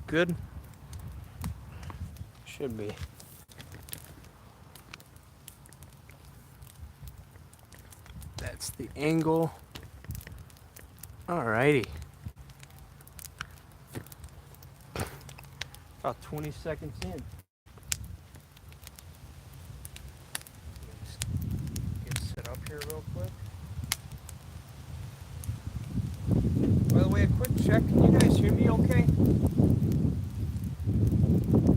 Good? Should be. That's the angle. Alrighty. About 20 seconds in. Just get set up here real quick. By the way, a quick check. Can you guys hear me okay?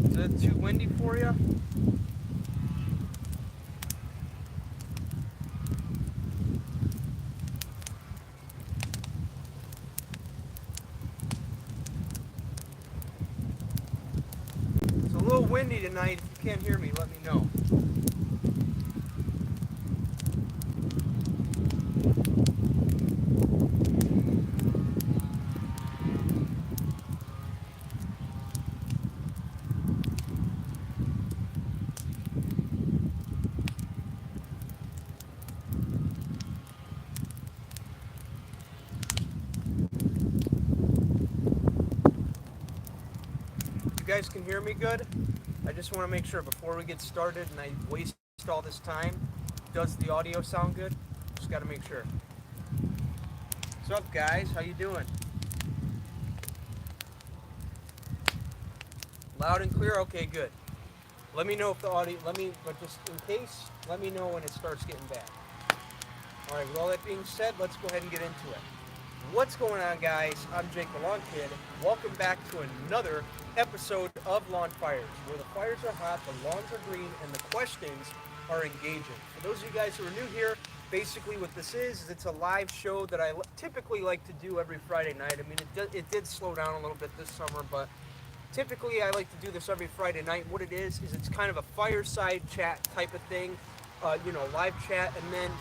Is it too windy for you? It's a little windy tonight. If you can't hear me, let me know. You guys can hear me good? I just want to make sure before we get started and I waste all this time, does the audio sound good? Just got to make sure. What's up, guys? How you doing? Loud and clear? Okay, good. Let me know if the audio, but just in case, let me know when it starts getting bad. All right, with all that being said, let's go ahead and get into it. What's going on, guys? I'm Jake the Lawn Kid. Welcome back to another episode of Lawnfires, where the fires are hot, the lawns are green, and the questions are engaging. For those of you guys who are new here, basically what this is it's a live show that I typically like to do every Friday night. I mean, it did slow down a little bit this summer, but typically I like to do this every Friday night. What it is it's kind of a fireside chat type of thing, live chat, and then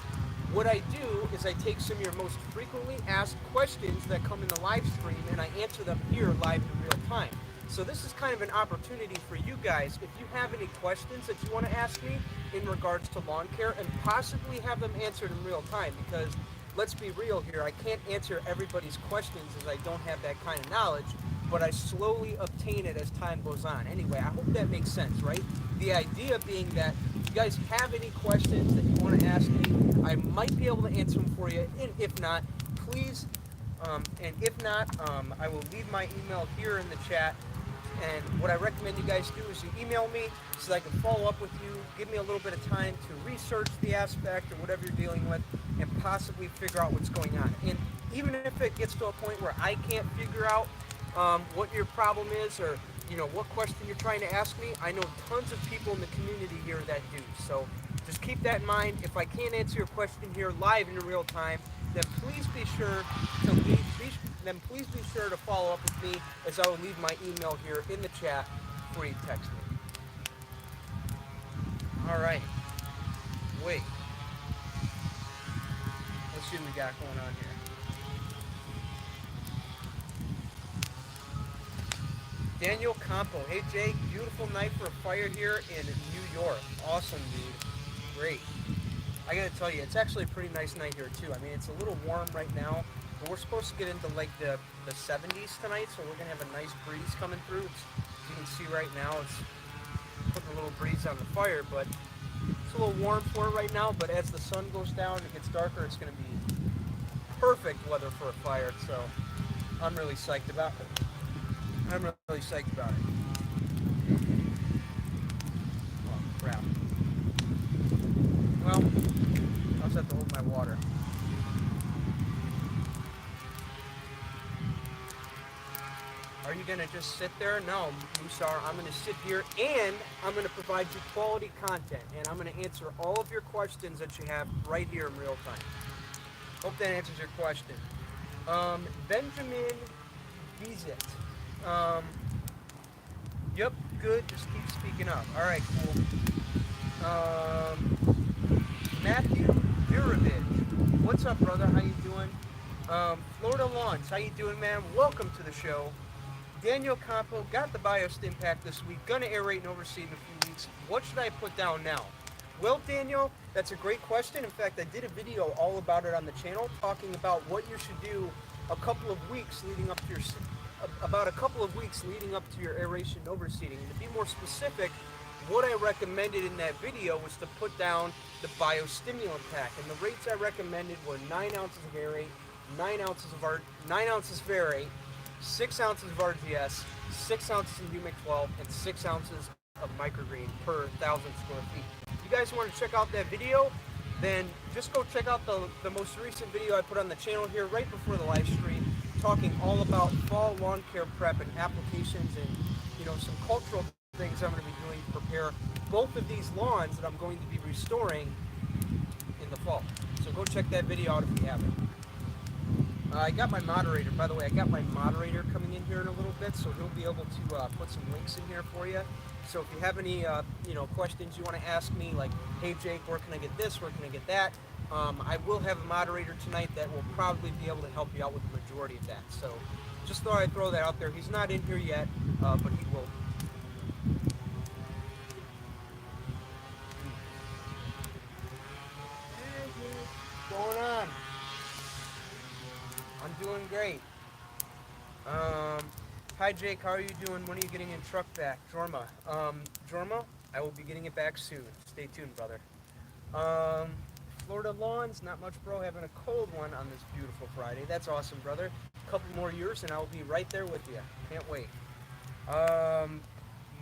what I do is I take some of your most frequently asked questions that come in the live stream and I answer them here live in real time. So this is kind of an opportunity for you guys, if you have any questions that you want to ask me in regards to lawn care, and possibly have them answered in real time, because let's be real here, I can't answer everybody's questions as I don't have that kind of knowledge, but I slowly obtain it as time goes on. Anyway, I hope that makes sense, right? The idea being that if you guys have any questions that you want to ask me, I might be able to answer them for you, and if not, please, I will leave my email here in the chat. And what I recommend you guys do is you email me so that I can follow up with you, give me a little bit of time to research the aspect or whatever you're dealing with, and possibly figure out what's going on. And even if it gets to a point where I can't figure out what your problem is, or what question you're trying to ask me, I know tons of people in the community here that do. So just keep that in mind. If I can't answer your question here live in real time, then please be sure to follow up with me, as I will leave my email here in the chat before you text me. All right. Wait. Let's see what we got going on here. Daniel Campo. Hey, Jake. Beautiful night for a fire here in New York. Awesome, dude. Great. I gotta tell you, it's actually a pretty nice night here, too. I mean, it's a little warm right now, but we're supposed to get into like the 70s tonight, so we're gonna have a nice breeze coming through. As you can see right now, it's putting a little breeze on the fire, but it's a little warm for it right now. But as the sun goes down and it gets darker, it's gonna be perfect weather for a fire, so I'm really psyched about it. Oh, crap. Well, I'll just have to hold my water. Are you going to just sit there? No, Musar, I'm going to sit here and I'm going to provide you quality content, and I'm going to answer all of your questions that you have right here in real time. Hope that answers your question. Benjamin Bizet. Yep, good. Just keep speaking up. All right, cool. Matthew Virovich. What's up, brother? How you doing? Florida Lawns. How you doing, man? Welcome to the show. Daniel Campo got the biostim pack this week. Gonna aerate and overseed in a few weeks. What should I put down now? Well, Daniel, that's a great question. In fact, I did a video all about it on the channel, talking about what you should do a couple of weeks leading up to your about a couple of weeks leading up to your aeration and overseeding. And to be more specific, what I recommended in that video was to put down the biostimulant pack, and the rates I recommended were 9 ounces of aerate, 9 ounces of aerate, 6 ounces of RGS, 6 ounces of humic 12, and 6 ounces of microgreen per 1,000 square feet. If you guys want to check out that video, then just go check out the most recent video I put on the channel here right before the live stream, talking all about fall lawn care prep and applications, and some cultural things I'm going to be doing to prepare both of these lawns that I'm going to be restoring in the fall. So go check that video out if you haven't. I got my moderator, by the way, I got my moderator coming in here in a little bit, so he'll be able to put some links in here for you. So if you have any questions you want to ask me, like, hey Jake, where can I get this, where can I get that? I will have a moderator tonight that will probably be able to help you out with the majority of that. So just thought I'd throw that out there. He's not in here yet, but he will. What's going on? I'm doing great. Hi Jake, how are you doing? When are you getting your truck back? Jorma. Jorma, I will be getting it back soon. Stay tuned, brother. Florida lawns, not much, bro. Having a cold one on this beautiful Friday. That's awesome, brother. A couple more years and I will be right there with you. Can't wait.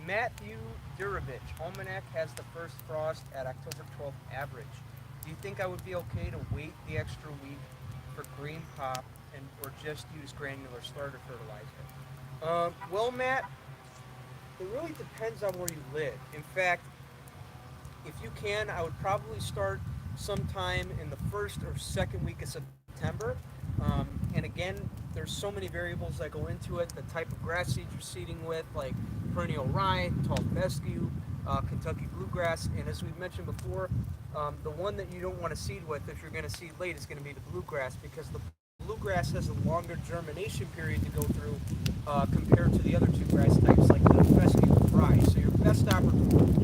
Matthew Durovich, Almanac has the first frost at October 12th average. Do you think I would be okay to wait the extra week for green pop or just use granular starter fertilizer? Well, Matt, it really depends on where you live. In fact, if you can, I would probably start sometime in the first or second week of September. And again, there's so many variables that go into it. The type of grass seeds you're seeding with, like perennial rye, tall fescue, Kentucky bluegrass, and as we've mentioned before, the one that you don't want to seed with if you're going to seed late is going to be the bluegrass, because the bluegrass has a longer germination period to go through compared to the other two grass types like the fescue and rye. So your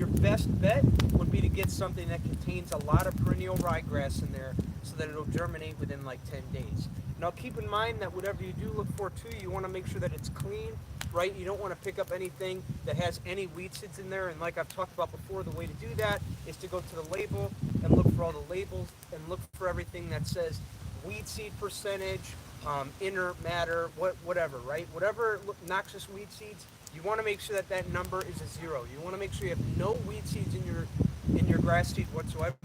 best bet would be to get something that contains a lot of perennial ryegrass in there so that it'll germinate within like 10 days. Now keep in mind that whatever you do look for too, you want to make sure that it's clean, right? You don't want to pick up anything that has any weed seeds in there, and like I've talked about before, the way to do that is to go to the label and look for all the labels and look for everything that says weed seed percentage, inert matter, whatever, right? Whatever noxious weed seeds, you want to make sure that that number is a 0. You want to make sure you have no weed seeds in your grass seed whatsoever,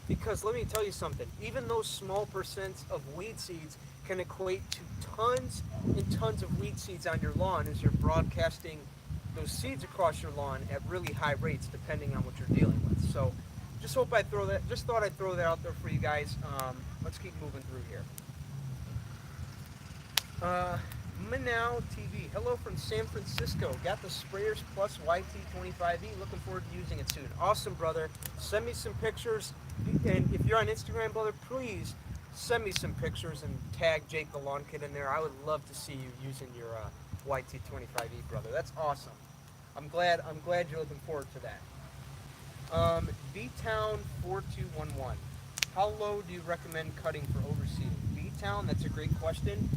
because let me tell you something, even those small percents of weed seeds can equate to tons and tons of weed seeds on your lawn as you're broadcasting those seeds across your lawn at really high rates depending on what you're dealing with. So just thought I'd throw that out there for you guys. Let's keep moving through here. Manow TV, hello from San Francisco. Got the Sprayers Plus YT25E. Looking forward to using it soon. Awesome, brother. Send me some pictures. And if you're on Instagram, brother, please send me some pictures and tag Jake the Lawn Kid in there. I would love to see you using your YT25E, brother. That's awesome. I'm glad you're looking forward to that. B-Town 4211. How low do you recommend cutting for overseeding? B-Town, that's a great question.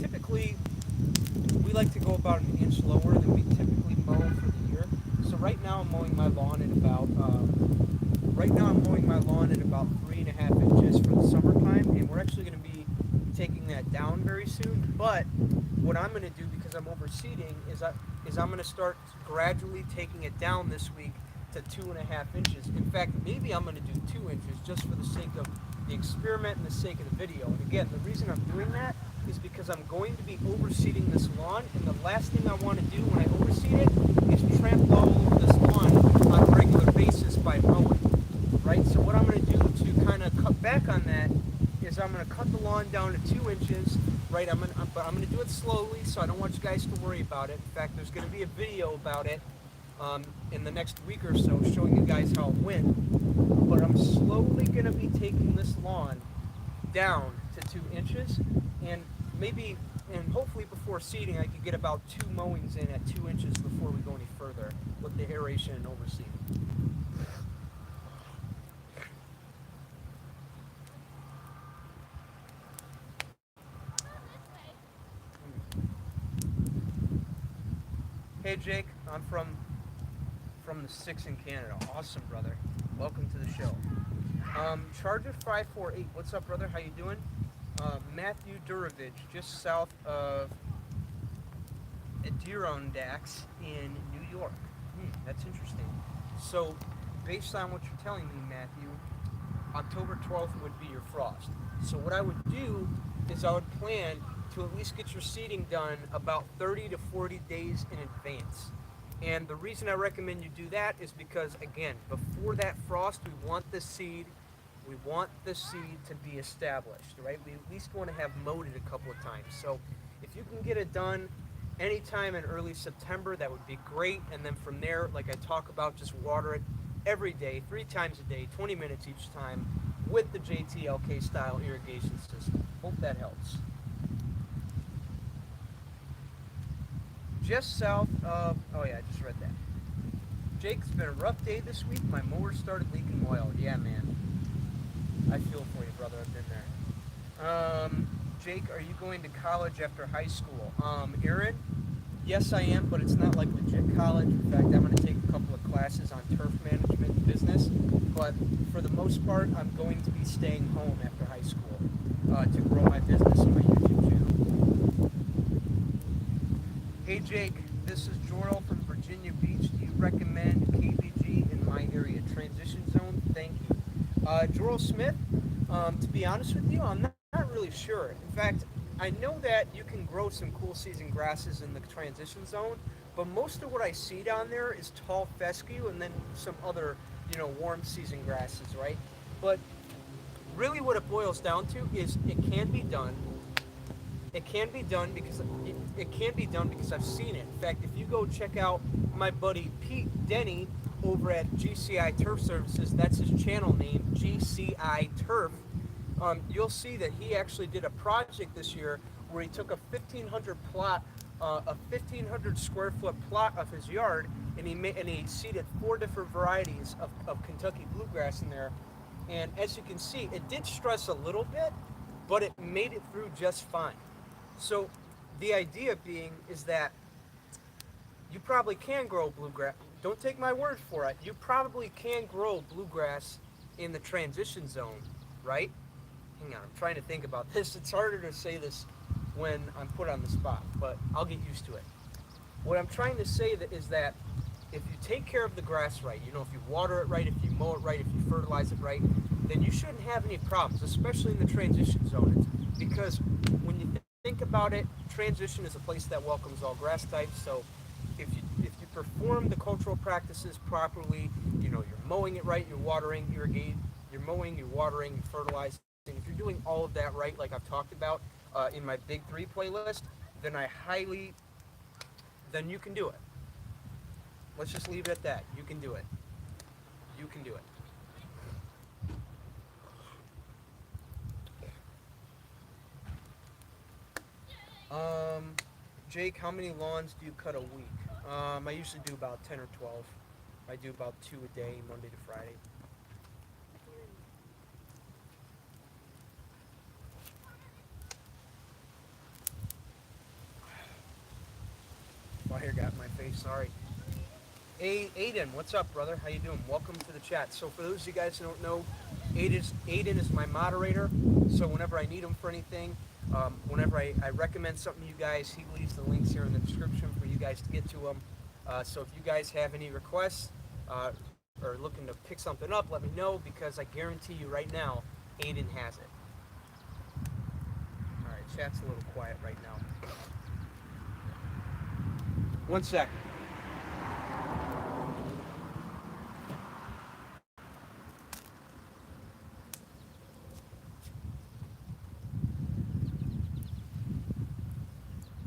Typically, we like to go about an inch lower than we typically mow for the year. So right now I'm mowing my lawn at about 3.5 inches for the summertime, and we're actually going to be taking that down very soon. But what I'm going to do, because I'm overseeding, is I'm going to start gradually taking it down this week to 2.5 inches. In fact, maybe I'm going to do 2 inches just for the sake of the experiment and the sake of the video. And again, the reason I'm doing that is because I'm going to be overseeding this lawn, and the last thing I want to do when I overseed it is trample all over this lawn on a regular basis by mowing, right? So what I'm going to do to kind of cut back on that is I'm going to cut the lawn down to 2 inches, right? But I'm going to do it slowly, so I don't want you guys to worry about it. In fact, there's going to be a video about it in the next week or so, showing you guys how it went. But I'm slowly going to be taking this lawn down to 2 inches, and hopefully before seeding I could get about 2 mowings in at 2 inches before we go any further with the aeration and overseeding. Hey Jake, I'm from the six in Canada. Awesome, brother. Welcome to the show. Charger 548. What's up, brother? How you doing? Matthew Durovich, just south of Adirondacks in New York. That's interesting. So, based on what you're telling me, Matthew, October 12th would be your frost. So what I would do is I would plan to at least get your seeding done about 30 to 40 days in advance. And the reason I recommend you do that is because, again, before that frost, we want the seed to be established, right? We at least want to have mowed it a couple of times. So if you can get it done anytime in early September, that would be great. And then from there, like I talk about, just water it every day, 3 times a day, 20 minutes each time with the JTLK style irrigation system. Hope that helps. Just south of, oh yeah, I just read that. Jake, it's been a rough day this week. My mower started leaking oil. Yeah, man. I feel for you, brother. I've been there. Jake, are you going to college after high school? Aaron, yes, I am, but it's not like legit college. In fact, I'm going to take a couple of classes on turf management and business. But for the most part, I'm going to be staying home after high school to grow my business and my YouTube channel. Hey, Jake, this is Jordan from Virginia Beach. Do you recommend KVG in my area? Transition zone? Thank you. Jorrell Smith, to be honest with you, I'm not really sure. In fact, I know that you can grow some cool season grasses in the transition zone, but most of what I see down there is tall fescue and then some other, warm season grasses, right? But really what it boils down to is it can be done. It can be done because I've seen it. In fact, if you go check out my buddy Pete Denny over at GCI Turf Services, that's his channel name, GCI Turf, you'll see that he actually did a project this year where he took a 1,500 square foot plot of his yard, and he seeded 4 different varieties of Kentucky bluegrass in there. And as you can see, it did stress a little bit, but it made it through just fine. So the idea being is that you probably can grow bluegrass. Don't take my word for it. You probably can grow bluegrass in the transition zone, right? Hang on, I'm trying to think about this. It's harder to say this when I'm put on the spot, but I'll get used to it. What I'm trying to say is that if you take care of the grass right, if you water it right, if you mow it right, if you fertilize it right, then you shouldn't have any problems, especially in the transition zone. Because when you think about it, transition is a place that welcomes all grass types. So if you perform the cultural practices properly, you're mowing it right, you're watering, irrigate, you're mowing, you're watering, you're fertilizing. If you're doing all of that right, like I've talked about in my Big 3 playlist, then then you can do it. Let's just leave it at that. You can do it. You can do it. Jake, how many lawns do you cut a week? I usually do about 10 or 12. I do about 2 a day, Monday to Friday. Fire got in my face, sorry. Hey, Aiden, what's up, brother? How you doing? Welcome to the chat. So for those of you guys who don't know, Aiden is my moderator. So whenever I need him for anything, whenever I recommend something to you guys, he leaves the links here in the description for you guys to get to him. So if you guys have any requests or looking to pick something up, let me know, because I guarantee you right now, Aiden has it. All right, chat's a little quiet right now. 1 sec.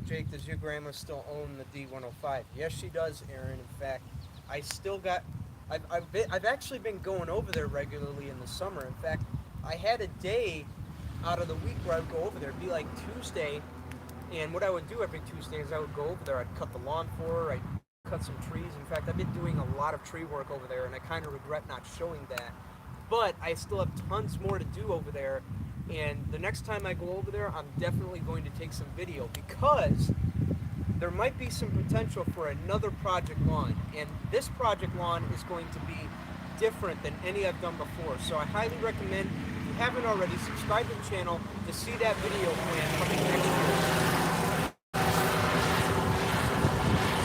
Jake, does your grandma still own the D105? Yes, she does, Aaron. In fact, I've actually been going over there regularly in the summer. In fact, I had a day out of the week where I would go over there. It'd be like Tuesday, and what I would do every Tuesday is I would go over there. I'd cut the lawn for her. I'd cut some trees. In fact, I've been doing a lot of tree work over there, and I kind of regret not showing that. But I still have tons more to do over there. And the next time I go over there, I'm definitely going to take some video, because there might be some potential for another project lawn, and this project lawn is going to be different than any I've done before. So I highly recommend, if you haven't already, subscribe to the channel to see that video plan coming next year.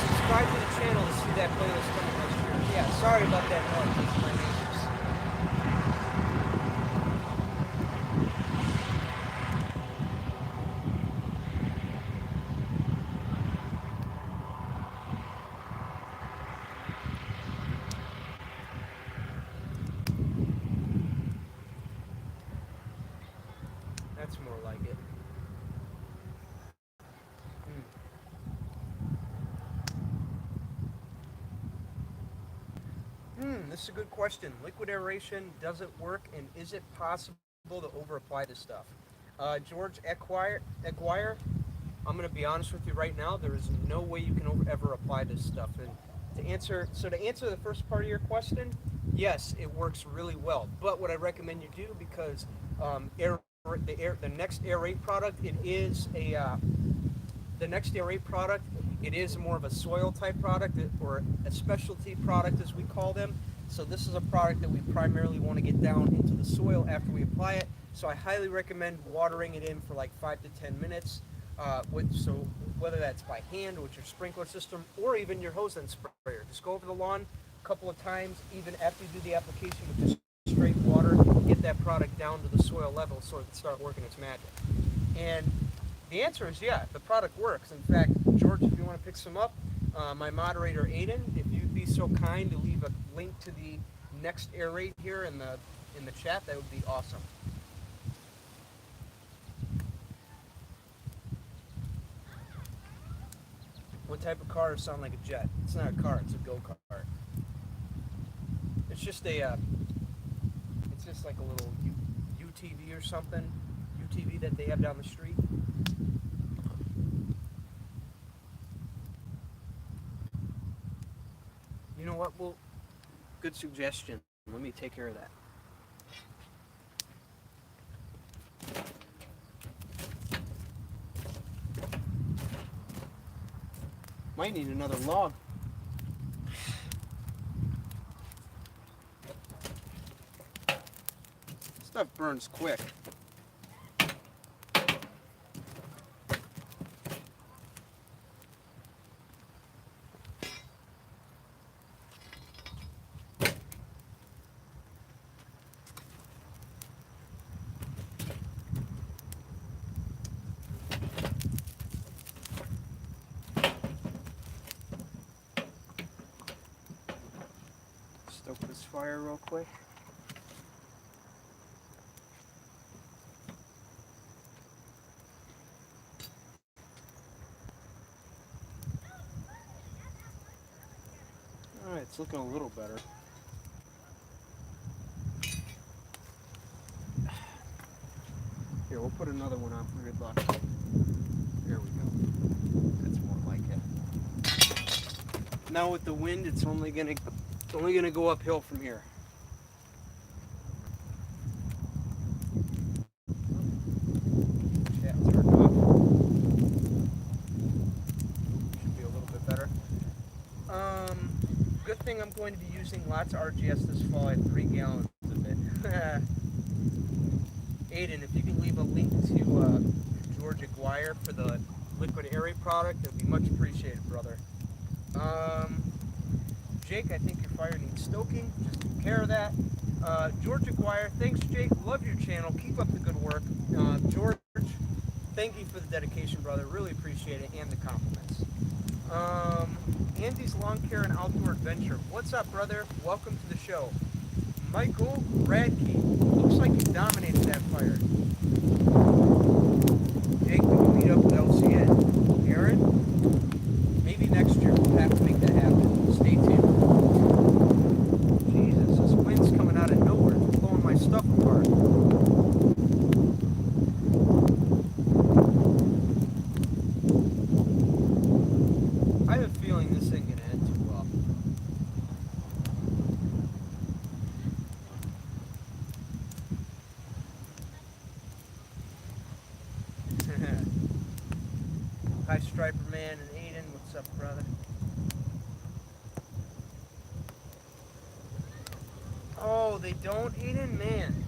Subscribe to the channel to see that playlist coming next year. Yeah, sorry about that noise. These are my neighbors. That's more like it. This is a good question. Liquid aeration, does it work, and is it possible to over-apply this stuff? George Aguirre, I'm going to be honest with you right now. There is no way you can ever apply this stuff. And to answer the first part of your question, yes, it works really well. But what I recommend you do, because the next aerate product, it is more of a soil type product, or a specialty product as we call them. So this is a product that we primarily want to get down into the soil after we apply it. So I highly recommend watering it in for like 5 to 10 minutes. So whether that's by hand with your sprinkler system or even your hose end sprayer, just go over the lawn a couple of times, even after you do the application, with just straight water, get that product down to the soil level so it can start working its magic. And the answer is yeah, the product works. In fact, George, if you want to pick some up, my moderator Aiden, if you'd be so kind to leave a link to the next aerate here in the chat, that would be awesome. What type of car sound like a jet? It's not a car, it's a go-kart. It's just like a little UTV or something. UTV that they have down the street. You know what? Well, good suggestion. Let me take care of that. Might need another log. Stuff burns quick. Stoke this fire real quick. Alright, it's looking a little better. Here, we'll put another one on for good luck. There we go. That's more like it. Now with the wind, it's only gonna go uphill from here. Yeah, it's turned off. Should be a little bit better. Good thing I'm going to be using lots of RGS this fall. I had 3 gallons of it. Aiden, if you can leave a link to George Aguirre for the liquid aerate product, that would be much appreciated, brother. Jake, I think your fire needs stoking. Just take care of that. George Aguirre, thanks, Jake. Love your channel. Keep up the good work. George, thank you for the dedication, brother. Really appreciate it, and the compliments. Andy's Lawn Care and Outdoor Adventure. What's up, brother? Welcome to the show. Michael Radke. Looks like you dominated that fire. Jake, we can meet up with LCN. Aaron, maybe next year we'll have to make that happen. Stay tuned. Jesus, this wind's coming out of nowhere. It's blowing my stuff apart. I have a feeling this ain't gonna end too well. Hi, Striper Man and Aiden. up, brother? Oh, they don't, Aiden? Man.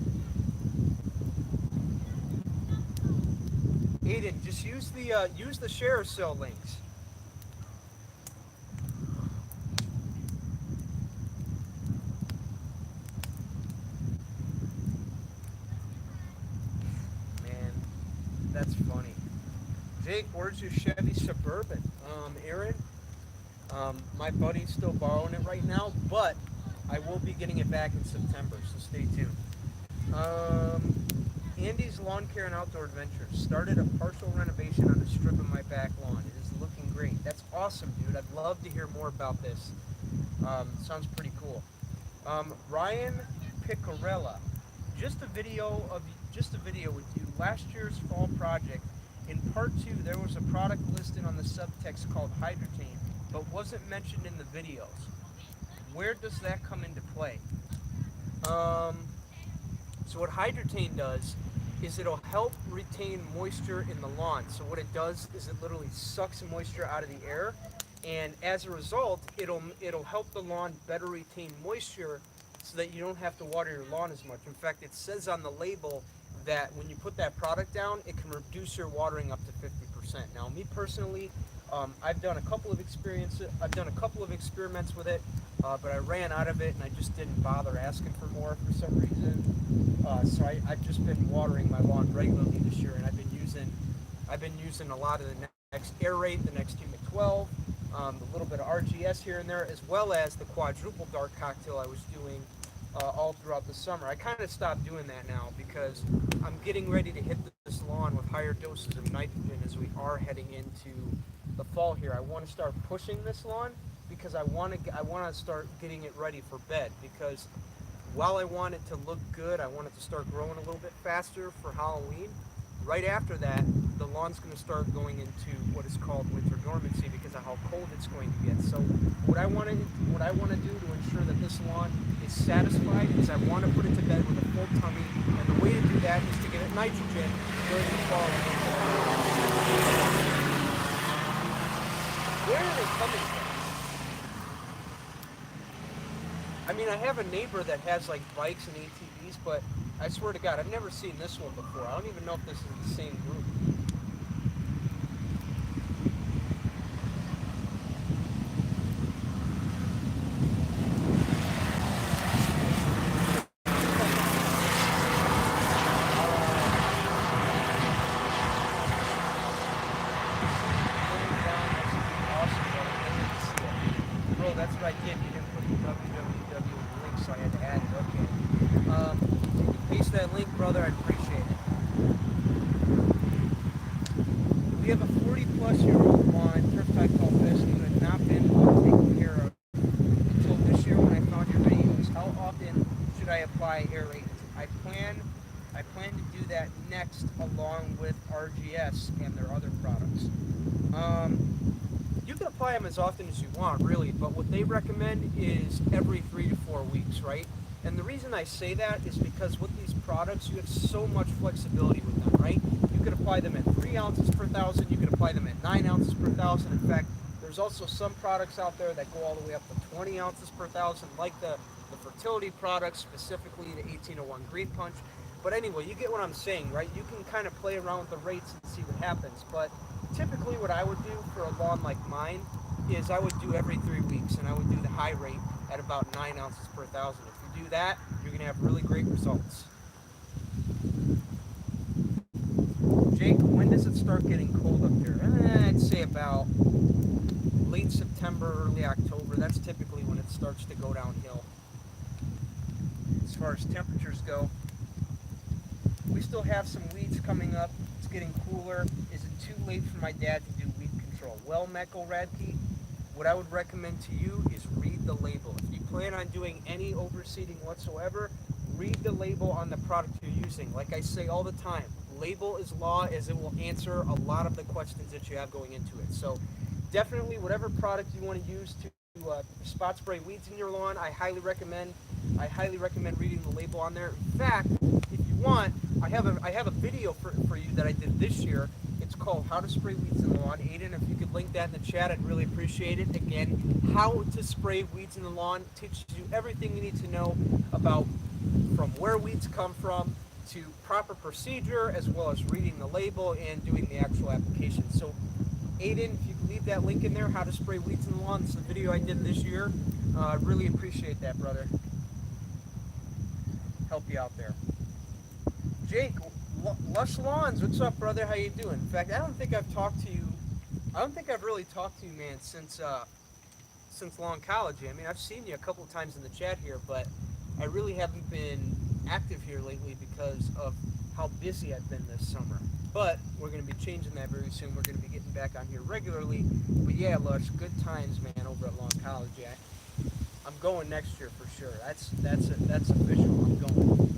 Aiden, just use the share cell links. Man, that's funny. Jake, where's your Chevy Suburban? Aaron, my buddy's still borrowing it right now, but I will be getting it back in September, so stay tuned. Andy's Lawn Care and Outdoor Adventures started a partial renovation on a strip of my back lawn. It is looking great. That's awesome, dude. I'd love to hear more about this. Sounds pretty cool. Ryan Picarella, just a video with you. Last year's fall project. In part 2, there was a product listed on the subtext called Hydrotane, but wasn't mentioned in the videos. Where does that come into play? So what Hydrotane does is it'll help retain moisture in the lawn. So what it does is it literally sucks moisture out of the air, and as a result, it'll help the lawn better retain moisture so that you don't have to water your lawn as much. In fact, it says on the label that when you put that product down, it can reduce your watering up to 50%. Now, me personally, I've done a couple of experiments with it, but I ran out of it and I just didn't bother asking for more for some reason. So I've just been watering my lawn regularly this year, and I've been using a lot of the next Air Raid, the next Humic 12, a little bit of RGS here and there, as well as the quadruple dark cocktail I was doing all throughout the summer. I kind of stopped doing that now because I'm getting ready to hit this lawn with higher doses of nitrogen as we are heading into the fall here. I want to start pushing this lawn because I want to start getting it ready for bed, because while I want it to look good, I want it to start growing a little bit faster for Halloween. Right after that, the lawn's going to start going into what is called winter dormancy because of how cold it's going to get. So what I want to do to ensure that this lawn is satisfied is I want to put it to bed with a full tummy, and the way to do that is to give it nitrogen during the fall. Where are they coming from? I mean, I have a neighbor that has like bikes and ATVs, but I swear to God, I've never seen this one before. I don't even know if this is the same group. Bro, that's what I did. You didn't put the www link, so I had to add it. Okay. Paste that link, brother. I'd appreciate it. We have a 40-plus-year-old lawn, turf type called this, who had not been well taken care of until this year when I found your videos. How often should I apply aerate? I plan to do that next, along with RGS and their other products. You can apply them as often as you want, really, but what they recommend is every 3 to 4 weeks, right? And the reason I say that is because with these products, you have so much flexibility with them, right? You can apply them at 3 ounces per thousand, you can apply them at 9 ounces per thousand. In fact, there's also some products out there that go all the way up to 20 ounces per thousand, like the fertility products, specifically the 1801 Green Punch. But anyway, you get what I'm saying, right? You can kind of play around with the rates and see what happens. But typically what I would do for a lawn like mine is I would do every 3 weeks, and I would do the high rate at about 9 ounces per thousand. If you do that, you're going to have really great results. Jake, when does it start getting cold up here? I'd say about late September, early October. That's typically when it starts to go downhill as far as temperatures go. We still have some weeds coming up. It's getting cooler. Is it too late for my dad to do weed control? Well, Mecco Radke, what I would recommend to you is read the label. If you plan on doing any overseeding whatsoever, read the label on the product you're using. Like I say all the time, label is law, as it will answer a lot of the questions that you have going into it. So definitely whatever product you want to use to spot spray weeds in your lawn, I highly recommend reading the label on there. In fact, if you want, I have a video for you that I did this year. It's called How to Spray Weeds in the Lawn. Aiden, if you could link that in the chat, I'd really appreciate it. Again, how to spray weeds in the lawn teaches you everything you need to know about from where weeds come from to proper procedure, as well as reading the label and doing the actual application. So Aiden, if you could leave that link in there, How to Spray Weeds in the Lawn. It's the video I did this year. I really appreciate that, brother. Help you out there. Jake, Lush Lawns, what's up, brother? How you doing? In fact, I don't think I've really talked to you, man, since Lawncology. I mean, I've seen you a couple of times in the chat here, but I really haven't been active here lately because of how busy I've been this summer. But we're going to be changing that very soon. We're going to be getting back on here regularly. But yeah, Lush, good times, man, over at Lawncology. I'm going next year for sure. That's official. I'm going.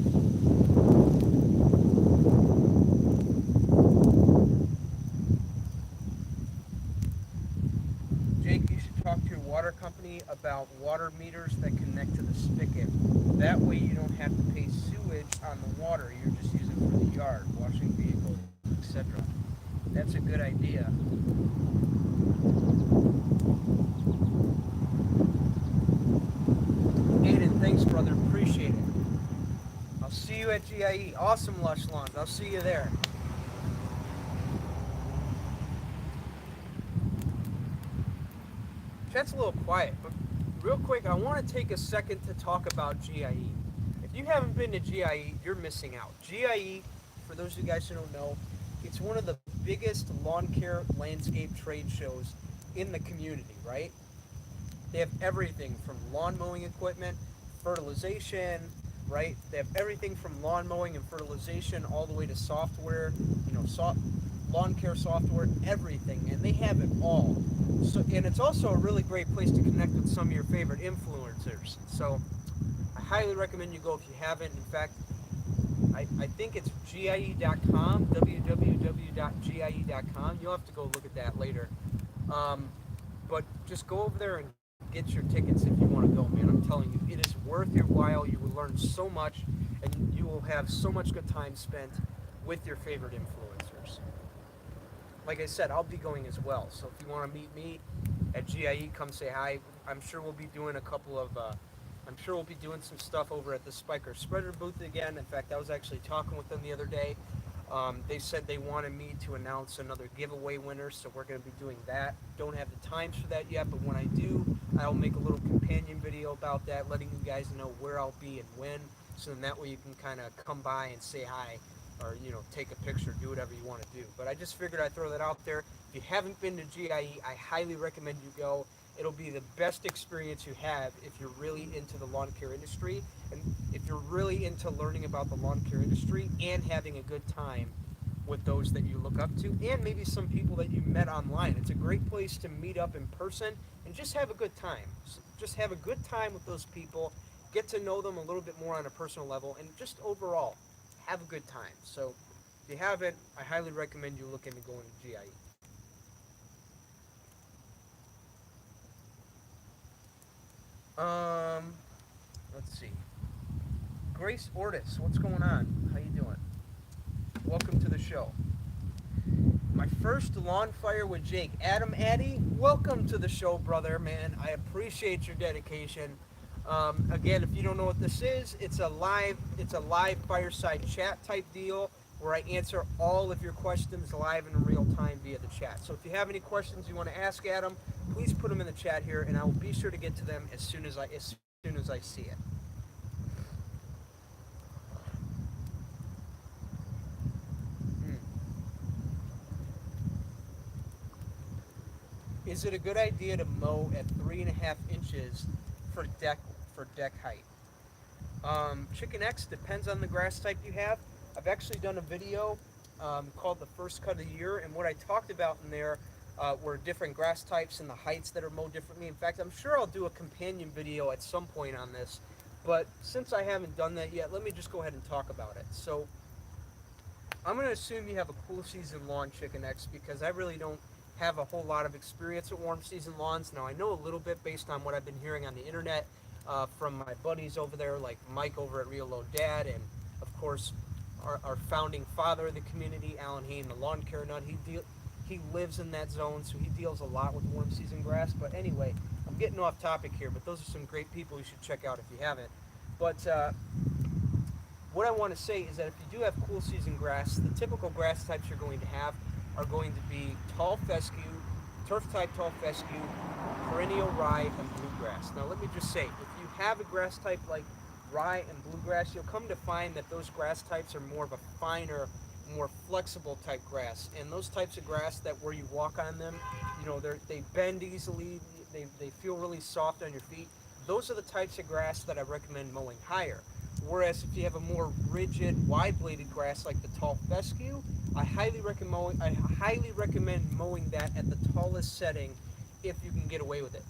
Jake, you should talk to your water company about water meters that connect to the spigot. That way you don't have to pay sewage on the water. You're just using it for the yard, washing vehicles, etc. That's a good idea. Aiden, thanks, brother. Appreciate it. I'll see you at GIE. Awesome, Lush Lawns. I'll see you there. Chat's a little quiet, but real quick, I want to take a second to talk about GIE. If you haven't been to GIE, you're missing out. GIE, for those of you guys who don't know, it's one of the biggest lawn care landscape trade shows in the community, right? They have everything from lawn mowing equipment, fertilization, right? They have everything from lawn mowing and fertilization all the way to software, lawn care software, everything, and they have it all. So, and it's also a really great place to connect with some of your favorite influencers. So I highly recommend you go if you haven't. In fact, I think it's GIE.com, www.GIE.com. You'll have to go look at that later. But just go over there and get your tickets if you want to go, man. I'm telling you, it is worth your while. You will learn so much, and you will have so much good time spent with your favorite influencers. Like I said, I'll be going as well. So if you want to meet me at GIE, come say hi. I'm sure we'll be doing some stuff over at the Spiker Spreader booth again. In fact, I was actually talking with them the other day. They said they wanted me to announce another giveaway winner, so we're going to be doing that. Don't have the times for that yet, but when I do, I'll make a little companion video about that, letting you guys know where I'll be and when, so then that way you can kind of come by and say hi, or take a picture, do whatever you want to do. But I just figured I'd throw that out there. If you haven't been to GIE, I highly recommend you go. It'll be the best experience you have if you're really into the lawn care industry, and if you're really into learning about the lawn care industry and having a good time with those that you look up to, and maybe some people that you met online. It's a great place to meet up in person and just have a good time. Just have a good time with those people, get to know them a little bit more on a personal level, and just overall have a good time. So if you haven't, I highly recommend you look into going to GIE. Let's see. Grace Ortis, what's going on? How you doing? Welcome to the show. My first lawn fire with Jake. Adam Addy, welcome to the show, brother, man. I appreciate your dedication. Again, if you don't know what this is, it's a live fireside chat type deal where I answer all of your questions live in real time via the chat. So if you have any questions you want to ask Adam, please put them in the chat here, and I will be sure to get to them as soon as I see it. Is it a good idea to mow at 3.5 inches for deck height? Chicken X depends on the grass type you have. I've actually done a video called The First Cut of the Year, and what I talked about in there were different grass types and the heights that are mowed differently. In fact, I'm sure I'll do a companion video at some point on this, but since I haven't done that yet, let me just go ahead and talk about it. So I'm going to assume you have a cool season lawn, Chicken X, because I really don't have a whole lot of experience with warm season lawns. Now, I know a little bit based on what I've been hearing on the internet from my buddies over there, like Mike over at Real Low Dad, and of course our founding father of the community, Alan Hain, the lawn care nut. He lives in that zone, so he deals a lot with warm season grass. But anyway, I'm getting off topic here, but those are some great people you should check out if you haven't. But what I want to say is that if you do have cool season grass, the typical grass types you're going to have are going to be tall fescue, turf type tall fescue, perennial rye, and bluegrass. Now let me just say, if you have a grass type like rye and bluegrass, you'll come to find that those grass types are more of a finer, more flexible type grass. And those types of grass that where you walk on them, they bend easily, they feel really soft on your feet. Those are the types of grass that I recommend mowing higher. Whereas if you have a more rigid, wide-bladed grass like the tall fescue, I highly recommend mowing that at the tallest setting if you can get away with it.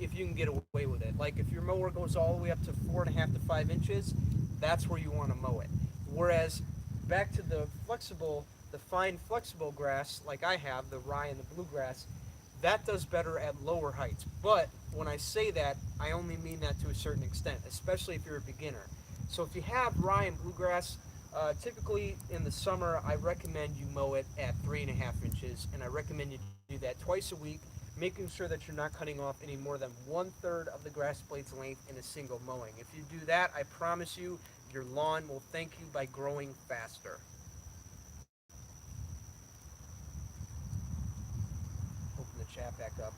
If you can get away with it. Like if your mower goes all the way up to 4.5 to 5 inches, that's where you want to mow it. Whereas back to the fine flexible grass like I have, the rye and the bluegrass, that does better at lower heights. But when I say that, I only mean that to a certain extent, especially if you're a beginner. So if you have rye and bluegrass, typically in the summer, I recommend you mow it at 3.5 inches, and I recommend you do that twice a week, making sure that you're not cutting off any more than 1/3 of the grass blade's length in a single mowing. If you do that, I promise you, your lawn will thank you by growing faster. Open the chat back up.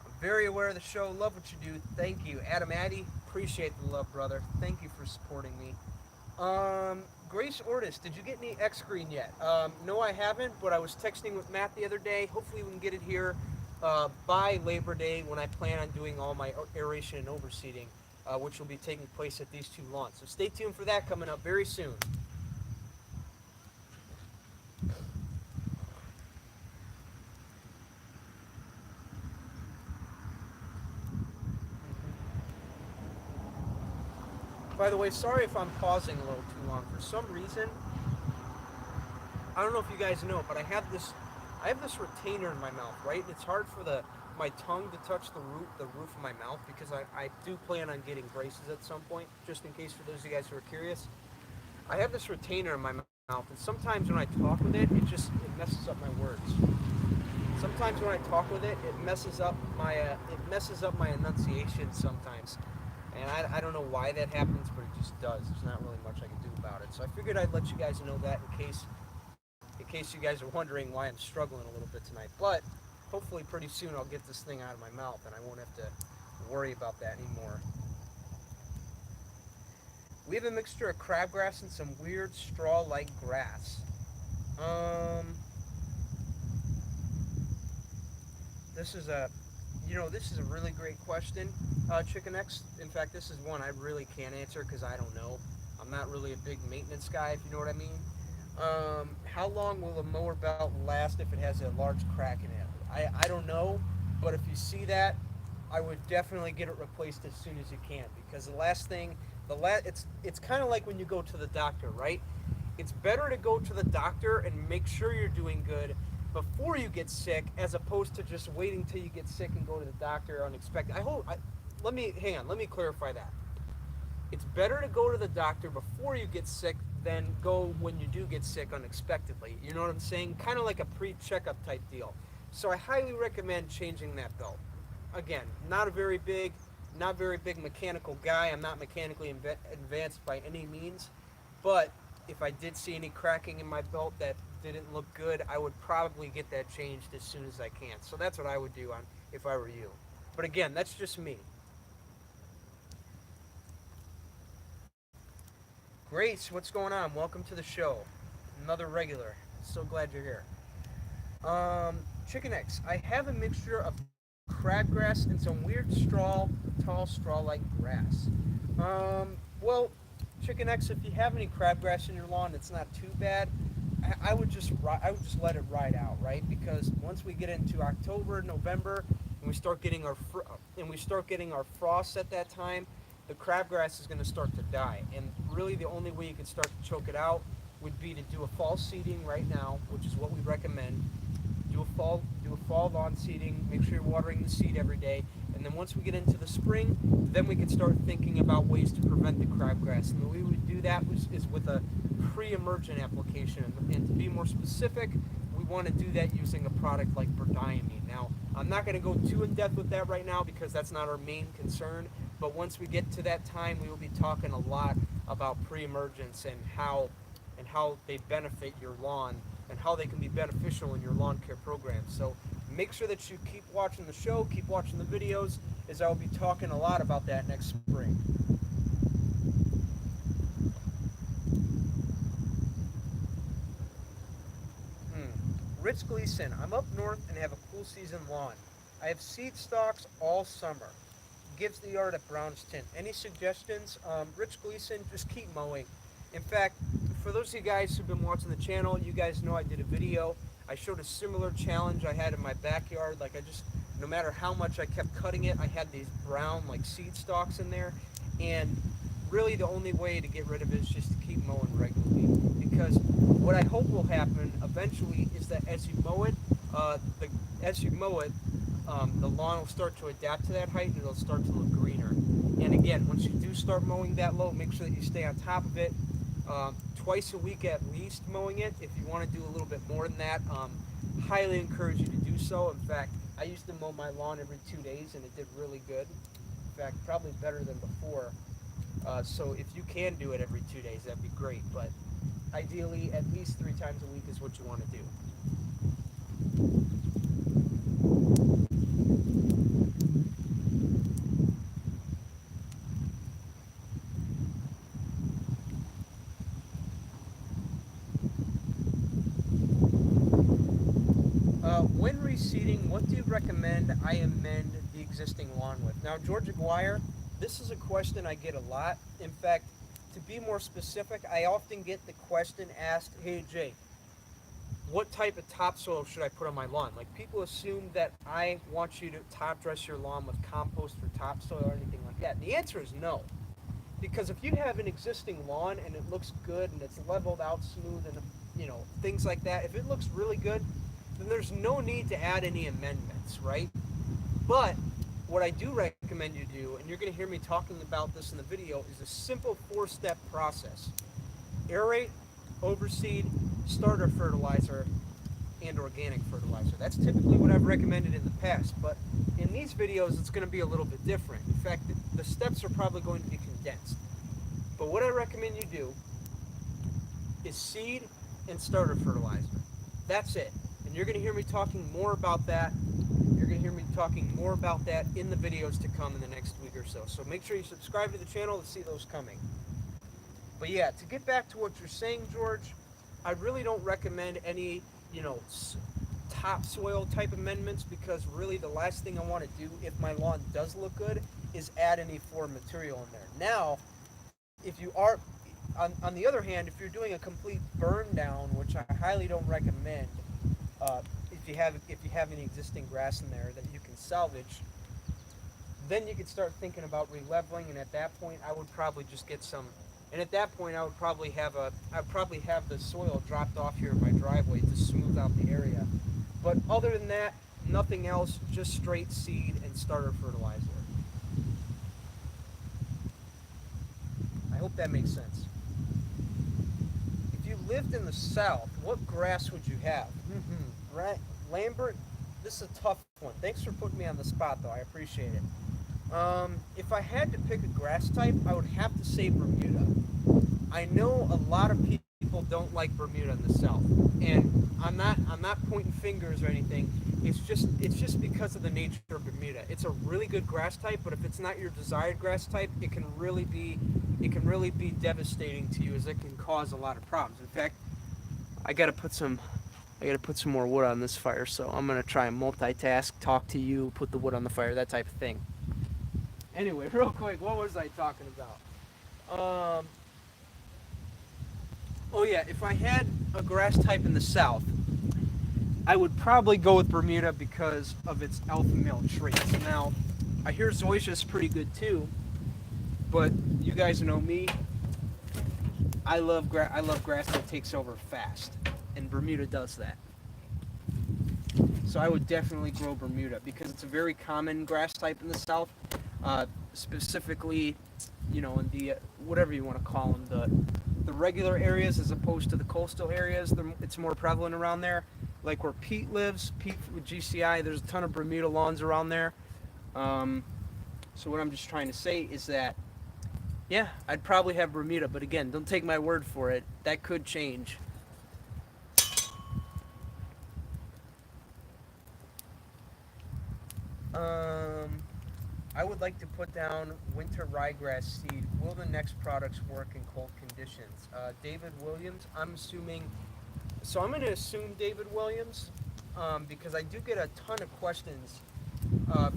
I'm very aware of the show. Love what you do. Thank you. Adam Addy, appreciate the love, brother. Thank you for supporting me. Grace Ortis, did you get any X screen yet? No, I haven't, but I was texting with Matt the other day. Hopefully we can get it here by Labor Day when I plan on doing all my aeration and overseeding, which will be taking place at these two lawns. So stay tuned for that coming up very soon. By the way, sorry if I'm pausing a little too long. For some reason, I don't know if you guys know, but I have this retainer in my mouth, right? It's hard for my tongue to touch the roof of my mouth because I do plan on getting braces at some point, just in case for those of you guys who are curious. I have this retainer in my mouth, and sometimes when I talk with it, it messes up my words. Sometimes when I talk with it, it messes up my enunciation sometimes. And I don't know why that happens, but it just does. There's not really much I can do about it. So I figured I'd let you guys know that in case you guys are wondering why I'm struggling a little bit tonight. But hopefully pretty soon I'll get this thing out of my mouth and I won't have to worry about that anymore. We have a mixture of crabgrass and some weird straw-like grass. This is a really great question, Chicken X. In fact, this is one I really can't answer because I don't know. I'm not really a big maintenance guy, if you know what I mean. How long will a mower belt last if it has a large crack in it? I don't know, but if you see that, I would definitely get it replaced as soon as you can, because it's kind of like when you go to the doctor, right? It's better to go to the doctor and make sure you're doing good before you get sick, as opposed to just waiting till you get sick and go to the doctor unexpected. Let me clarify that. It's better to go to the doctor before you get sick than go when you do get sick unexpectedly. You know what I'm saying? Kind of like a pre-checkup type deal. So I highly recommend changing that belt. Again, not a very big mechanical guy. I'm not mechanically advanced by any means, but if I did see any cracking in my belt that didn't look good, I would probably get that changed as soon as I can. So that's what I would do if I were you. But again, that's just me. Grace, what's going on? Welcome to the show. Another regular. So glad you're here. Chicken X, I have a mixture of crabgrass and some weird tall straw-like grass. Well, Chicken X, if you have any crabgrass in your lawn, it's not too bad. I would just let it ride out, right? Because once we get into October, November, and we start getting our frosts at that time, the crabgrass is going to start to die. And really, the only way you can start to choke it out would be to do a fall seeding right now, which is what we recommend. Do a fall lawn seeding. Make sure you're watering the seed every day, and And then once we get into the spring, then we can start thinking about ways to prevent the crabgrass. And the way we would do that is with a pre-emergent application. And to be more specific, we want to do that using a product like berdiamine. Now, I'm not going to go too in depth with that right now because that's not our main concern. But once we get to that time, we will be talking a lot about pre-emergence and how they benefit your lawn and how they can be beneficial in your lawn care program. So make sure that you keep watching the show, keep watching the videos, as I will be talking a lot about that next spring. Rich Gleason, I'm up north and have a cool season lawn. I have seed stalks all summer. Gives the yard a brownish tint. Any suggestions? Rich Gleason, just keep mowing. In fact, for those of you guys who've been watching the channel, you guys know I did a video. I showed a similar challenge I had in my backyard. Like no matter how much I kept cutting it, I had these brown like seed stalks in there. And really the only way to get rid of it is just to keep mowing regularly. Because what I hope will happen eventually is that as you mow it, the lawn will start to adapt to that height and it'll start to look greener. And again, once you do start mowing that low, make sure that you stay on top of it. Twice a week at least mowing it. If you want to do a little bit more than that, highly encourage you to do so. In fact, I used to mow my lawn every 2 days and it did really good. In fact, probably better than before. So if you can do it every 2 days, that'd be great. But ideally, at least 3 times a week is what you want to do. When reseeding, what do you recommend I amend the existing lawn with? Now, George Aguirre, this is a question I get a lot. In fact, to be more specific, I often get the question asked, hey Jay, what type of topsoil should I put on my lawn? Like, people assume that I want you to top dress your lawn with compost or topsoil or anything like that. The answer is no. Because if you have an existing lawn and it looks good and it's leveled out smooth and things like that, if it looks really good, then there's no need to add any amendments, right? But what I do recommend you do, and you're going to hear me talking about this in the video, is a simple 4-step process. Aerate, overseed, starter fertilizer, and organic fertilizer. That's typically what I've recommended in the past, but in these videos it's going to be a little bit different. In fact, the steps are probably going to be condensed. But what I recommend you do is seed and starter fertilizer. That's it. And you're going to hear me talking more about that. You're going to hear me talking more about that in the videos to come in the next week or so. So make sure you subscribe to the channel to see those coming. But yeah, to get back to what you're saying, George, I really don't recommend any, topsoil type amendments, because really the last thing I want to do if my lawn does look good is add any foreign material in there. Now, if you are, on the other hand, if you're doing a complete burn down, which I highly don't recommend, if you have any existing grass in there that you can salvage, then you could start thinking about releveling, and at that point I would probably just get some, and at that point I'd probably have the soil dropped off here in my driveway to smooth out the area. But other than that, nothing else, just straight seed and starter fertilizer. I hope that makes sense. If you lived in the South, what grass would you have? Right, Lambert, this is a tough one. Thanks for putting me on the spot, though. I appreciate it. If I had to pick a grass type, I would have to say Bermuda. I know a lot of people don't like Bermuda in the South, and I'm not pointing fingers or anything. It's just because of the nature of Bermuda. It's a really good grass type, but if it's not your desired grass type, it can really be devastating to you, as it can cause a lot of problems. In fact, I gotta put some more wood on this fire, so I'm gonna try and multitask, talk to you, put the wood on the fire, that type of thing. Anyway, real quick, what was I talking about? Oh yeah, if I had a grass type in the South, I would probably go with Bermuda because of its alpha male traits. Now, I hear zoysia is pretty good too, but you guys know me. I love grass that takes over fast, and Bermuda does that. So I would definitely grow Bermuda because it's a very common grass type in the South, specifically, in the whatever you want to call them, the regular areas as opposed to the coastal areas. It's more prevalent around there. Like where Pete lives, Pete with GCI, there's a ton of Bermuda lawns around there. So what I'm just trying to say is that, yeah, I'd probably have Bermuda, but again, don't take my word for it. That could change. I would like to put down winter ryegrass seed. Will the next products work in cold conditions? David Williams, I'm assuming. So I'm going to assume David Williams because I do get a ton of questions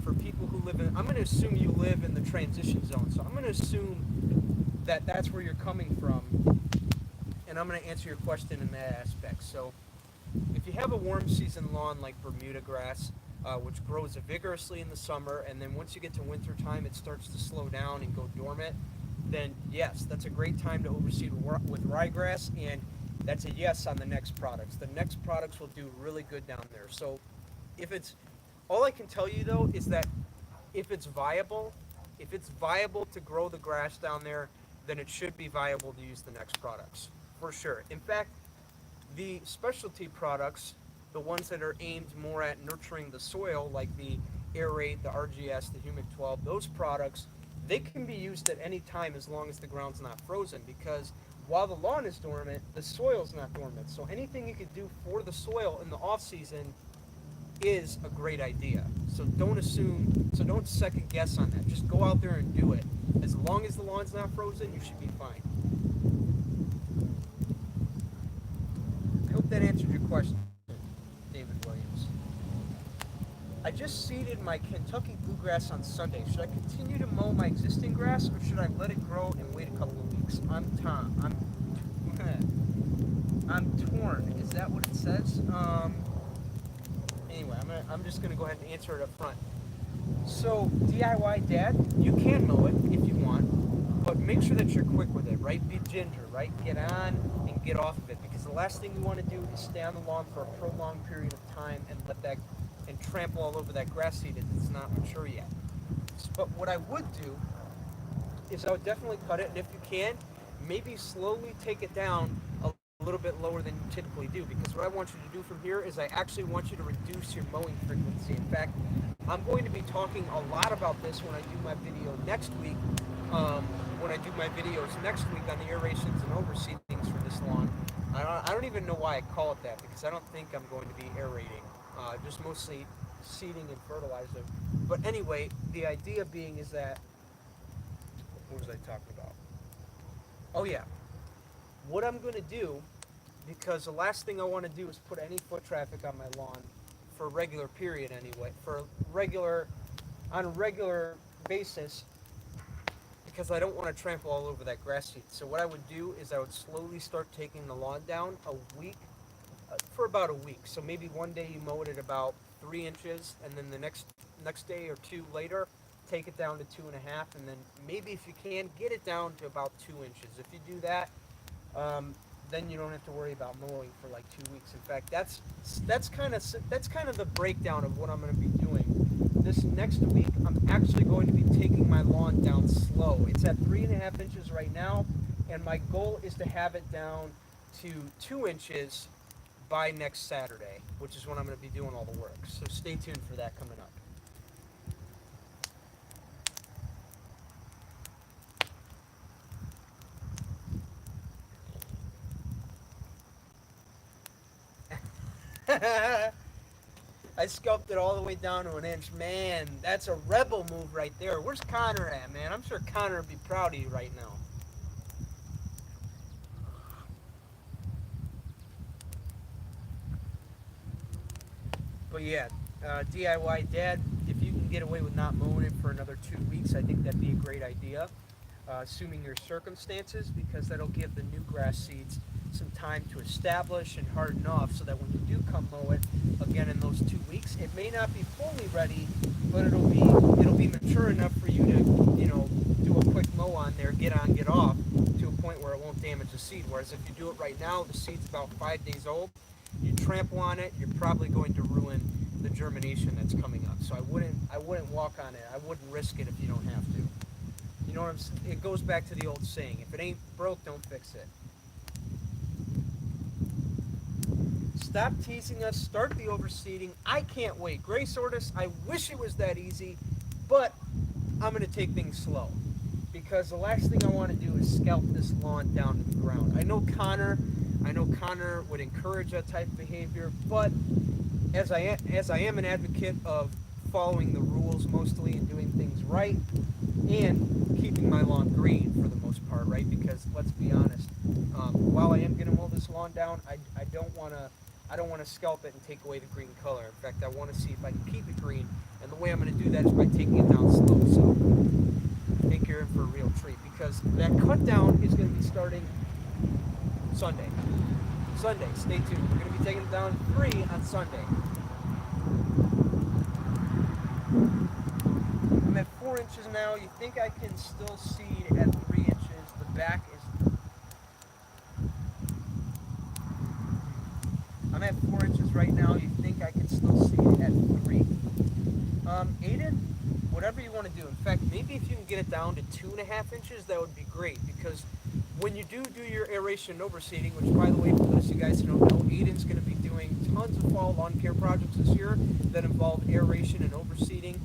for people who live in. I'm going to assume you live in the transition zone. So I'm going to assume that that's where you're coming from, and I'm going to answer your question in that aspect. So if you have a warm season lawn like Bermuda grass, which grows vigorously in the summer, and then once you get to winter time, it starts to slow down and go dormant, then yes, that's a great time to overseed with ryegrass, and that's a yes on the next products. The next products will do really good down there. So all I can tell you though is that if it's viable to grow the grass down there, then it should be viable to use the next products, for sure. In fact, the specialty products, the ones that are aimed more at nurturing the soil, like the Aerate, the RGS, the Humic 12, those products, they can be used at any time as long as the ground's not frozen, because while the lawn is dormant, the soil's not dormant. So anything you could do for the soil in the off season is a great idea. So don't second guess on that. Just go out there and do it. As long as the lawn's not frozen, you should be fine. I hope that answered your question, David Williams. I just seeded my Kentucky bluegrass on Sunday. Should I continue to mow my existing grass, or should I let it grow and wait a couple of weeks? I'm Tom. I'm torn. Is that what it says? Anyway, I'm just gonna go ahead and answer it up front. So DIY dad, you can mow it if you want, but make sure that you're quick with it, right? Be ginger, right? Get on and get off of it, because the last thing you want to do is stay on the lawn for a prolonged period of time and trample all over that grass seed that's not mature yet. But what I would do is I would definitely cut it, and if you can, maybe slowly take it down a little bit lower than you typically do, because what I want you to do from here is I actually want you to reduce your mowing frequency. In fact, I'm going to be talking a lot about this when I do my video next week. When I do my videos next week on the aerations and overseedings for this lawn. I don't even know why I call it that, because I don't think I'm going to be aerating, just mostly seeding and fertilizer. But anyway, the idea being is that, what was I talking about? Oh yeah, what I'm going to do, because the last thing I want to do is put any foot traffic on my lawn for a regular period anyway, on a regular basis, because I don't want to trample all over that grass seed. So what I would do is I would slowly start taking the lawn down for about a week. So maybe one day you mow it at about 3 inches, and then the next day or two later, take it down to 2.5, and then maybe if you can, get it down to about 2 inches. If you do that, then you don't have to worry about mowing for like 2 weeks. In fact, that's kind of the breakdown of what I'm going to be doing. This next week, I'm actually going to be taking my lawn down slow. It's at 3.5 inches right now, and my goal is to have it down to 2 inches by next Saturday, which is when I'm going to be doing all the work. So stay tuned for that coming up. I sculpted all the way down to 1 inch. Man, that's a rebel move right there. Where's Connor at, man? I'm sure Connor would be proud of you right now. But yeah, DIY dad, if you can get away with not mowing it for another 2 weeks, I think that'd be a great idea, assuming your circumstances, because that'll give the new grass seeds some time to establish and harden off, so that when you do come mow it again in those 2 weeks, it may not be fully ready, but it'll be mature enough for you to do a quick mow on there, get on, get off, to a point where it won't damage the seed. Whereas if you do it right now, the seed's about 5 days old, you trample on it, you're probably going to ruin the germination that's coming up. So I wouldn't walk on it. I wouldn't risk it if you don't have to. You know what I'm saying? It goes back to the old saying: if it ain't broke, don't fix it. Stop teasing us. Start the overseeding. I can't wait. Grace Ortis, I wish it was that easy, but I'm going to take things slow because the last thing I want to do is scalp this lawn down to the ground. I know Connor would encourage that type of behavior, but as I am an advocate of following the rules mostly and doing things right and keeping my lawn green for the most part, right? Because let's be honest, while I am going to mow this lawn down, I don't want to scalp it and take away the green color. In fact, I want to see if I can keep it green, and the way I'm going to do that is by taking it down slow. So I think you're in for a real treat because that cut down is going to be starting Sunday. Stay tuned. We're going to be taking it down 3 on Sunday. I'm at 4 inches now. You think I can still seed at 3 inches? The back is... I'm at 4 inches right now. You think I can still seed at 3? Aiden, whatever you want to do. In fact, maybe if you can get it down to 2.5 inches, that would be great because when you do your aeration and overseeding, which by the way, for those of you guys who don't know, Aiden's going to be doing tons of fall lawn care projects this year that involve aeration and overseeding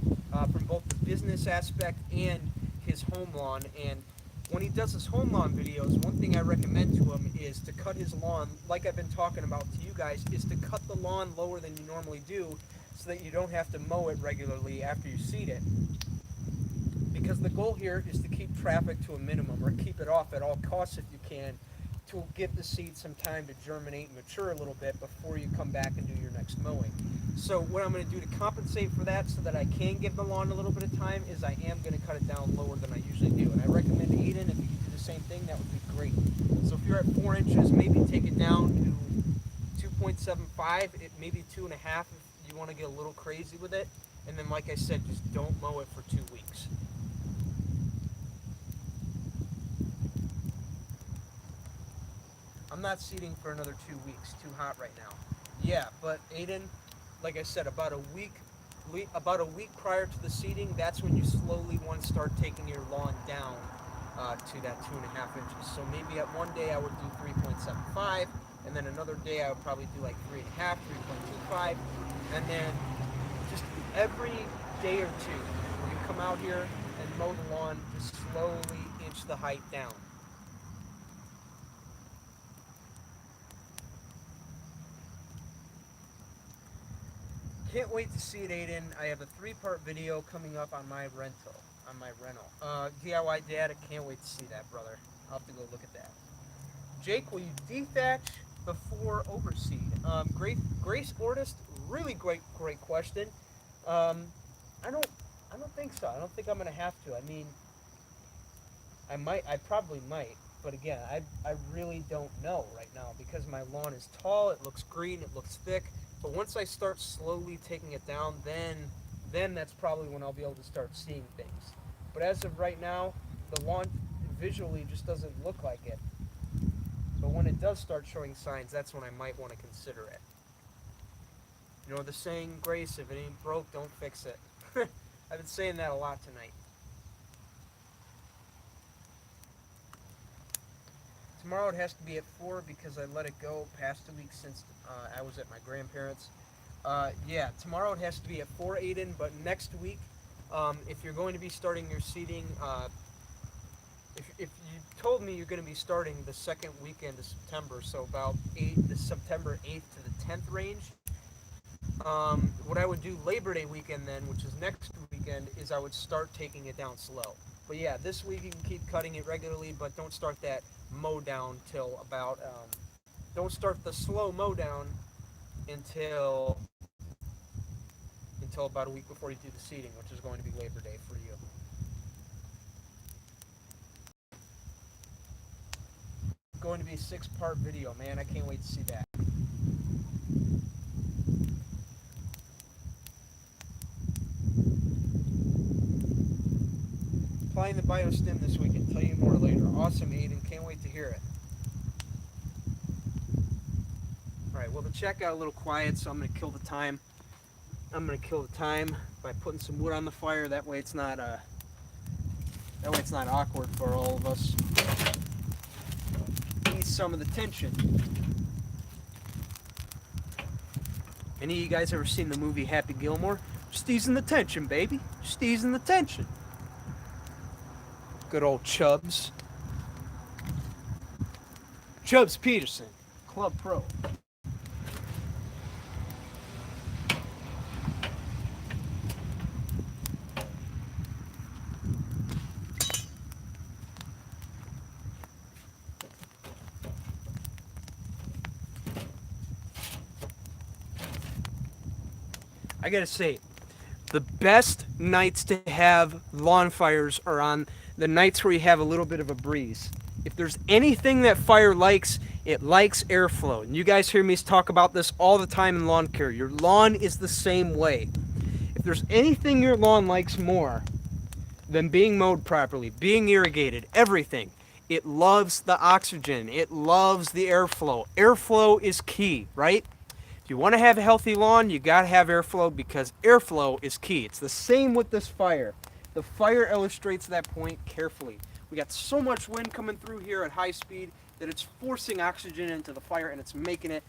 from both the business aspect and his home lawn. And when he does his home lawn videos, one thing I recommend to him is to cut his lawn, like I've been talking about to you guys, is to cut the lawn lower than you normally do so that you don't have to mow it regularly after you seed it. Because the goal here is to keep traffic to a minimum, or keep it off at all costs if you can, to give the seed some time to germinate and mature a little bit before you come back and do your next mowing. So what I'm going to do to compensate for that so that I can give the lawn a little bit of time is I am going to cut it down lower than I usually do. And I recommend Aiden, if you can do the same thing, that would be great. So if you're at 4 inches, maybe take it down to 2.75, maybe 2.5 if you want to get a little crazy with it. And then like I said, just don't mow it for 2 weeks. I'm not seeding for another 2 weeks. Too hot right now. Yeah, but Aiden, like I said, about a week prior to the seeding, that's when you slowly want to start taking your lawn down to that 2.5 inches. So maybe at one day I would do 3.75, and then another day I would probably do like 3.5, 3.25, and then just every day or two, when you come out here and mow the lawn, just slowly inch the height down. Can't wait to see it, Aiden. I have a 3-part video coming up on my rental. DIY Dad, I can't wait to see that, brother. I'll have to go look at that. Jake, will you dethatch before overseed? Grace Ortis, really great question. I don't think so. I don't think I'm gonna have to. I mean, I probably might, but again, I really don't know right now because my lawn is tall, it looks green, it looks thick. But once I start slowly taking it down, then that's probably when I'll be able to start seeing things. But as of right now, the lawn visually just doesn't look like it. But when it does start showing signs, that's when I might want to consider it. You know the saying, Grace, if it ain't broke, don't fix it. I've been saying that a lot tonight. Tomorrow it has to be at 4 because I let it go past 2 weeks since I was at my grandparents'. Yeah, tomorrow it has to be at 4, Aiden, but next week, if you're going to be starting your seeding, if you told me you're going to be starting the second weekend of September, so about the September 8th to the 10th range, what I would do Labor Day weekend then, which is next weekend, is I would start taking it down slow. But yeah, this week you can keep cutting it regularly, but don't start that mow down till about, don't start the slow mow down until about a week before you do the seeding, which is going to be Labor Day for you. Going to be a 6-part video, man. I can't wait to see that. Applying the biostim this weekend. Tell you more later. Awesome, Aiden. Can't wait to hear it. Alright, well, the chat got a little quiet, so I'm going to kill the time. I'm gonna kill the time by putting some wood on the fire. That way it's not awkward for all of us. Ease some of the tension. Any of you guys ever seen the movie Happy Gilmore? Just easing the tension, baby. Just easing the tension. Good old Chubbs. Chubbs Peterson, Club Pro. I gotta say, the best nights to have lawn fires are on the nights where you have a little bit of a breeze. If there's anything that fire likes, it likes airflow. And you guys hear me talk about this all the time in lawn care. Your lawn is the same way. If there's anything your lawn likes more than being mowed properly, being irrigated, everything, it loves the oxygen. It loves the airflow. Airflow is key, right? If you want to have a healthy lawn, you got to have airflow because airflow is key. It's the same with this fire. The fire illustrates that point carefully. We got so much wind coming through here at high speed that it's forcing oxygen into the fire and it's making it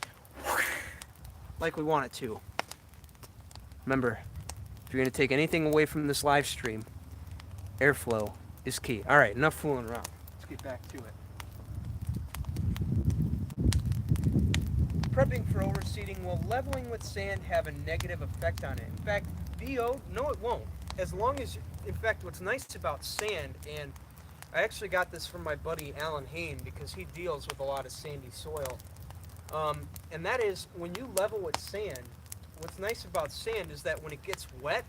like we want it to. Remember, if you're going to take anything away from this live stream, airflow is key. All right, enough fooling around. Let's get back to it. Prepping for overseeding, will leveling with sand have a negative effect on it? In fact, VO, no it won't. As long as, in fact, what's nice about sand, and I actually got this from my buddy Alan Hain because he deals with a lot of sandy soil, and that is when you level with sand, what's nice about sand is that when it gets wet,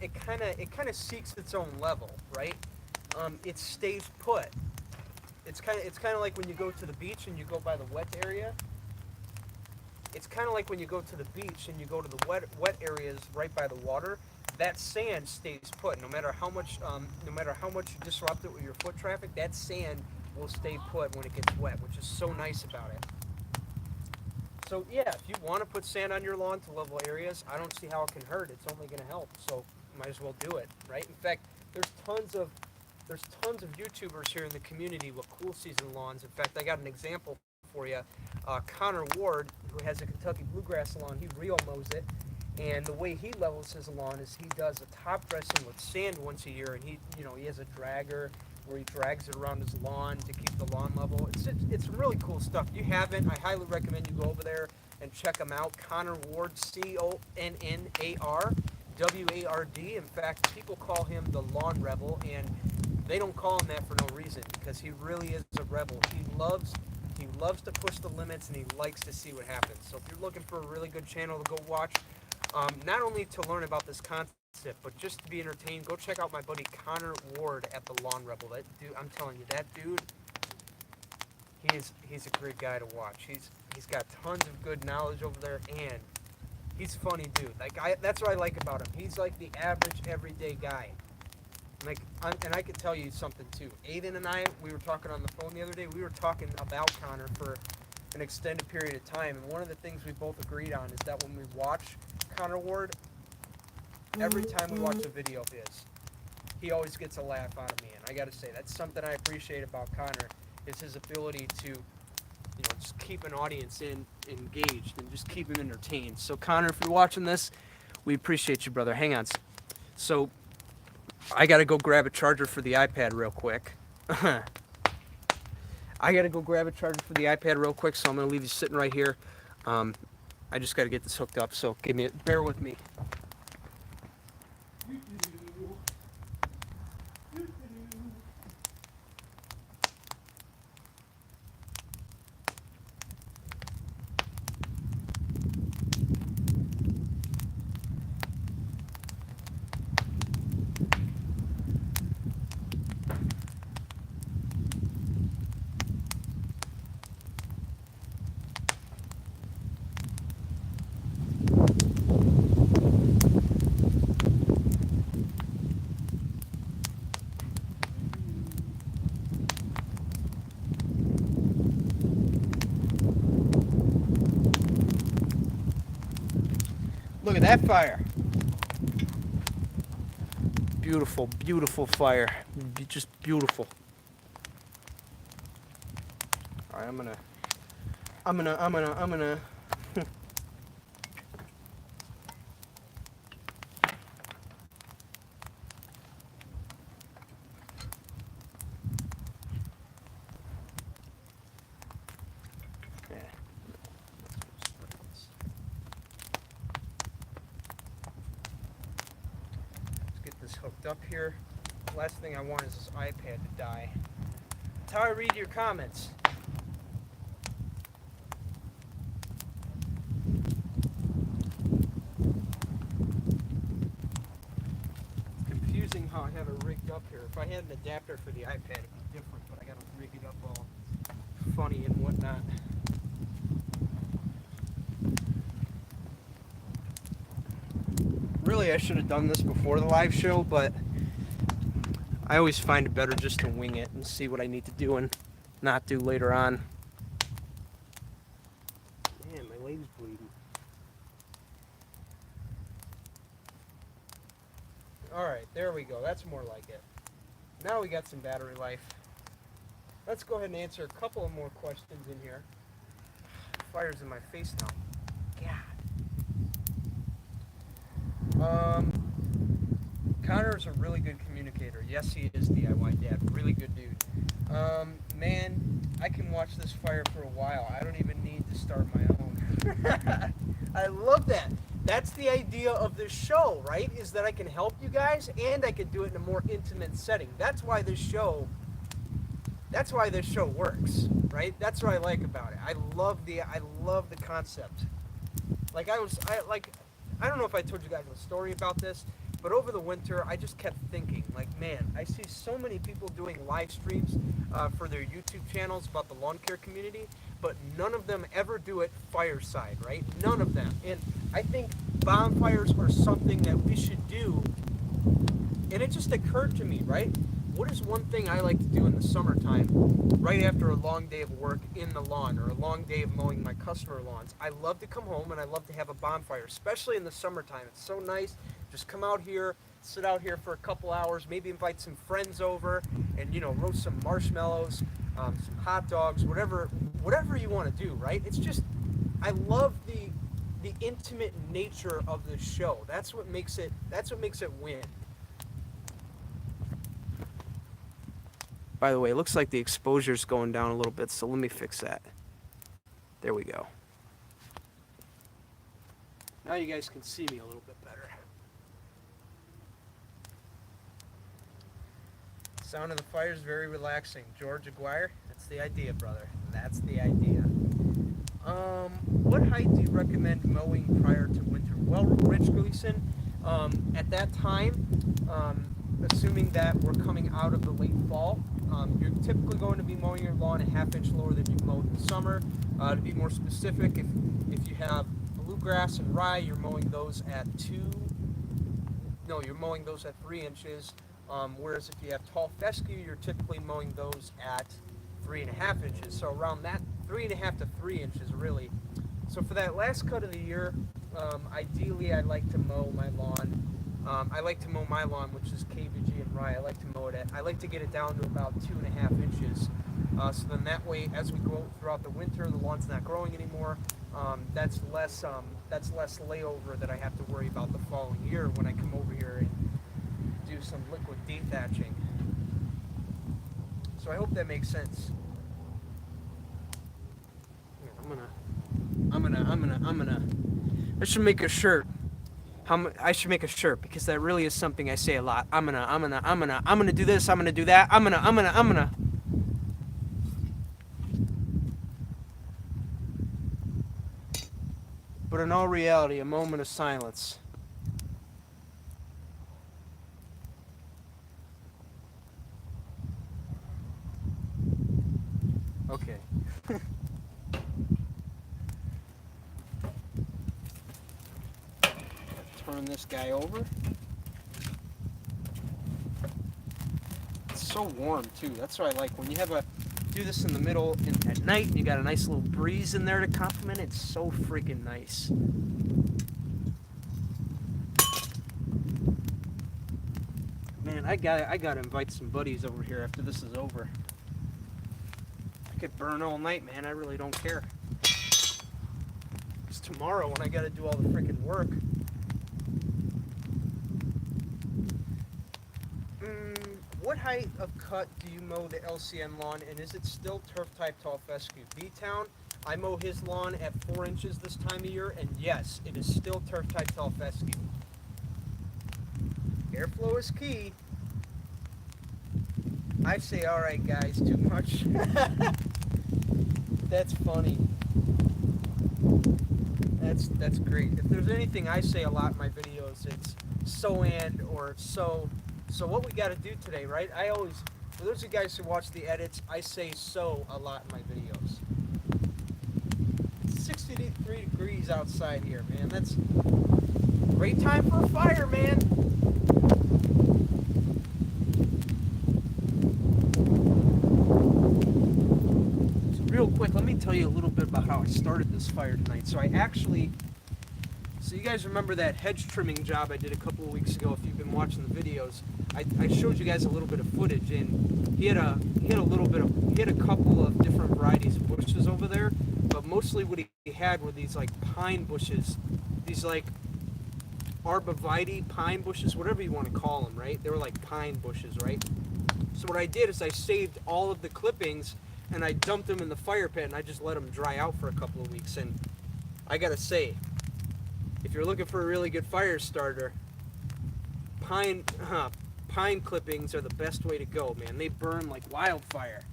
it kind of seeks its own level, right? It stays put. It's kind of like when you go to the beach and you go by the wet area. It's kind of like when you go to the beach and you go to the wet areas right by the water. That sand stays put. No matter how much you disrupt it with your foot traffic, that sand will stay put when it gets wet, which is so nice about it. So yeah, if you want to put sand on your lawn to level areas, I don't see how it can hurt. It's only going to help. So you might as well do it, right? In fact, there's tons of YouTubers here in the community with cool season lawns. In fact, I got an example for you. Connor Ward, who has a Kentucky bluegrass lawn, he real mows it, and the way he levels his lawn is he does a top dressing with sand once a year, and he has a dragger where he drags it around his lawn to keep the lawn level. It's some really cool stuff. If you haven't, I highly recommend you go over there and check him out. Connor Ward, CONNARWARD. In fact, people call him the Lawn Rebel, and they don't call him that for no reason, because he really is a rebel. He loves to push the limits, and he likes to see what happens. So if you're looking for a really good channel to go watch, not only to learn about this concept, but just to be entertained, go check out my buddy Connor Ward at the Lawn Rebel. That dude, I'm telling you, that dude, he's a great guy to watch. He's got tons of good knowledge over there, and he's a funny dude. That's what I like about him. He's like the average everyday guy. And I could tell you something too. Aiden and I, we were talking on the phone the other day. We were talking about Connor for an extended period of time, and one of the things we both agreed on is that when we watch Connor Ward, every time we watch a video of his, he always gets a laugh out of me. And I got to say, that's something I appreciate about Connor, is his ability to, just keep an audience engaged and just keep him entertained. So Connor, if you're watching this, we appreciate you, brother. Hang on. So I got to go grab a charger for the iPad real quick. So I'm going to leave you sitting right here. I just got to get this hooked up, so bear with me. Look at that fire. Beautiful, beautiful fire. Just beautiful. All right, I'm gonna hooked up here. Last thing I want is this iPad to die. That's how I read your comments. It's confusing how I have it rigged up here. If I had an adapter for the iPad, it'd be different, but I gotta rig it up all funny and whatnot. Really, I should have done this before the live show, but I always find it better just to wing it and see what I need to do and not do later on. Man, my leg's bleeding. Alright, there we go. That's more like it. Now we got some battery life. Let's go ahead and answer a couple of more questions in here. Fire's in my face now. God. Connor's a really good communicator. Yes, he is, DIY Dad. Really good dude. Man, I can watch this fire for a while. I don't even need to start my own. I love that. That's the idea of this show, right? Is that I can help you guys and I can do it in a more intimate setting. That's why this show works, right? That's what I like about it. I love the concept. I don't know if I told you guys a story about this, but over the winter, I just kept thinking, like, man, I see so many people doing live streams for their YouTube channels about the lawn care community, but none of them ever do it fireside, right? None of them. And I think bonfires are something that we should do. And it just occurred to me, right? What is one thing I like to do in the summertime, right after a long day of work in the lawn or a long day of mowing my customer lawns? I love to come home and I love to have a bonfire, especially in the summertime. It's so nice. Just come out here, sit out here for a couple hours, maybe invite some friends over and, you know, roast some marshmallows, some hot dogs, whatever you want to do, right? It's just, I love the intimate nature of the show. That's what makes it win. By the way, it looks like the exposure's going down a little bit, so let me fix that. There we go. Now you guys can see me a little bit better. Sound of the fire is very relaxing. George Aguirre, that's the idea, brother. That's the idea. What height do you recommend mowing prior to winter? Well, Rich Gleason, at that time, assuming that we're coming out of the late fall, you're typically going to be mowing your lawn a half-inch lower than you mowed in the summer. To be more specific, if you have bluegrass and rye, you're mowing those at 3 inches. Whereas if you have tall fescue, you're typically mowing those at 3.5 inches. So around that 3.5 to 3 inches, really. So for that last cut of the year, ideally I like to mow my lawn. Which is KVG and rye. I like to get it down to about 2.5 inches. So then that way, as we go throughout the winter, the lawn's not growing anymore. That's less layover that I have to worry about the following year when I come over here and do some liquid dethatching. So I hope that makes sense. I should make a shirt. I should make a shirt because that really is something I say a lot. I'm gonna do this. I'm gonna do that. I'm gonna. But in all reality, a moment of silence. Okay. Turn this guy over. It's so warm too. That's what I like when you do this in the middle and at night. You got a nice little breeze in there to complement it. It's so freaking nice. Man, I gotta invite some buddies over here after this is over. I could burn all night, man. I really don't care. It's tomorrow when I gotta do all the freaking work. What height of cut do you mow the LCN lawn, and is it still turf type tall fescue? B-Town, I mow his lawn at 4 inches this time of year, and yes, it is still turf type tall fescue. Airflow is key. I say, all right, guys, too much. That's funny. That's great. If there's anything I say a lot in my videos, it's so and or so. So what we got to do today, right? I always, for those of you guys who watch the edits, I say so a lot in my videos. It's 63 degrees outside here, man. That's great time for a fire, man. So real quick, let me tell you a little bit about how I started this fire tonight. So you guys remember that hedge trimming job I did a couple of weeks ago if you've been watching the videos. I showed you guys a little bit of footage, and he had a couple of different varieties of bushes over there, but mostly what he had were these like pine bushes, these like arborvitae pine bushes, whatever you want to call them, right? They were like pine bushes, right? So what I did is I saved all of the clippings and I dumped them in the fire pit and I just let them dry out for a couple of weeks. And I gotta say, if you're looking for a really good fire starter, pine clippings are the best way to go, man. They burn like wildfire.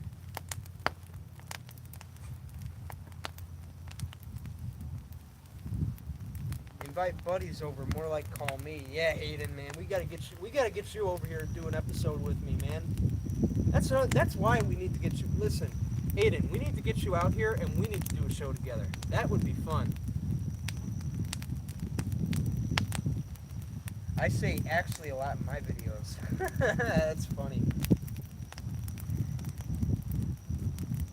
Invite buddies over, more like call me. Yeah, Hayden, man, we gotta get you over here and do an episode with me, man. That's why we need to get you. Listen, Hayden, we need to get you out here and we need to do a show together. That would be fun. I say actually a lot in my videos. That's funny.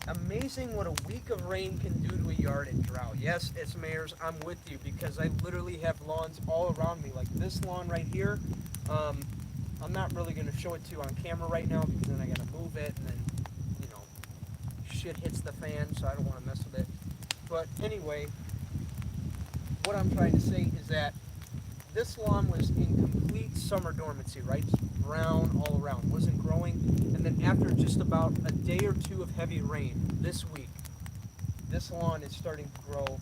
Amazing what a week of rain can do to a yard in drought. Yes, it's mayors, I'm with you because I literally have lawns all around me. Like this lawn right here. I'm not really going to show it to you on camera right now because then I got to move it and then, shit hits the fan, so I don't want to mess with it. But anyway, what I'm trying to say is that this lawn was in complete summer dormancy, right? Just brown all around, wasn't growing. And then after just about a day or two of heavy rain this week, this lawn is starting to grow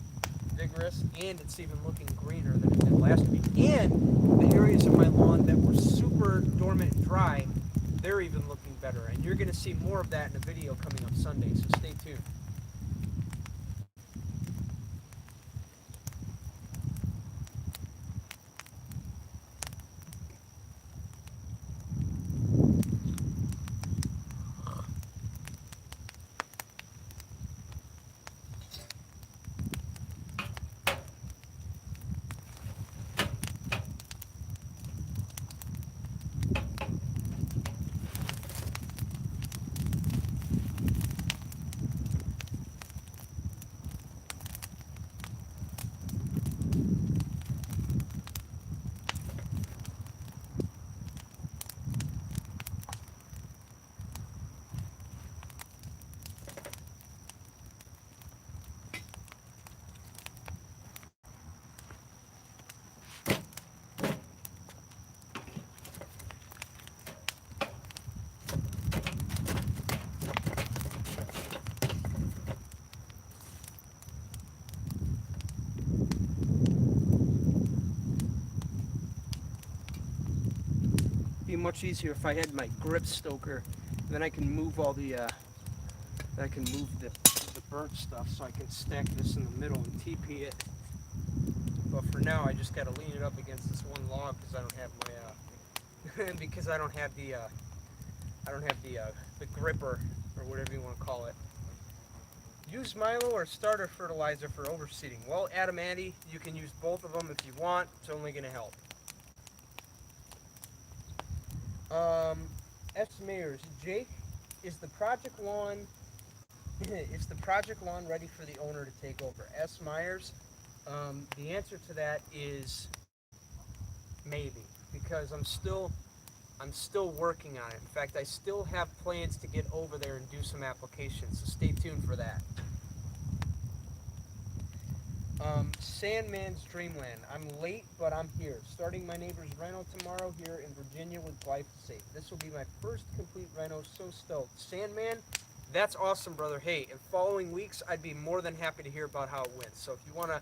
vigorous, and it's even looking greener than it did last week. And the areas of my lawn that were super dormant and dry, they're even looking better. And you're going to see more of that in a video coming up Sunday, so stay tuned. Be much easier if I had my grip stoker. Then I can move all the the burnt stuff, so I can stack this in the middle and TP it. But for now, I just gotta lean it up against this one log because I don't have my because I don't have the gripper or whatever you want to call it. Use Milo or starter fertilizer for overseeding. Well, Adamanti, you can use both of them if you want. It's only gonna help. S. Mayers, Jake, is the project lawn ready for the owner to take over? S. Myers, the answer to that is maybe, because I'm still I'm still working on it. In fact, I still have plans to get over there and do some applications, so stay tuned for that. Sandman's Dreamland. I'm late, but I'm here. Starting my neighbor's reno tomorrow here in Virginia with glyphosate. This will be my first complete reno. So stoked. Sandman, that's awesome, brother. Hey, in following weeks, I'd be more than happy to hear about how it went. So if you wanna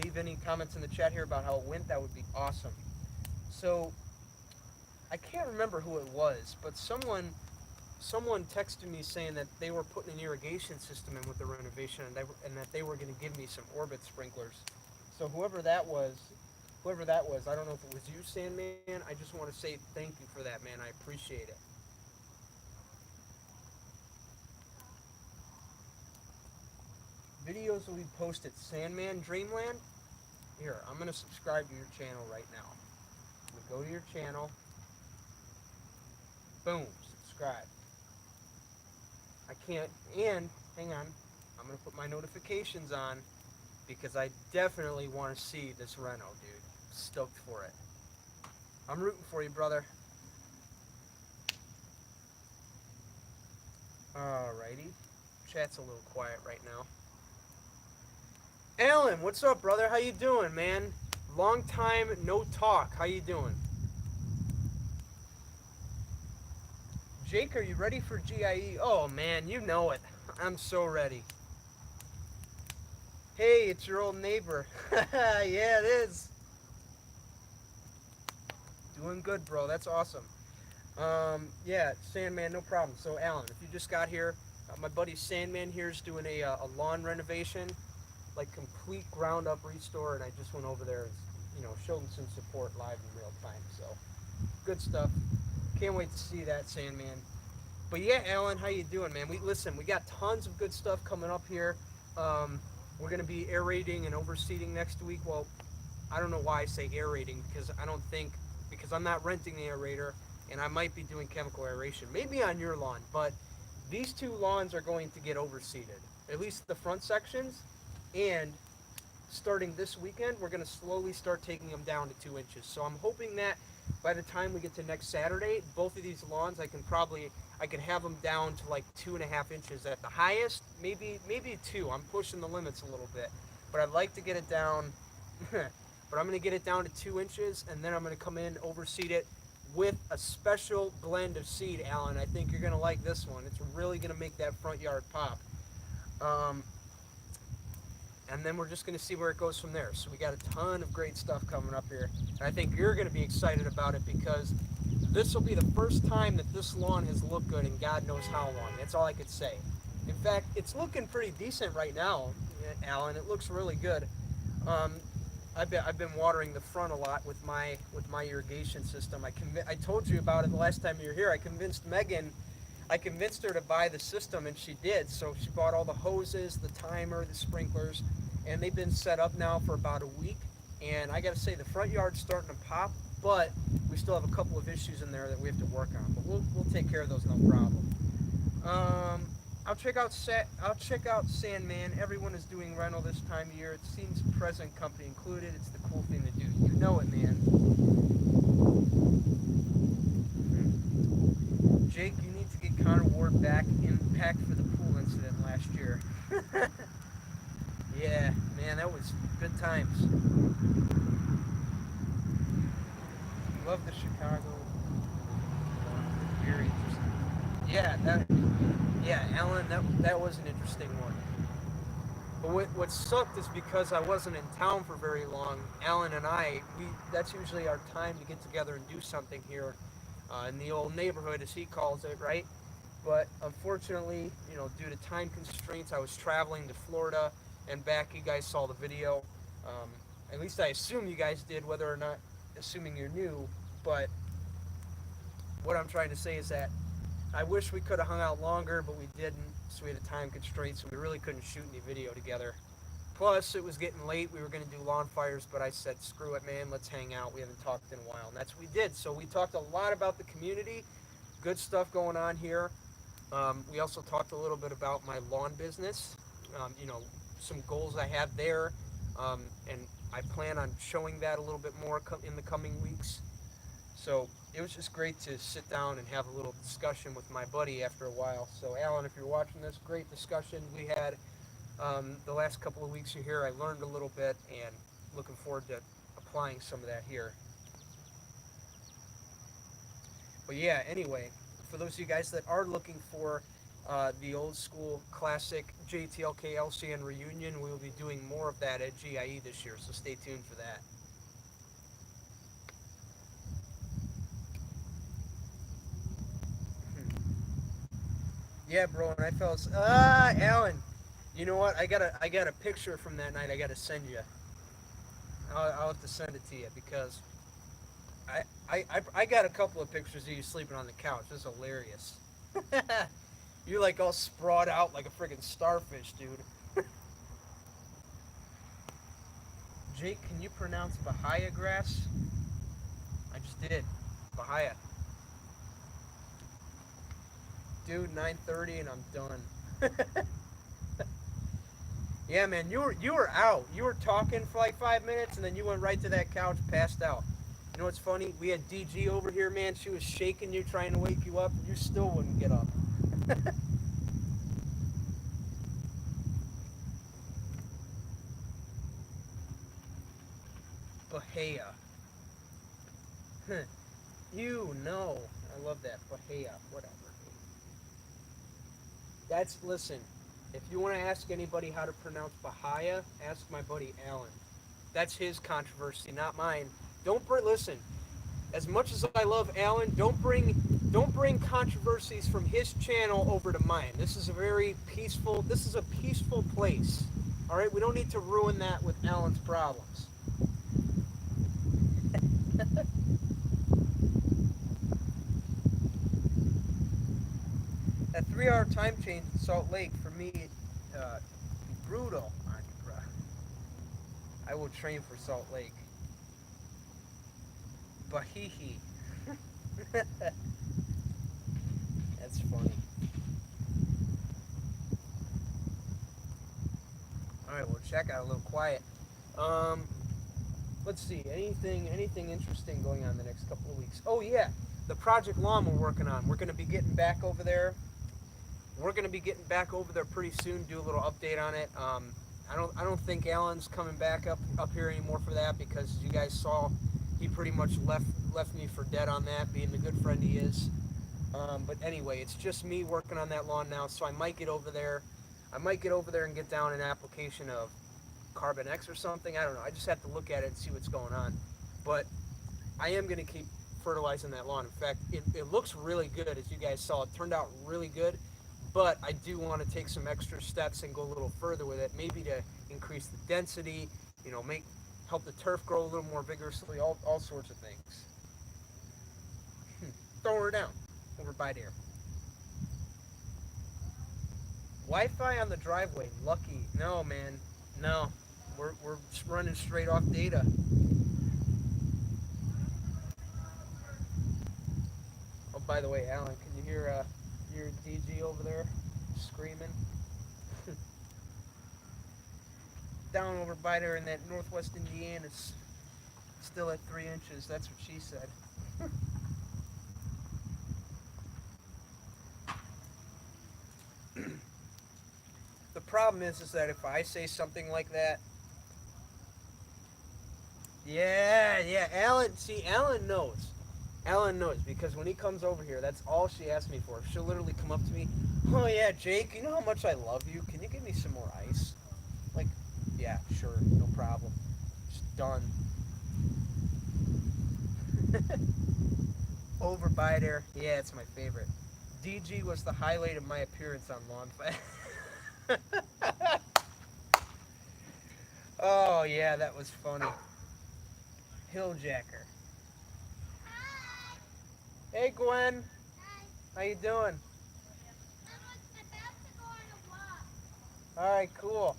leave any comments in the chat here about how it went, that would be awesome. So I can't remember who it was, but someone texted me saying that they were putting an irrigation system in with the renovation, and that they were going to give me some Orbit sprinklers. So whoever that was, I don't know if it was you, Sandman. I just want to say thank you for that, man. I appreciate it. Videos will be posted. Sandman Dreamland. Here, I'm going to subscribe to your channel right now. I'm going to go to your channel. Boom, subscribe. I can't, and hang on, I'm going to put my notifications on because I definitely want to see this reno, dude. Stoked for it. I'm rooting for you, brother. Alrighty. Chat's a little quiet right now. Alan, what's up, brother? How you doing, man? Long time no talk. How you doing? Jake, are you ready for GIE? Oh, man, you know it. I'm so ready. Hey, it's your old neighbor. Yeah, it is. Doing good, bro. That's awesome. Yeah, Sandman, no problem. So, Alan, if you just got here, my buddy Sandman here is doing a lawn renovation, like complete ground up restore, and I just went over there and, showed him some support live in real time. So, good stuff. Can't wait to see that, Sandman. But yeah, Alan, how you doing, man? We got tons of good stuff coming up here. We're gonna be aerating and overseeding next week. Well, I don't know why I say aerating because I'm not renting the aerator, and I might be doing chemical aeration, maybe on your lawn. But these two lawns are going to get overseeded, at least the front sections, and starting this weekend, we're going to slowly start taking them down to 2 inches. So I'm hoping that by the time we get to next Saturday, both of these lawns, I can have them down to like 2.5 inches at the highest, maybe 2. I'm pushing the limits a little bit, but I'd like to get it down. But I'm going to get it down to 2 inches, and then I'm going to come in, overseed it with a special blend of seed, Alan. I think you're going to like this one. It's really going to make that front yard pop. And then we're just going to see where it goes from there. So we got a ton of great stuff coming up here. And I think you're going to be excited about it because this will be the first time that this lawn has looked good in God knows how long. That's all I could say. In fact, it's looking pretty decent right now, Alan. It looks really good. I've been watering the front a lot with my irrigation system. I told you about it the last time you were here. I convinced her to buy the system, and she did. So she bought all the hoses, the timer, the sprinklers, and they've been set up now for about a week. And I got to say, the front yard's starting to pop, but we still have a couple of issues in there that we have to work on. But we'll take care of those, no problem. I'll check out Sandman. Everyone is doing rental this time of year. It seems present company included. It's the cool thing to do. You know it, man. Jake, you need to get Connor Ward back in pack for the pool incident last year. Yeah, man, that was good times. Love the Chicago. Very interesting. Yeah, Alan, that was an interesting one. But what sucked is because I wasn't in town for very long. Alan and that's usually our time to get together and do something here in the old neighborhood, as he calls it, right? But unfortunately, due to time constraints, I was traveling to Florida and back. You guys saw the video. At least I assume you guys did, whether or not, assuming you're new. But what I'm trying to say is that I wish we could have hung out longer, but we didn't. So we had a time constraint, so we really couldn't shoot any video together. Plus, it was getting late. We were going to do Lawnfires, but I said, screw it, man. Let's hang out. We haven't talked in a while. And that's what we did. So we talked a lot about the community. Good stuff going on here. We also talked a little bit about my lawn business. Some goals I have there. And I plan on showing that a little bit more in the coming weeks. So it was just great to sit down and have a little discussion with my buddy after a while. So, Alan, if you're watching this, great discussion we had the last couple of weeks you're here. I learned a little bit, and looking forward to applying some of that here. But yeah, anyway, for those of you guys that are looking for the old school classic JTLK LCN reunion, we will be doing more of that at GIE this year, so stay tuned for that. Yeah, bro, and I felt Alan. You know what? I got a picture from that night. I got to send you. I'll have to send it to you because I got a couple of pictures of you sleeping on the couch. It's hilarious. You're like all sprawled out like a freaking starfish, dude. Jake, can you pronounce Bahia grass? I just did. Bahia. Dude, 9:30 and I'm done. Yeah, man, you were out. You were talking for like 5 minutes and then you went right to that couch, passed out. You know what's funny? We had DG over here, man. She was shaking you, trying to wake you up, and you still wouldn't get up. Bahia. You know. I love that. Bahia. Whatever. Listen, if you want to ask anybody how to pronounce Bahia, ask my buddy Alan. That's his controversy, not mine. Listen. As much as I love Alan, don't bring controversies from his channel over to mine. This is a peaceful place. All right, we don't need to ruin that with Alan's problems. That 3-hour time change in Salt Lake for me, uh, brutal. I will train for Salt Lake. Bahihi. That's funny. Alright, we'll check out a little quiet. Let's see, anything interesting going on the next couple of weeks. Oh yeah, the Project Lawn we're working on. We're gonna be getting back over there. We're gonna be getting back over there pretty soon, do a little update on it. I don't think Alan's coming back up here anymore for that because as you guys saw, he pretty much left me for dead on that, being the good friend he is. But anyway, it's just me working on that lawn now, so I might get over there. I might get over there and get down an application of Carbon X or something. I don't know. I just have to look at it and see what's going on. But I am going to keep fertilizing that lawn. In fact, it looks really good, as you guys saw. It turned out really good. But I do want to take some extra steps and go a little further with it, maybe to increase the density, help the turf grow a little more vigorously, all sorts of things. Throw her down over by there. Wi-Fi on the driveway, lucky. No, man, no. We're running straight off data. Oh, by the way, Alan, can you hear your DG over there screaming? Down over by there in that northwest Indiana, it's still at 3 inches. That's what she said. The problem is that if I say something like that, yeah, Alan knows. Alan knows because when he comes over here, that's all she asks me for. She'll literally come up to me, oh yeah, Jake, you know how much I love you? Can you give me some more ice? Like, yeah, sure, no problem. Just done. Over by there, yeah, it's my favorite. DG was the highlight of my appearance on Lawnfires. Oh yeah, that was funny. Hilljacker. Hey Gwen. Hi. How you doing? I'm about to go on a walk. Alright, cool.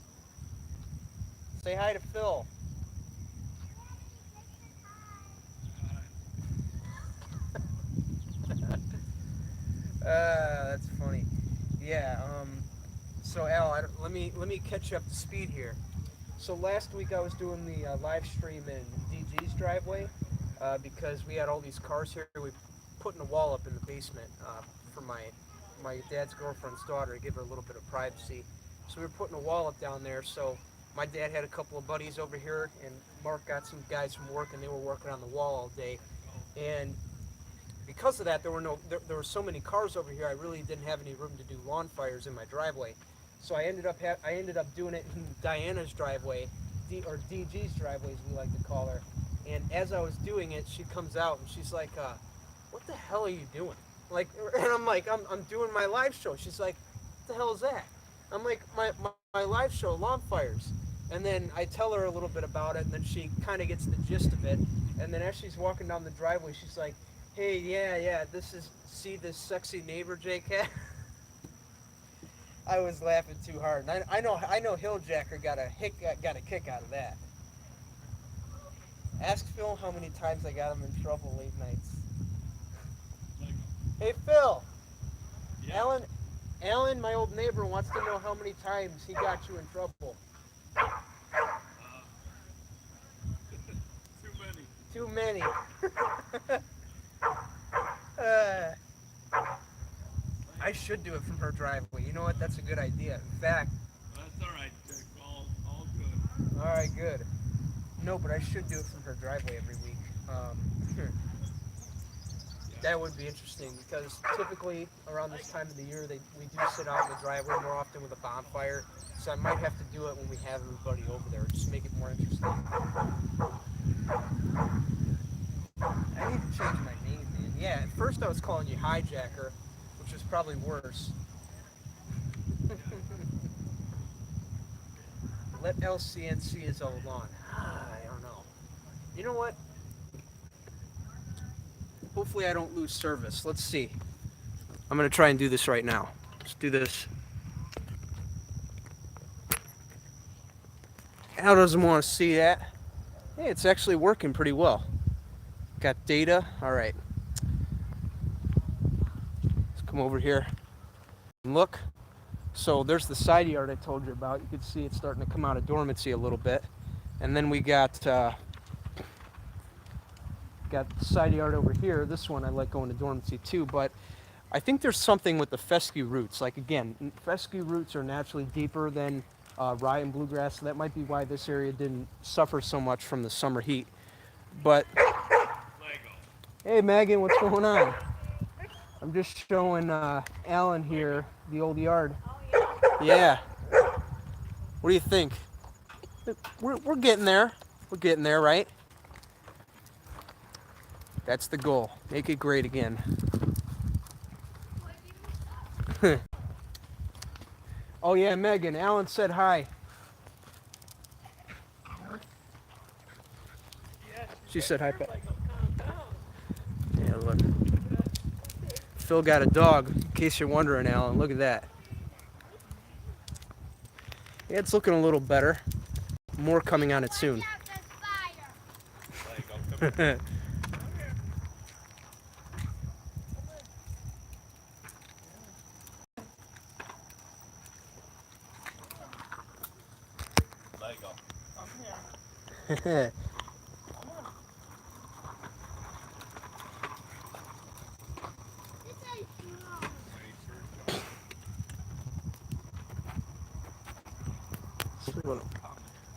Say hi to Phil. That's funny. Yeah, so Al, let me catch you up to speed here. So last week I was doing the live stream in DG's driveway. because we had all these cars here. We putting a wall up in the basement for my dad's girlfriend's daughter to give her a little bit of privacy. So we were putting a wall up down there. So my dad had a couple of buddies over here, and Mark got some guys from work, and they were working on the wall all day. And because of that, there were so many cars over here. I really didn't have any room to do lawn fires in my driveway. So I ended up doing it in Diana's driveway, or DG's driveway, as we like to call her. And as I was doing it, she comes out and she's like, "What the hell are you doing?" Like, and I'm like, "I'm doing my live show." She's like, "What the hell is that?" I'm like, my live show, Lawnfires." And then I tell her a little bit about it, and then she kind of gets the gist of it. And then as she's walking down the driveway, she's like, "Hey, yeah, see this sexy neighbor, JK?" I was laughing too hard. And I know Hilljacker got a kick out of that. Ask Phil how many times I got him in trouble late nights. Hey Phil, yeah. Alan, my old neighbor, wants to know how many times he got you in trouble. Too many. I should do it from her driveway. You know what? That's a good idea. In fact, that's all right. All good. All right, good. No, but I should do it from her driveway every week. That would be interesting because typically around this time of the year, we do sit out in the driveway more often with a bonfire. So I might have to do it when we have everybody over there, just make it more interesting. I need to change my name, man. Yeah, at first I was calling you Hijacker, which is probably worse. Let LCNC his own lawn. I don't know. You know what? Hopefully I don't lose service. Let's see. I'm going to try and do this right now. Let's do this. Al doesn't want to see that. Hey, it's actually working pretty well. Got data. All right. Let's come over here and look. So there's the side yard I told you about. You can see it's starting to come out of dormancy a little bit. And then we got the side yard over here. This one I like going to dormancy too, but I think there's something with the fescue roots. Like again, fescue roots are naturally deeper than rye and bluegrass, so that might be why this area didn't suffer so much from the summer heat. But hey Megan, what's going on? I'm just showing Alan here the old yard. Yeah. What do you think? We're getting there. We're getting there, right? That's the goal. Make it great again. Oh yeah, Megan. Alan said hi. She said hi. Yeah, look. Phil got a dog, in case you're wondering, Alan. Look at that. Yeah, it's looking a little better. More coming on it soon.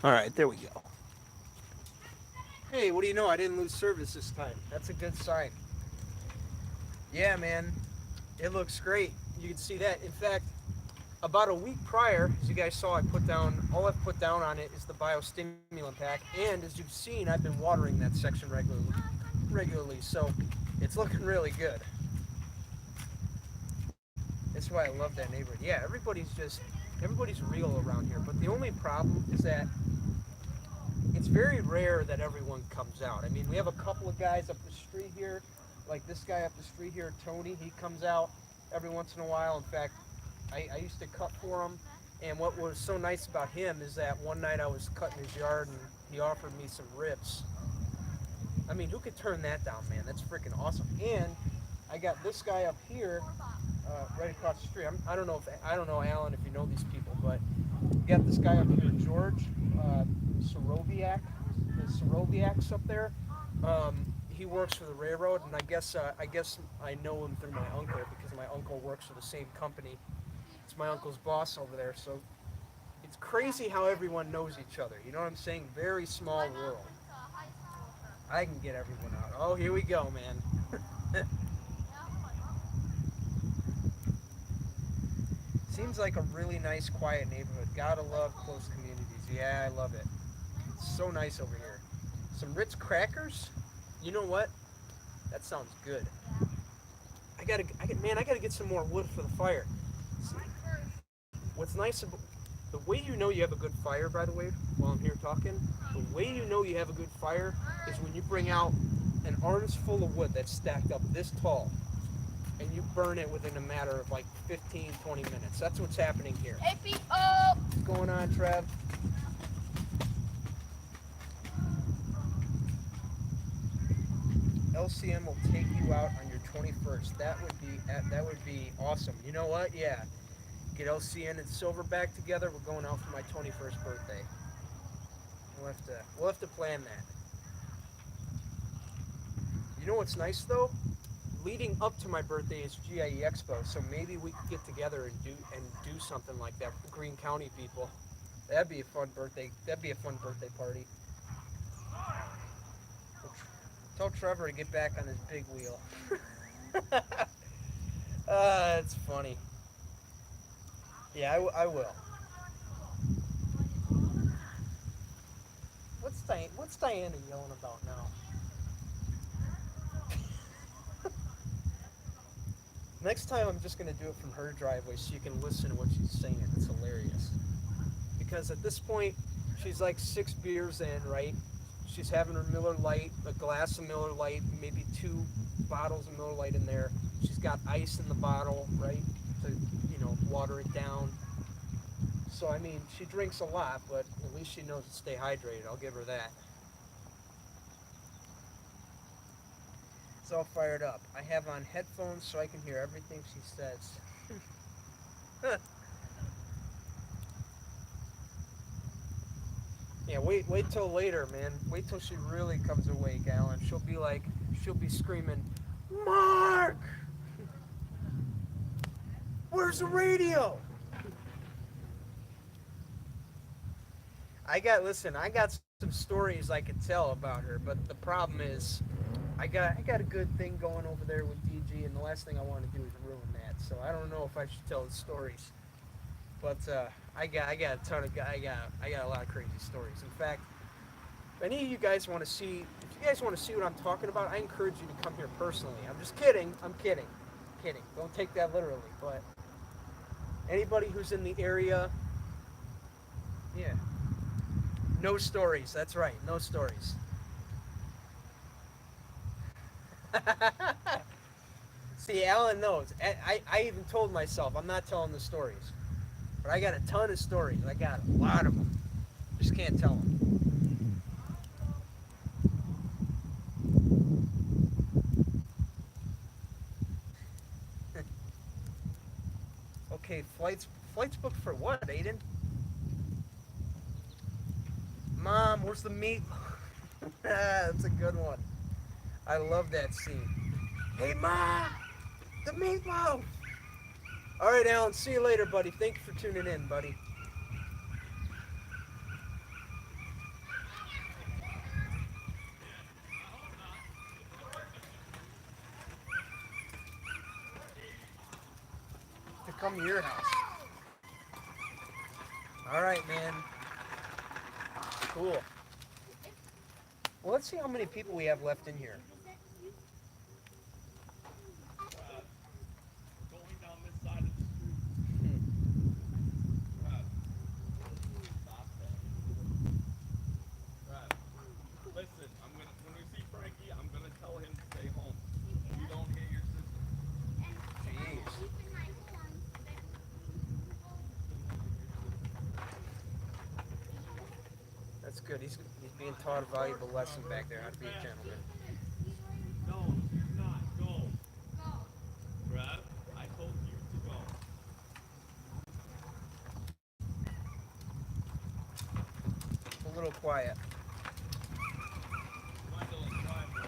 All right, there we go. Hey, what do you know? I didn't lose service this time. That's a good sign. Yeah, man. It looks great. You can see that. In fact, about a week prior, as you guys saw, all I've put down on it is the biostimulant pack. And as you've seen, I've been watering that section regularly. So it's looking really good. That's why I love that neighborhood. Yeah, everybody's real around here. But the only problem is that it's very rare that everyone comes out. I mean, we have a couple of guys up the street here, like this guy up the street here, Tony. He comes out every once in a while. In fact, I used to cut for him. And what was so nice about him is that one night I was cutting his yard and he offered me some ribs. I mean, who could turn that down, man? That's freaking awesome. And I got this guy up here, right across the street. I don't know, Alan, if you know these people, but we got this guy up here, George Soroviak. The Soroviaks up there. he works for the railroad, and I guess I know him through my uncle because my uncle works for the same company. It's my uncle's boss over there, so it's crazy how everyone knows each other. You know what I'm saying? Very small world. I can get everyone out. Oh, here we go, man. Seems like a really nice, quiet neighborhood. Gotta love close communities. Yeah, I love it. It's so nice over here. Some Ritz crackers. You know what? That sounds good. Man, I gotta get some more wood for the fire. See, what's nice about the way you know you have a good fire, by the way, while I'm here talking, the way you know you have a good fire is when you bring out an arm's full of wood that's stacked up this tall, and you burn it within a matter of like 15, 20 minutes. That's what's happening here. Hey, people! What's going on, Trev? LCM will take you out on your 21st. That would be awesome. You know what? Yeah. Get LCN and Silverback together. We're going out for my 21st birthday. We'll have to plan that. You know what's nice though? Leading up to my birthday is GIE Expo, so maybe we could get together and do something like that for Greene County people. That'd be a fun birthday. That'd be a fun birthday party. Tell Trevor to get back on his big wheel. That's funny. Yeah, I will. What's Diana yelling about now? Next time I'm just gonna do it from her driveway so you can listen to what she's saying. It's hilarious. Because at this point, she's like 6 beers in, right? She's having her Miller Lite, a glass of Miller Lite, maybe 2 bottles of Miller Lite in there. She's got ice in the bottle, right? To, water it down. So, I mean, she drinks a lot, but at least she knows to stay hydrated. I'll give her that. It's all fired up. I have on headphones so I can hear everything she says. Yeah, wait till later, man. Wait till she really comes awake, Alan. She'll be screaming, Mark! Where's the radio? I got some stories I could tell about her, but the problem is, I got a good thing going over there with DG, and the last thing I want to do is ruin that. So I don't know if I should tell the stories, but I got a ton of I got a lot of crazy stories. In fact, if any of you guys want to see, what I'm talking about, I encourage you to come here personally. I'm just kidding. I'm kidding. Don't take that literally. But anybody who's in the area, yeah. No stories. That's right. No stories. See, Alan knows. I even told myself I'm not telling the stories. But I got a ton of stories. I got a lot of them. Just can't tell them. Okay, flights booked for what, Aiden? Mom, where's the meat? That's a good one. I love that scene. Hey, Mom! The meatloaf! All right, Alan, see you later, buddy. Thank you for tuning in, buddy. To come to your house. All right, man. Cool. Well, let's see how many people we have left in here. Going down this side of the street. Stop that. Listen, when we see Frankie, I'm gonna tell him to stay home. You don't hit your sister. Jeez. That's good. He's being taught a valuable lesson back there, how to be a gentleman. No, he's not. Go. Brad, I told you to go. A little quiet. Wendell and Driver.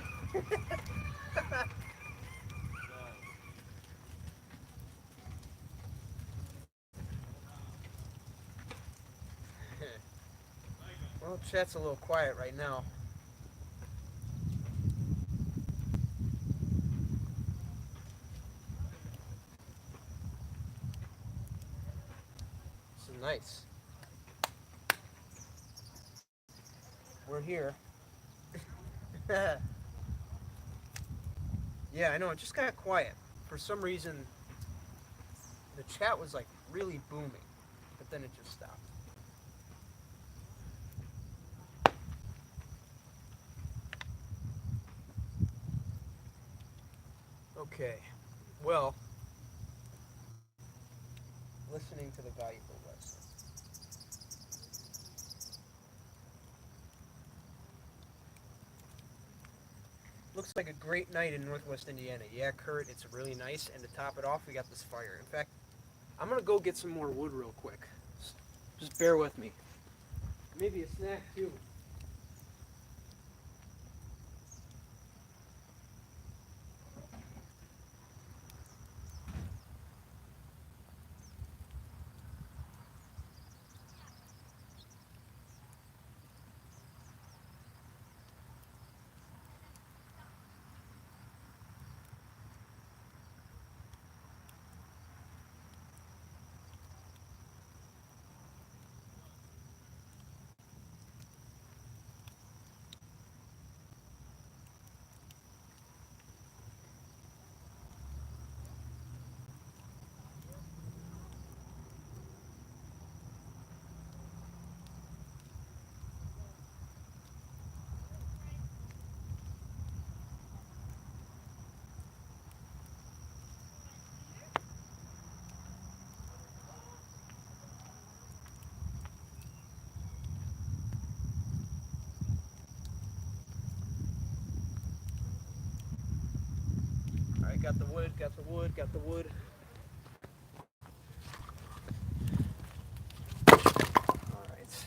Well, chat's a little quiet right now. This is nice. We're here. Yeah, I know. It just got quiet. For some reason, the chat was like really booming, but then it just stopped. Okay. Well, listening to the valuable lesson. Looks like a great night in Northwest Indiana. Yeah, Kurt, it's really nice. And to top it off, we got this fire. In fact, I'm gonna go get some more wood real quick. Just bear with me. Maybe a snack too. All right, got the wood, got the wood, got the wood. All right.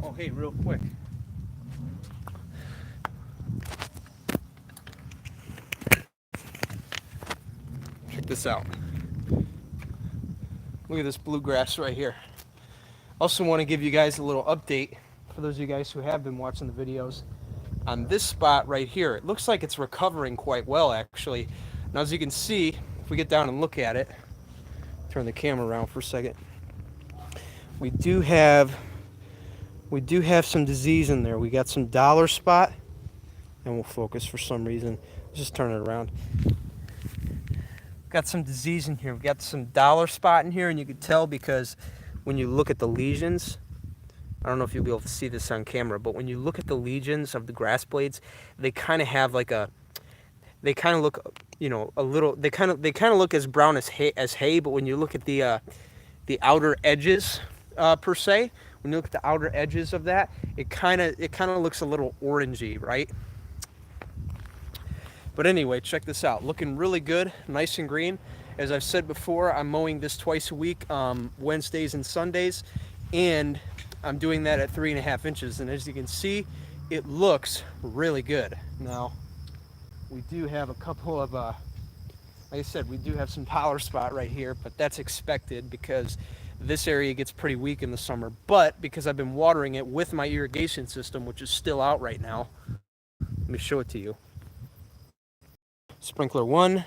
Oh, hey, real quick. Check this out. Look at this bluegrass right here. Also want to give you guys a little update for those of you guys who have been watching the videos on this spot right here. It looks like it's recovering quite well, actually. Now, as you can see, if we get down and look at it, turn the camera around for a second, we do have some disease in there. We got some dollar spot, and we'll focus for some reason. Let's just turn it around. Got some disease in here. We got some dollar spot in here, and you can tell because when you look at the lesions, I don't know if you'll be able to see this on camera, but when you look at the lesions of the grass blades, they kind of have like they kind of look, you know, a little, they kind of look as brown as hay, but when you look at the outer edges, per se, when you look at the outer edges of that, it kind of looks a little orangey, right? But anyway, check this out. Looking really good, nice and green. As I've said before, I'm mowing this twice a week, Wednesdays and Sundays, and I'm doing that at 3.5 inches. And as you can see, it looks really good. Now, we do have a couple of, like I said, we do have some power spot right here, but that's expected because this area gets pretty weak in the summer. But because I've been watering it with my irrigation system, which is still out right now, let me show it to you. Sprinkler 1,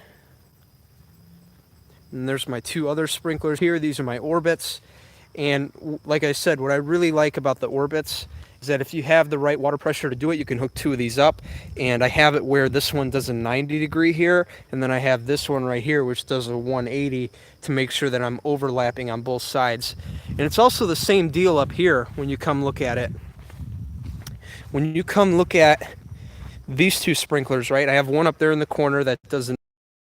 and there's my 2 other sprinklers here. These are my orbits, and like I said, what I really like about the orbits is that if you have the right water pressure to do it, you can hook 2 of these up. And I have it where this one does a 90-degree here, and then I have this one right here which does a 180 to make sure that I'm overlapping on both sides. And it's also the same deal up here when you come look at it. When you come look at these 2 sprinklers, right? I have one up there in the corner that does the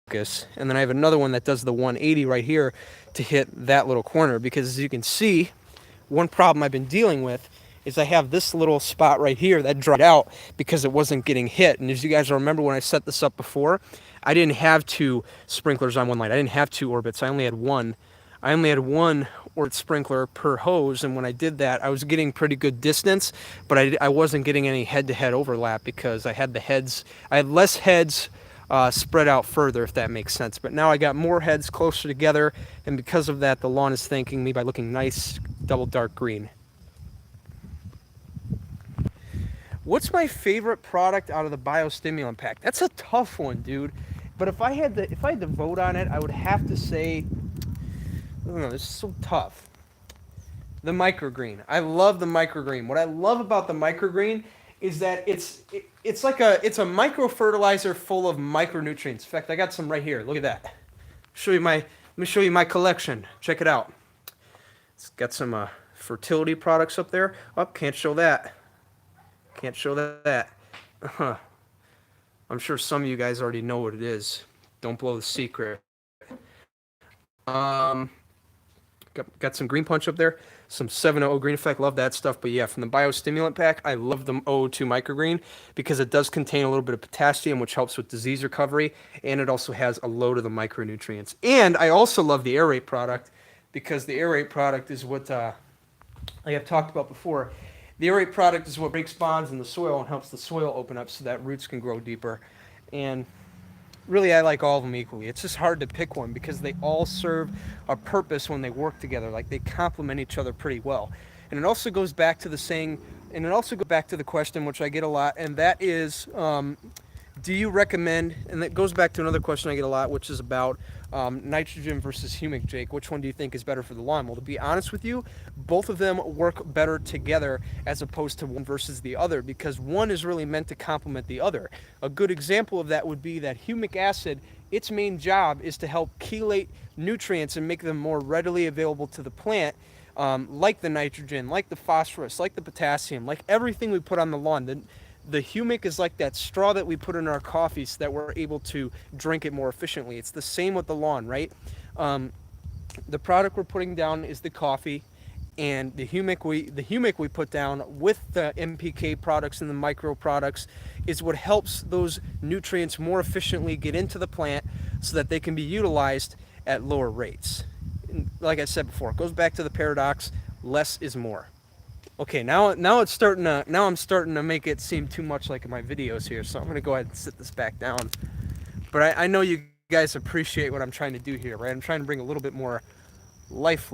focus, and then I have another one that does the 180 right here to hit that little corner. Because as you can see, one problem I've been dealing with is I have this little spot right here that dried out because it wasn't getting hit. And as you guys remember when I set this up before, I didn't have 2 sprinklers on one line. I didn't have 2 orbits. I only had one. I only had one orbit sprinkler per hose, and when I did that, I was getting pretty good distance, but I wasn't getting any head-to-head overlap because I had less heads spread out further, if that makes sense. But now I got more heads closer together, and because of that, the lawn is thanking me by looking nice, double dark green. What's my favorite product out of the biostimulant pack? That's a tough one, dude. But if I had to vote on it, I would have to say, I don't know, this is so tough. The microgreen. I love the microgreen. What I love about the microgreen is that it's a micro fertilizer full of micronutrients. In fact, I got some right here. Look at that. Let me show you my collection. Check it out. It's got some fertility products up there. Oh, can't show that. Can't show that. I'm sure some of you guys already know what it is. Don't blow the secret. Got some green punch up there. Some 700 green effect. Love that stuff. But yeah, from the biostimulant pack, I love the 002 microgreen because it does contain a little bit of potassium, which helps with disease recovery, and it also has a load of the micronutrients. And I also love the aerate product because the aerate product is what I have talked about before. The aerate product is what breaks bonds in the soil and helps the soil open up so that roots can grow deeper. And really, I like all of them equally. It's just hard to pick one because they all serve a purpose when they work together. Like, they complement each other pretty well. And it also goes back to the saying, and it also goes back to the question, which I get a lot, and that is, do you recommend, and that goes back to another question I get a lot, which is about nitrogen versus humic, Jake. Which one do you think is better for the lawn? Well, to be honest with you, both of them work better together as opposed to one versus the other because one is really meant to complement the other. A good example of that would be that humic acid, its main job is to help chelate nutrients and make them more readily available to the plant, like the nitrogen, like the phosphorus, like the potassium, like everything we put on the lawn. The humic is like that straw that we put in our coffee so that we're able to drink it more efficiently. It's the same with the lawn, right? The product we're putting down is the coffee, and the humic we put down with the NPK products and the micro products is what helps those nutrients more efficiently get into the plant so that they can be utilized at lower rates. And like I said before, it goes back to the paradox, less is more. Okay, now I'm starting to make it seem too much like in my videos here, so I'm gonna go ahead and sit this back down. But I know you guys appreciate what I'm trying to do here, right? I'm trying to bring a little bit more life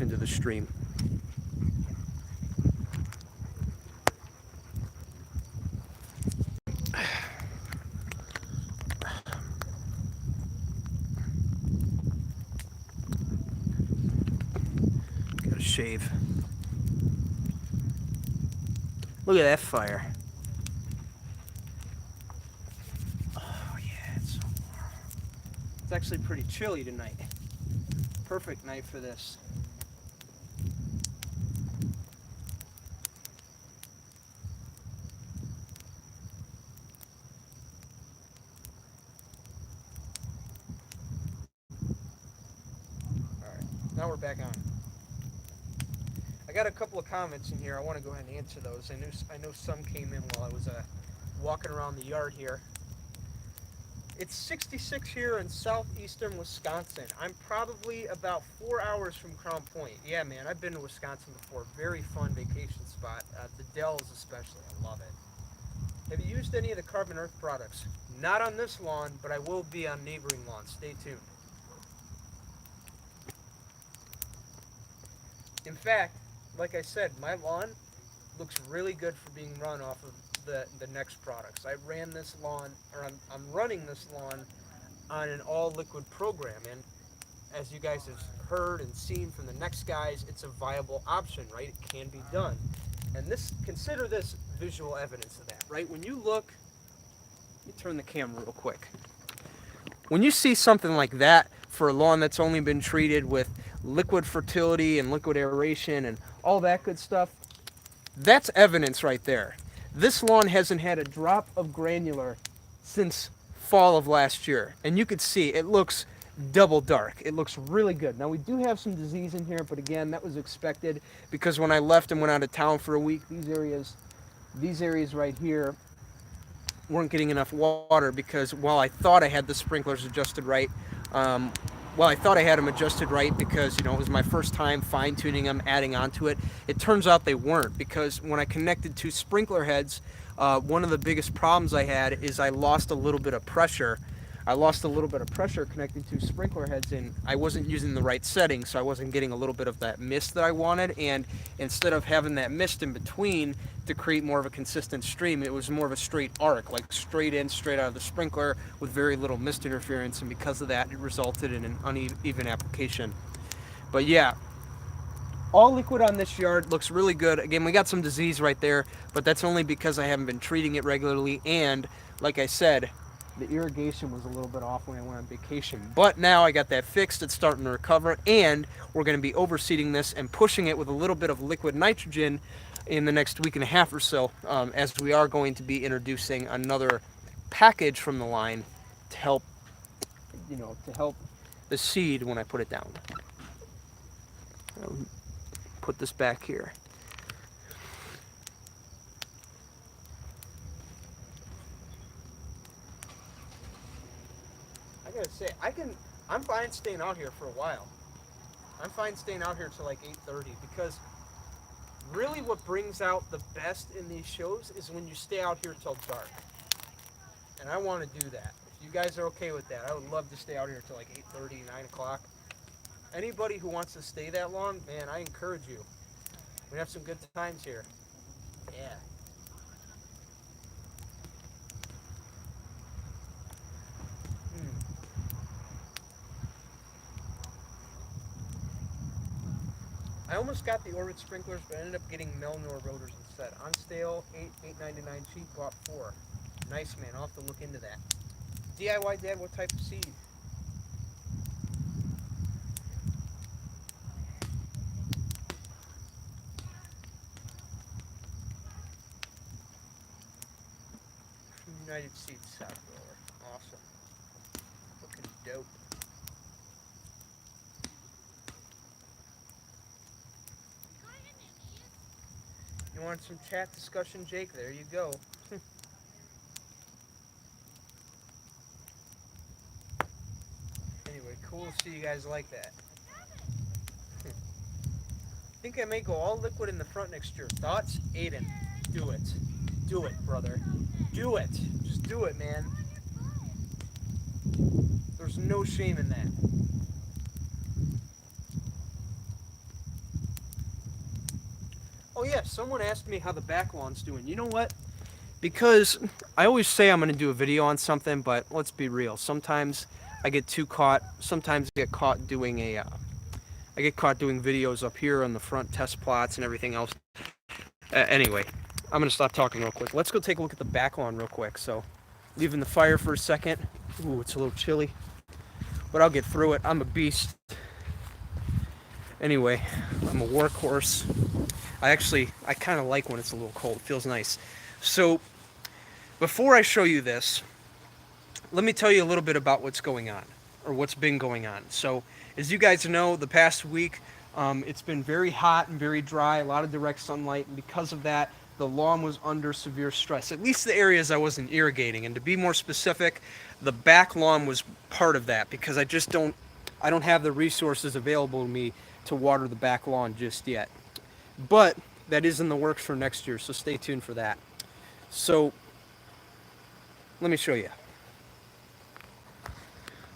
into the stream. Gotta shave. Look at that fire. Oh yeah, it's so warm. It's actually pretty chilly tonight. Perfect night for this. Alright, now we're back on. I got a couple of comments in here. I want to go ahead and answer those. I know some came in while I was walking around the yard here. It's 66 here in southeastern Wisconsin. I'm probably about 4 hours from Crown Point. Yeah, man, I've been to Wisconsin before. Very fun vacation spot. The Dells especially. I love it. Have you used any of the Carbon Earth products? Not on this lawn, but I will be on neighboring lawns. Stay tuned. In fact, like I said, my lawn looks really good for being run off of the next products. I ran this lawn, or I'm running this lawn on an all liquid program, and as you guys have heard and seen from the next guys, it's a viable option, right? It can be done. And consider this visual evidence of that, right? When you look, let me turn the camera real quick. When you see something like that for a lawn that's only been treated with liquid fertility and liquid aeration and all that good stuff, that's evidence right there. This lawn hasn't had a drop of granular since fall of last year. And you could see it looks double dark. It looks really good. Now we do have some disease in here, but again, that was expected because when I left and went out of town for a week, these areas right here weren't getting enough water because while I thought I had the sprinklers adjusted right, um, well, I thought I had them adjusted right because, you know, it was my first time fine tuning them, adding onto it. It turns out they weren't because when I connected two sprinkler heads, one of the biggest problems I had is I lost a little bit of pressure. I lost a little bit of pressure connecting two sprinkler heads, and I wasn't using the right settings, so I wasn't getting a little bit of that mist that I wanted. And instead of having that mist in between to create more of a consistent stream, it was more of a straight arc, like straight in, straight out of the sprinkler with very little mist interference, and because of that, it resulted in an uneven application. But yeah, all liquid on this yard, looks really good. Again, we got some disease right there, but that's only because I haven't been treating it regularly, and like I said, the irrigation was a little bit off when I went on vacation. But now I got that fixed, it's starting to recover, and we're going to be overseeding this and pushing it with a little bit of liquid nitrogen in the next week and a half or so, as we are going to be introducing another package from the line to help, you know, to help the seed when I put it down. Put this back here. I gotta say, I'm fine staying out here for a while. I'm fine staying out here till like 8:30 because really what brings out the best in these shows is when you stay out here till dark. And I want to do that. If you guys are okay with that, I would love to stay out here till like 8:30, 9 o'clock. Anybody who wants to stay that long, man, I encourage you. We have some good times here. Yeah. I almost got the Orbit sprinklers, but ended up getting Melnor rotors instead. On stale, $8.99 cheap, bought 4. Nice, man. I'll have to look into that. DIY Dad, what type of seed? United Seeds South Roller. Awesome. Looking dope. You want some chat discussion, Jake? There you go. Anyway, cool to see you guys like that. I think I may go all liquid in the front next year. Thoughts? Aiden, do it. Do it, brother. Do it. Just do it, man. There's no shame in that. Oh yeah, someone asked me how the back lawn's doing. You know what? Because I always say I'm going to do a video on something, but let's be real. Sometimes I get too caught. Sometimes I get caught doing videos up here on the front test plots and everything else. Anyway, I'm going to stop talking real quick. Let's go take a look at the back lawn real quick. So, leaving the fire for a second. Ooh, it's a little chilly, but I'll get through it. I'm a beast. Anyway, I'm a workhorse. I kind of like when it's a little cold. It feels nice. So, before I show you this, let me tell you a little bit about what's going on, or what's been going on. So, as you guys know, the past week, it's been very hot and very dry, a lot of direct sunlight, and because of that, the lawn was under severe stress, at least the areas I wasn't irrigating. And to be more specific, the back lawn was part of that, because I don't have the resources available to me to water the back lawn just yet. But that is in the works for next year, so stay tuned for that. So, let me show you.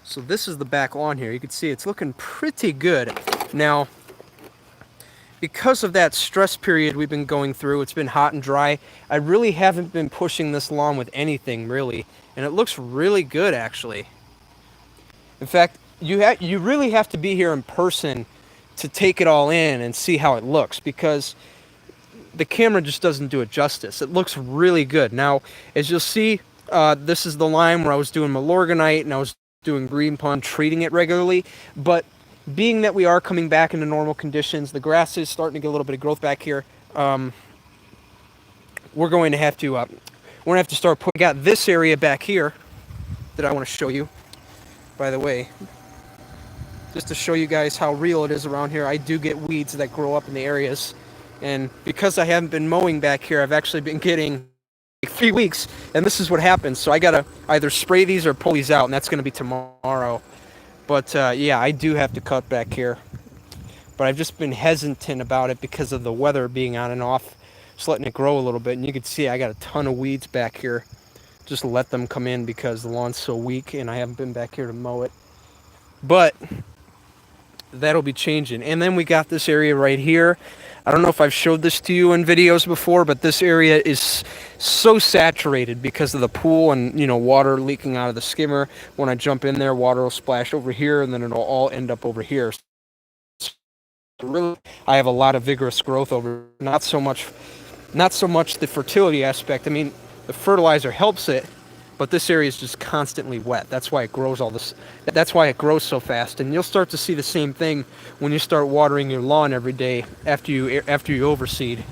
So this is the back lawn here. You can see it's looking pretty good. Now, because of that stress period we've been going through, it's been hot and dry, I really haven't been pushing this lawn with anything, really. And it looks really good, actually. In fact, you really have to be here in person to take it all in and see how it looks, because the camera just doesn't do it justice. It looks really good. Now, as you'll see, this is the line where I was doing Milorganite and I was doing green pond, treating it regularly. But being that we are coming back into normal conditions, the grass is starting to get a little bit of growth back here. We're going to have to start putting. Got this area back here that I want to show you. By the way, just to show you guys how real it is around here. I do get weeds that grow up in the areas, and because I haven't been mowing back here, I've actually been getting like 3 weeks, and this is what happens. So I gotta either spray these or pull these out, and that's gonna be tomorrow. But yeah, I do have to cut back here, but I've just been hesitant about it because of the weather being on and off, just letting it grow a little bit. And you can see I got a ton of weeds back here. Just let them come in because the lawn's so weak, and I haven't been back here to mow it. But that'll be changing. And then we got this area right here. I don't know if I've showed this to you in videos before, but this area is so saturated because of the pool and, you know, water leaking out of the skimmer. When I jump in there, water will splash over here, and then it'll all end up over here. So really, I have a lot of vigorous growth over. Not so much the fertility aspect. I mean, the fertilizer helps it, but this area is just constantly wet. That's why it grows all this. That's why it grows so fast. And you'll start to see the same thing when you start watering your lawn every day after you overseed.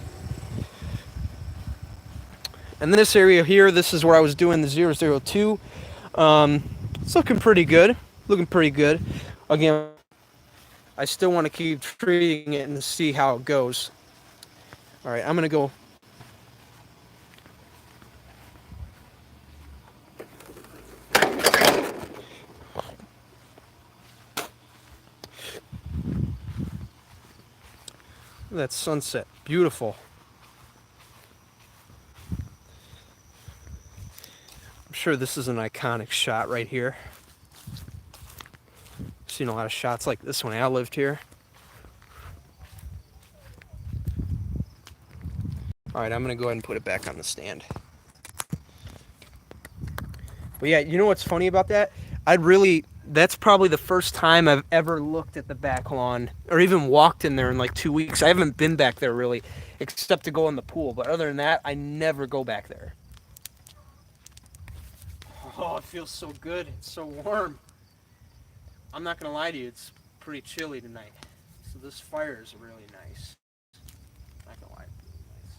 And then this area here, this is where I was doing the 002. It's looking pretty good. Again, I still want to keep treating it and see how it goes. All right, I'm gonna go. That sunset, beautiful. I'm sure this is an iconic shot right here. I've seen a lot of shots like this when I lived here. All right, I'm gonna go ahead and put it back on the stand. But yeah, you know what's funny about that? That's probably the first time I've ever looked at the back lawn or even walked in there in like 2 weeks. I haven't been back there really, except to go in the pool. But other than that, I never go back there. Oh, it feels so good. It's so warm. I'm not gonna lie to you, it's pretty chilly tonight. So this fire is really nice. Not gonna lie, it's really nice.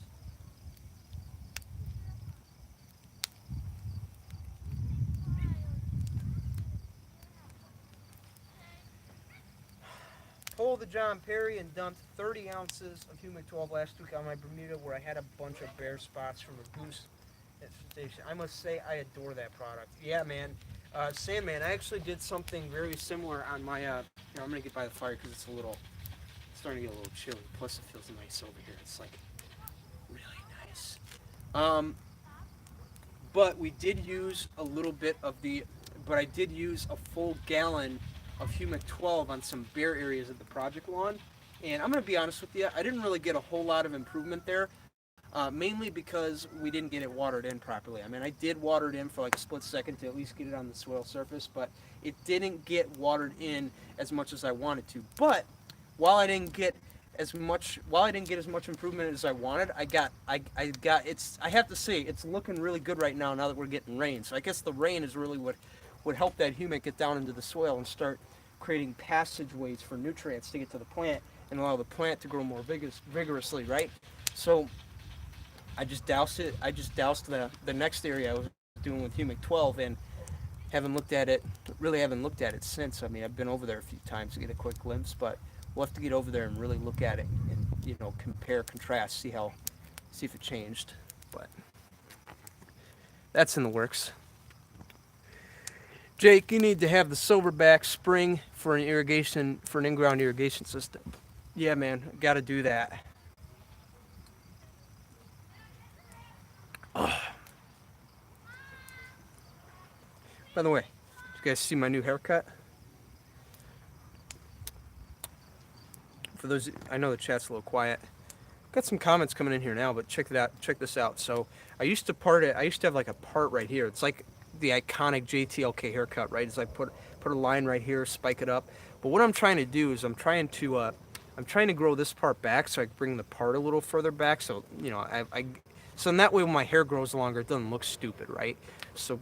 Pulled the John Perry and dumped 30 ounces of Humic 12 last week on my Bermuda, where I had a bunch of bare spots from a goose infestation. I must say I adore that product. Yeah, man. Sandman, I actually did something very similar on my, here, I'm going to get by the fire because it's starting to get a little chilly. Plus it feels nice over here. It's like really nice. But we did use a little bit of but I did use a full gallon of Humic 12 on some bare areas of the project lawn. And I'm going to be honest with you, I didn't really get a whole lot of improvement there. Mainly because we didn't get it watered in properly. I mean, I did water it in for like a split second to at least get it on the soil surface, but it didn't get watered in as much as I wanted to. But while I didn't get as much improvement as I wanted, I have to say it's looking really good right now. Now that we're getting rain, so I guess the rain is really what would help that humic get down into the soil and start creating passageways for nutrients to get to the plant and allow the plant to grow more vigorously, right? So I just doused the next area I was doing with Humic 12 and haven't looked at it since. I mean, I've been over there a few times to get a quick glimpse, but we'll have to get over there and really look at it and, you know, compare, contrast, see if it changed. But that's in the works. Jake, you need to have the silverback spring for an in-ground irrigation system. Yeah, man, got to do that. Oh. By the way, did you guys see my new haircut? For those, I know the chat's a little quiet. Got some comments coming in here now, but check this out. So I used to have like a part right here. It's like the iconic JTLK haircut, right? It's like put a line right here, spike it up. But what I'm trying to do is I'm trying to grow this part back so I can bring the part a little further back. So, you know, so in that way when my hair grows longer, it doesn't look stupid, right? So I'm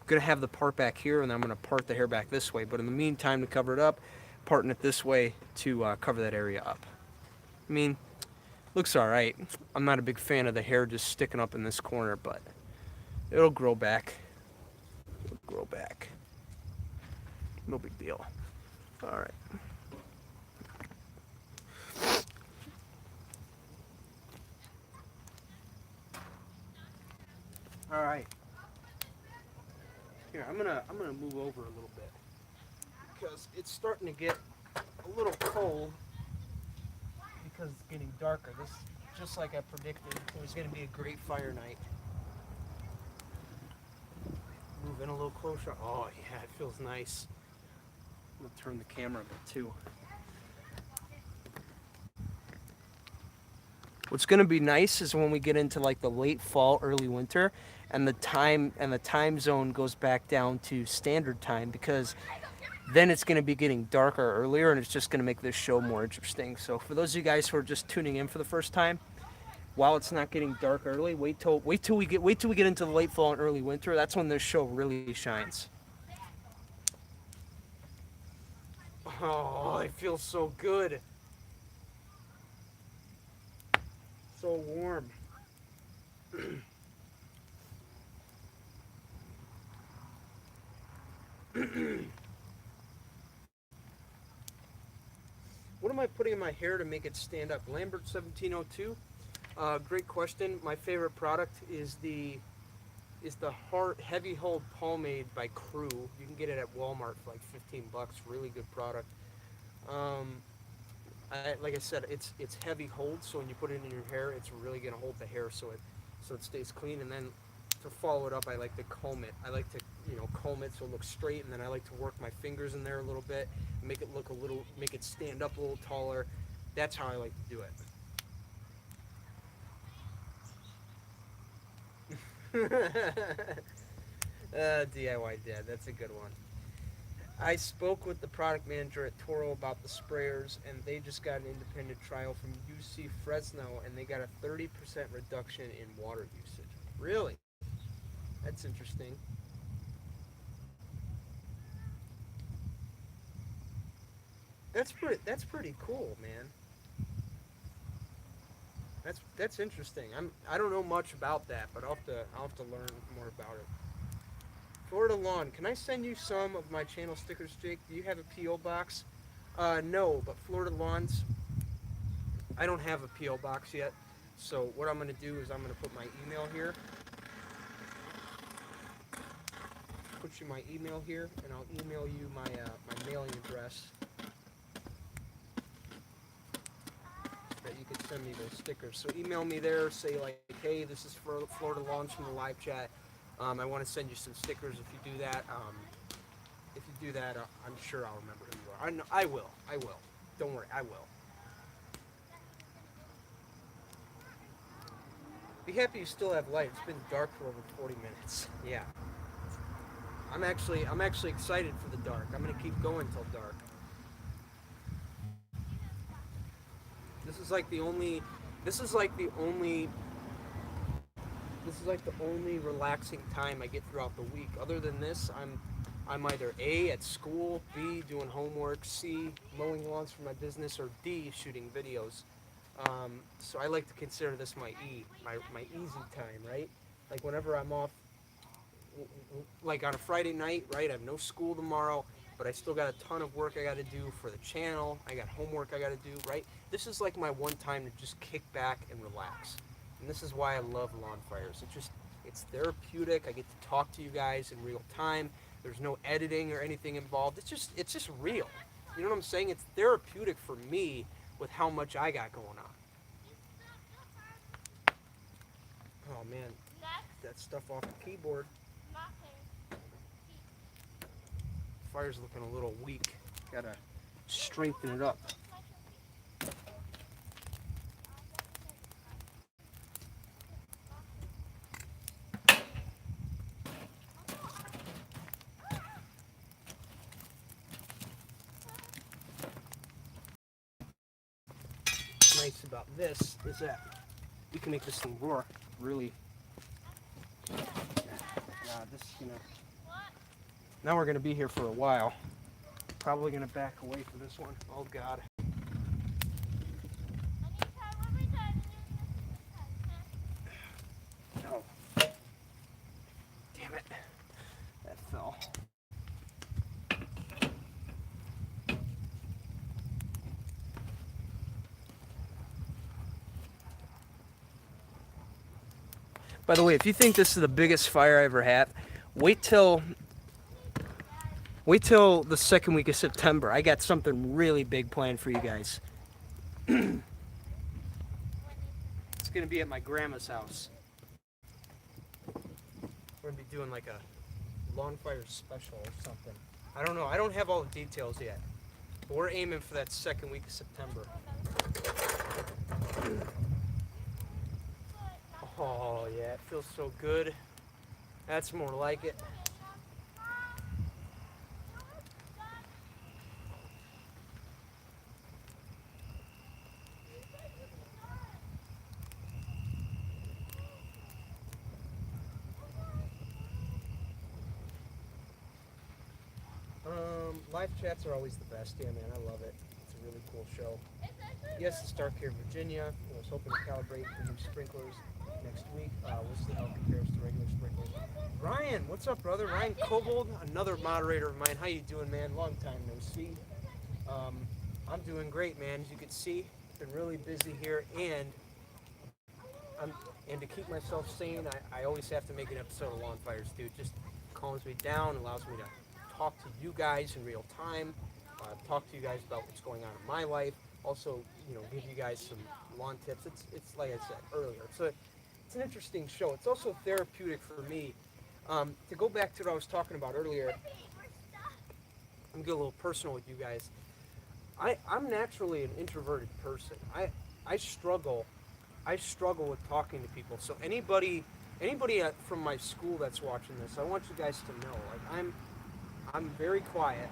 gonna have the part back here, and then I'm gonna part the hair back this way. But in the meantime, to cover it up, parting it this way to cover that area up. I mean, looks all right. I'm not a big fan of the hair just sticking up in this corner, but it'll grow back. No big deal. All right. All right. Here, I'm gonna move over a little bit because it's starting to get a little cold because it's getting darker. This, just like I predicted, it was gonna be a great fire night. Move in a little closer. Oh yeah, it feels nice. I'm gonna turn the camera a bit too. What's going to be nice is when we get into like the late fall, early winter, and the time zone goes back down to standard time, because then it's going to be getting darker earlier, and it's just going to make this show more interesting. So for those of you guys who are just tuning in for the first time, while it's not getting dark early, wait till we get into the late fall and early winter. That's when this show really shines. Oh, it feels so good. So warm. What am I putting in my hair to make it stand up? Lambert 1702. Great question. My favorite product is the heavy hold pomade by Crew. You can get it at Walmart for like $15. Really good product. Like I said, it's heavy hold, so when you put it in your hair, it's really gonna hold the hair so it stays clean. And then to follow it up, I like to comb it. I like to comb it so it looks straight, and then I like to work my fingers in there a little bit, make it stand up a little taller. That's how I like to do it. DIY Dad, that's a good one. I spoke with the product manager at Toro about the sprayers, and they just got an independent trial from UC Fresno, and they got a 30% reduction in water usage. Really? That's interesting. That's pretty cool, man. That's interesting. I don't know much about that, but I'll have to learn more about it. Florida Lawn, can I send you some of my channel stickers, Jake? Do you have a P.O. box? No, but Florida Lawns, I don't have a P.O. box yet. So what I'm going to do is I'm going to put my email here. Put you my email here, and I'll email you my mailing address, that you can send me those stickers. So email me there, say like, hey, this is for Florida Lawns from the live chat. I want to send you some stickers. If you do that, I'm sure I'll remember who you are. I will. Don't worry, I will. Be happy you still have light. It's been dark for over 40 minutes. Yeah. I'm actually excited for the dark. I'm gonna keep going till dark. This is like the only relaxing time I get throughout the week. Other than this, I'm either A, at school, B, doing homework, C, mowing lawns for my business, or D, shooting videos. So I like to consider this my easy time, right? Like whenever I'm off, like on a Friday night, right? I have no school tomorrow, but I still got a ton of work I got to do for the channel. I got homework I got to do, right? This is like my one time to just kick back and relax. And this is why I love Lawnfires. It's therapeutic. I get to talk to you guys in real time. There's no editing or anything involved. It's just real. You know what I'm saying? It's therapeutic for me with how much I got going on. Oh man, that stuff off the keyboard. Fire's looking a little weak. Gotta strengthen it up. What's nice about this is that we can make this thing roar really. Now we're gonna be here for a while. Probably gonna back away for this one. Oh God. No. Damn it. That fell. By the way, if you think this is the biggest fire I ever had, wait till the second week of September. I got something really big planned for you guys. It's gonna be at my grandma's house. We're gonna be doing like a Lawnfires special or something. I don't know. I don't have all the details yet. But we're aiming for that second week of September. Oh yeah, it feels so good. That's more like it. Live chats are always the best. Yeah, man, I love it. It's a really cool show. Yes, it's dark here in Virginia. I was hoping to calibrate the new sprinklers next week. We'll see how it compares to regular sprinklers. Ryan, what's up, brother? Ryan Kobold, another moderator of mine. How you doing, man? Long time no see. I'm doing great, man. As you can see, been really busy here, and to keep myself sane, I always have to make an episode of Lawnfires, dude. Just calms me down, allows me to talk to you guys in real time, talk to you guys about what's going on in my life. Also, give you guys some lawn tips. It's like I said earlier. It's an interesting show. It's also therapeutic for me. To go back to what I was talking about earlier, I'm gonna get a little personal with you guys. I'm naturally an introverted person. I struggle with talking to people. So anybody from my school that's watching this, I want you guys to know, like I'm very quiet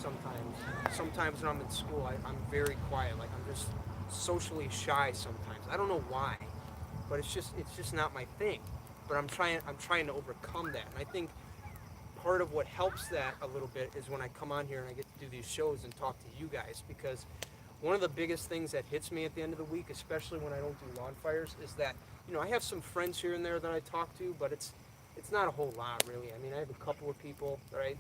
sometimes. Sometimes when I'm in school, I'm very quiet. Like I'm just socially shy sometimes. I don't know why, but it's just not my thing. But I'm trying to overcome that. And I think part of what helps that a little bit is when I come on here and I get to do these shows and talk to you guys, because one of the biggest things that hits me at the end of the week, especially when I don't do Lawnfires, is that I have some friends here and there that I talk to, but it's not a whole lot really. I mean, I have a couple of people that I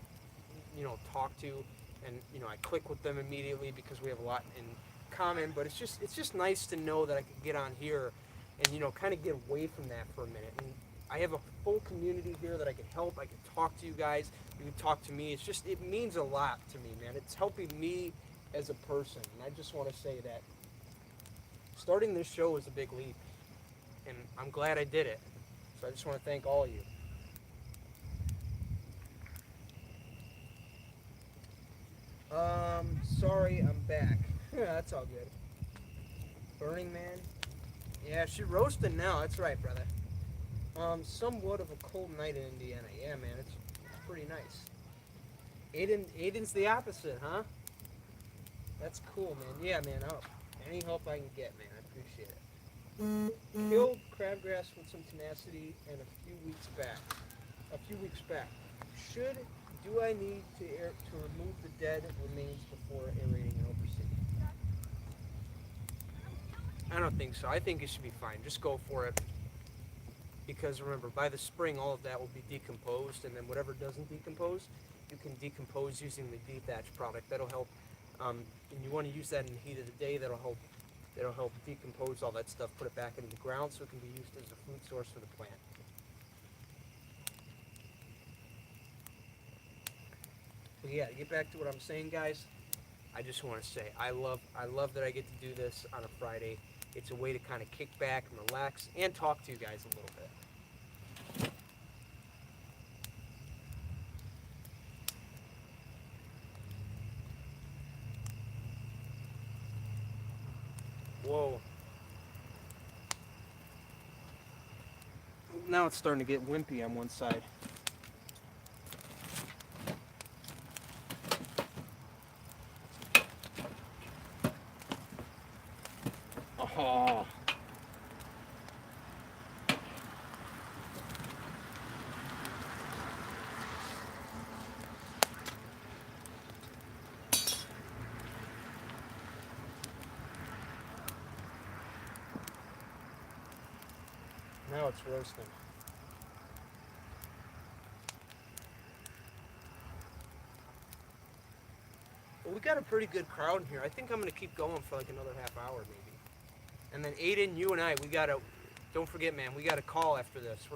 talk to, and I click with them immediately because we have a lot in common. But it's just nice to know that I can get on here and kind of get away from that for a minute. And I have a full community here that I can help. I can talk to you guys. You can talk to me. It means a lot to me, man. It's helping me as a person. And I just want to say that starting this show was a big leap, and I'm glad I did it. So I just want to thank all of you. Sorry, I'm back. That's all good. Burning Man? Yeah, she roasting now. That's right, brother. Somewhat of a cold night in Indiana. Yeah, man, it's pretty nice. Aiden's the opposite, huh? That's cool, man. Yeah, man. Any help I can get, man. I appreciate it. Killed crabgrass with some tenacity and a few weeks back. Do I need to remove the dead remains before aerating and overseeding? I don't think so. I think it should be fine. Just go for it. Because remember, by the spring, all of that will be decomposed, and then whatever doesn't decompose, you can decompose using the dethatch product. That'll help. And you want to use that in the heat of the day. That'll help decompose all that stuff, put it back into the ground, so it can be used as a food source for the plant. But yeah, to get back to what I'm saying, guys, I just want to say I love that I get to do this on a Friday. It's a way to kind of kick back and relax and talk to you guys a little bit. Whoa. Now it's starting to get wimpy on one side. Oh. Now it's roasting. Well, we got a pretty good crowd in here. I think I'm going to keep going for like another half hour maybe. And then Aiden, you and I, we gotta Don't forget, man, we got a call after this.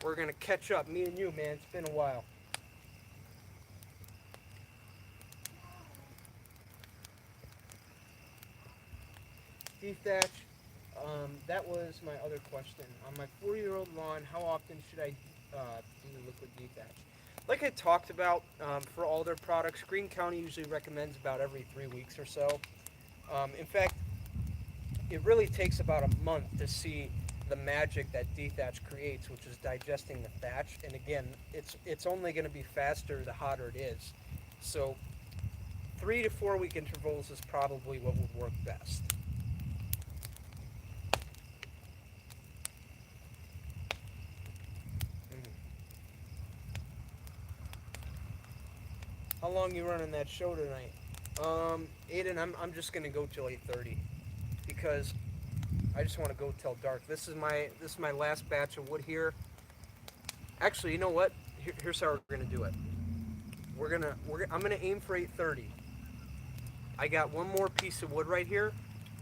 We're gonna catch up, me and you, man. It's been a while. Dethatch. That was my other question. On my 4-year-old lawn, how often should I do liquid dethatch? Like I talked about, for all their products, Green County usually recommends about every 3 weeks or so. In fact, it really takes about a month to see the magic that dethatch creates, which is digesting the thatch. And again, it's only going to be faster the hotter it is. So 3 to 4 week intervals is probably what would work best. Mhm. How long you running that show tonight? Aiden, I'm just gonna go till 8:30 because I just want to go till dark. This is my last batch of wood here. Actually, you know what? Here's how we're gonna do it. I'm gonna aim for 8:30. I got one more piece of wood right here.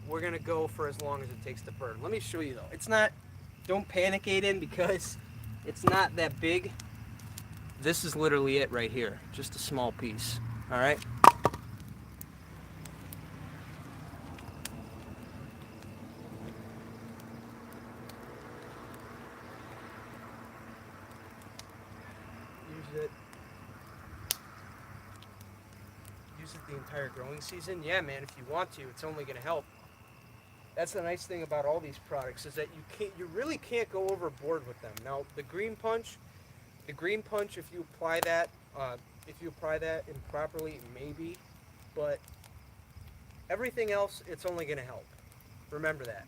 We're gonna go for as long as it takes to burn. Let me show you though. It's not. Don't panic, Aiden, because it's not that big. This is literally it right here. Just a small piece. All right. Use it. Use it the entire growing season. Yeah, man. If you want to, it's only gonna help. That's the nice thing about all these products is that you really can't go overboard with them. Now the green punch, if you apply that improperly, maybe, but everything else, it's only going to help. Remember that.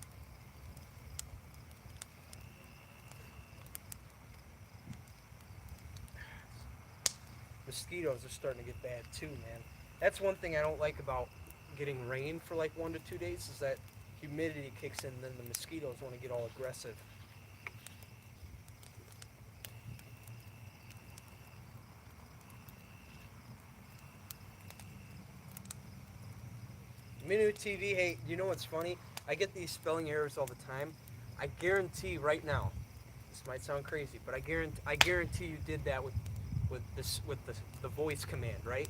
Mosquitoes are starting to get bad too, man. That's one thing I don't like about getting rain for like 1 to 2 days is that humidity kicks in, and then the mosquitoes want to get all aggressive. Minu TV, hey, you know what's funny? I get these spelling errors all the time. I guarantee right now, this might sound crazy, but I guarantee you did that with the voice command, right?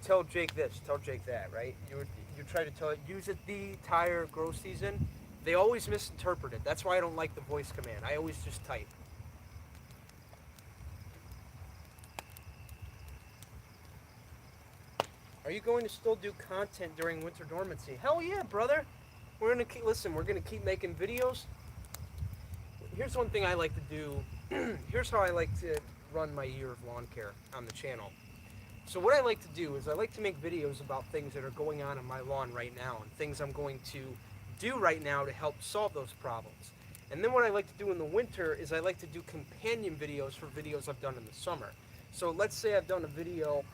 Tell Jake this, tell Jake that, right? You try to tell it, use it the entire grow season. They always misinterpret it. That's why I don't like the voice command. I always just type. Are you going to still do content during winter dormancy? Hell yeah, brother. We're gonna keep making videos. Here's one thing I like to do. Here's how I like to run my year of lawn care on the channel. So what I like to do is I like to make videos about things that are going on in my lawn right now and things I'm going to do right now to help solve those problems. And then what I like to do in the winter is I like to do companion videos for videos I've done in the summer. So let's say I've done a video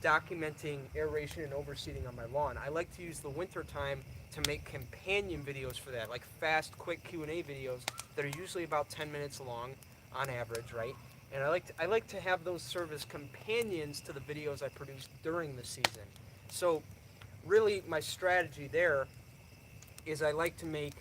documenting aeration and overseeding on my lawn. I like to use the winter time to make companion videos for that, like fast, quick Q&A videos that are usually about 10 minutes long on average, right? And I like to have those serve as companions to the videos I produce during the season. So really my strategy there is I like to make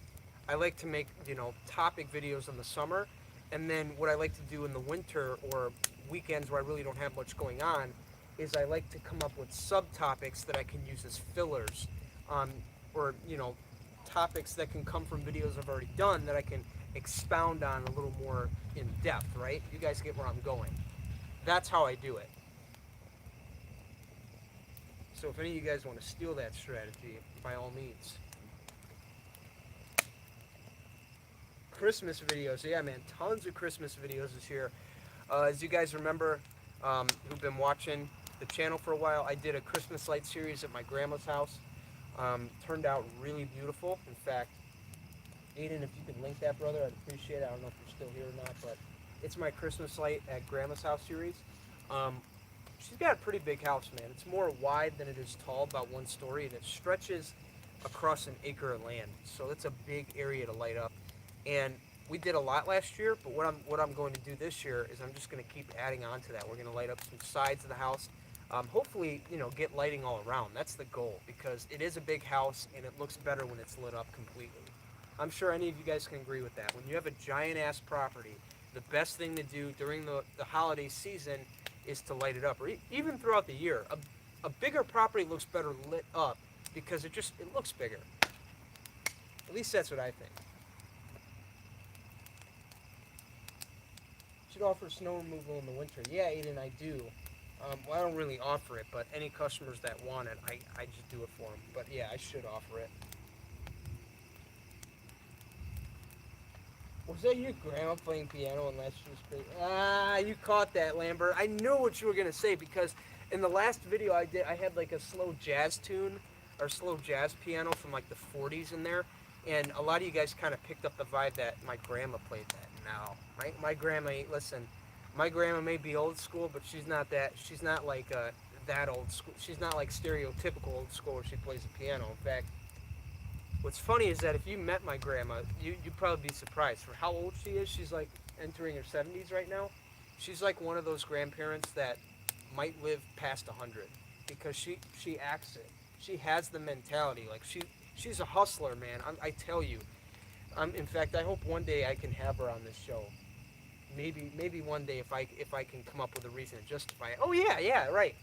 topic videos in the summer, and then what I like to do in the winter or weekends where I really don't have much going on is I like to come up with subtopics that I can use as fillers, um, or topics that can come from videos I've already done that I can expound on a little more in depth. Right? You guys get where I'm going. That's how I do it. So if any of you guys want to steal that strategy, by all means. Christmas videos, yeah, man, tons of Christmas videos this year. As you guys remember, who've been watching the channel for a while, I did a Christmas light series at my grandma's house. Turned out really beautiful. In fact, Aiden, if you could link that, brother, I'd appreciate it. I don't know if you're still here or not, but it's my Christmas light at grandma's house series. Um, she's got a pretty big house, man. It's more wide than it is tall, about 1 story, and it stretches across an acre of land. So it's a big area to light up. And we did a lot last year, but what I'm going to do this year is I'm just going to keep adding on to that. We're going to light up some sides of the house. Hopefully, get lighting all around. That's the goal because it is a big house and it looks better when it's lit up completely. I'm sure any of you guys can agree with that. When you have a giant ass property, the best thing to do during the holiday season is to light it up, or even throughout the year. A bigger property looks better lit up because it looks bigger. At least that's what I think. Should offer snow removal in the winter. Yeah, Aiden, I do. Well, I don't really offer it, but any customers that want it, I just do it for them. But yeah, I should offer it. Was that your grandma playing piano in last year's play? Ah, you caught that, Lambert. I knew what you were gonna say because in the last video I did, I had like a slow jazz tune or slow jazz piano from like the 40s in there, and a lot of you guys kind of picked up the vibe that my grandma played that. No, my grandma. Listen, my grandma may be old school, but she's not that. She's not like that old school. She's not like stereotypical old school where she plays the piano. In fact, what's funny is that if you met my grandma, you'd probably be surprised for how old she is. She's like entering her 70s right now. She's like one of those grandparents that might live past 100 because she acts it. She has the mentality. Like she's a hustler, man. I tell you. In fact, I hope one day I can have her on this show. Maybe one day if I can come up with a reason to justify it. Oh yeah, right.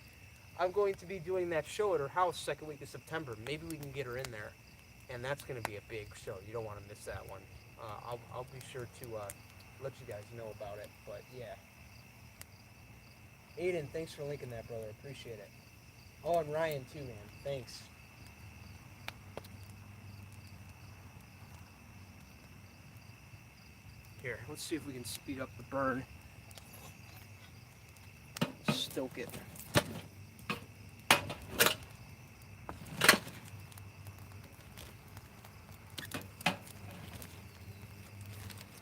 I'm going to be doing that show at her house second week of September. Maybe we can get her in there, and that's going to be a big show. You don't want to miss that one. I'll be sure to let you guys know about it. But yeah, Aiden, thanks for linking that, brother. Appreciate it. Oh, and Ryan too, man. Thanks. Here, let's see if we can speed up the burn. Stoke it.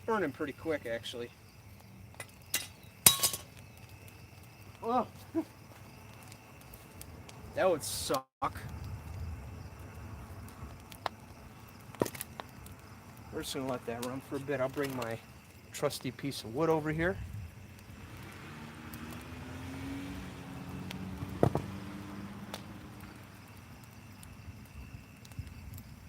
Burning pretty quick, actually. Oh, that would suck. We're just gonna let that run for a bit. I'll bring my trusty piece of wood over here.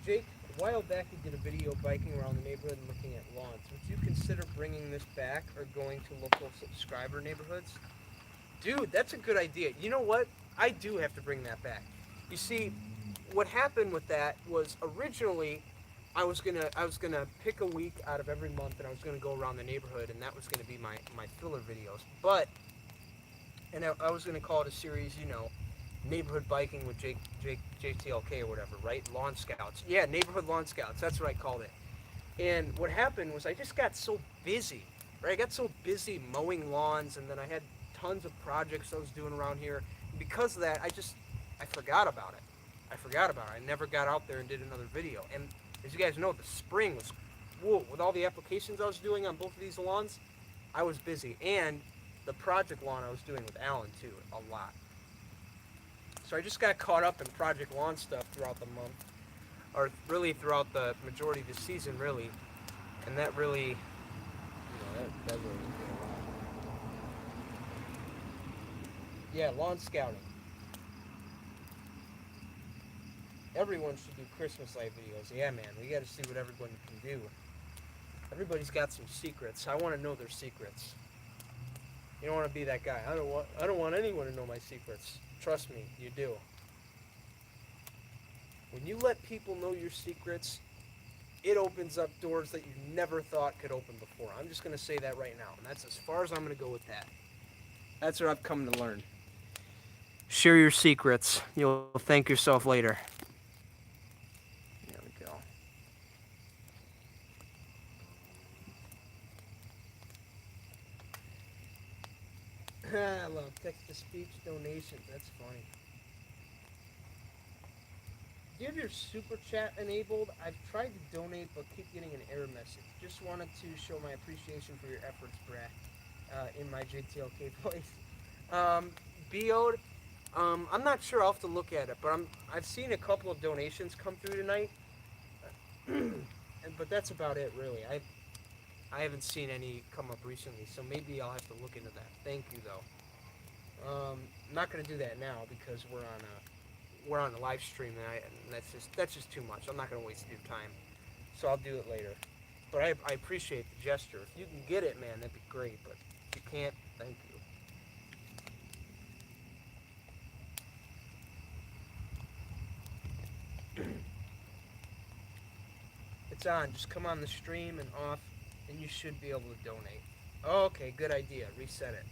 Jake, a while back you did a video biking around the neighborhood and looking at lawns. Would you consider bringing this back or going to local subscriber neighborhoods? Dude, that's a good idea. You know what? I do have to bring that back. You see, what happened with that was originally I was gonna pick a week out of every month and I was gonna go around the neighborhood and that was gonna be my filler videos. But I was gonna call it a series, neighborhood biking with JTLK or whatever, right? Lawn Scouts. Yeah, neighborhood lawn scouts. That's what I called it. And what happened was I just got so busy, right? I got so busy mowing lawns, and then I had tons of projects I was doing around here. And because of that, I forgot about it. I forgot about it. I never got out there and did another video. And as you guys know, the spring was, whoa, with all the applications I was doing on both of these lawns, I was busy. And the project lawn I was doing with Alan too, a lot. So I just got caught up in project lawn stuff throughout the month, or really throughout the majority of the season, really. And that really, that really did a lot. Yeah, lawn scouting. Everyone should do Christmas light videos. Yeah, man, we got to see what everyone can do. Everybody's got some secrets. I want to know their secrets. You don't want to be that guy. I don't want anyone to know my secrets. Trust me, you do. When you let people know your secrets, it opens up doors that you never thought could open before. I'm just going to say that right now. And that's as far as I'm going to go with that. That's what I've come to learn. Share your secrets. You'll thank yourself later. There we go. I love text-to-speech donations. That's funny. Do you have your super chat enabled? I've tried to donate but keep getting an error message. Just wanted to show my appreciation for your efforts, Brad, in my JTLK voice. BO'd, I'm not sure. I'll have to look at it, but I've seen a couple of donations come through tonight, but that's about it, really. I haven't seen any come up recently, so maybe I'll have to look into that. Thank you, though. I'm not gonna do that now because we're on a live stream, and that's just too much. I'm not gonna waste your time. So I'll do it later. But I appreciate the gesture. If you can get it, man, that'd be great. But if you can't, thank you. It's on. Just come on the stream and off, and you should be able to donate. Oh, okay, good idea. Reset it.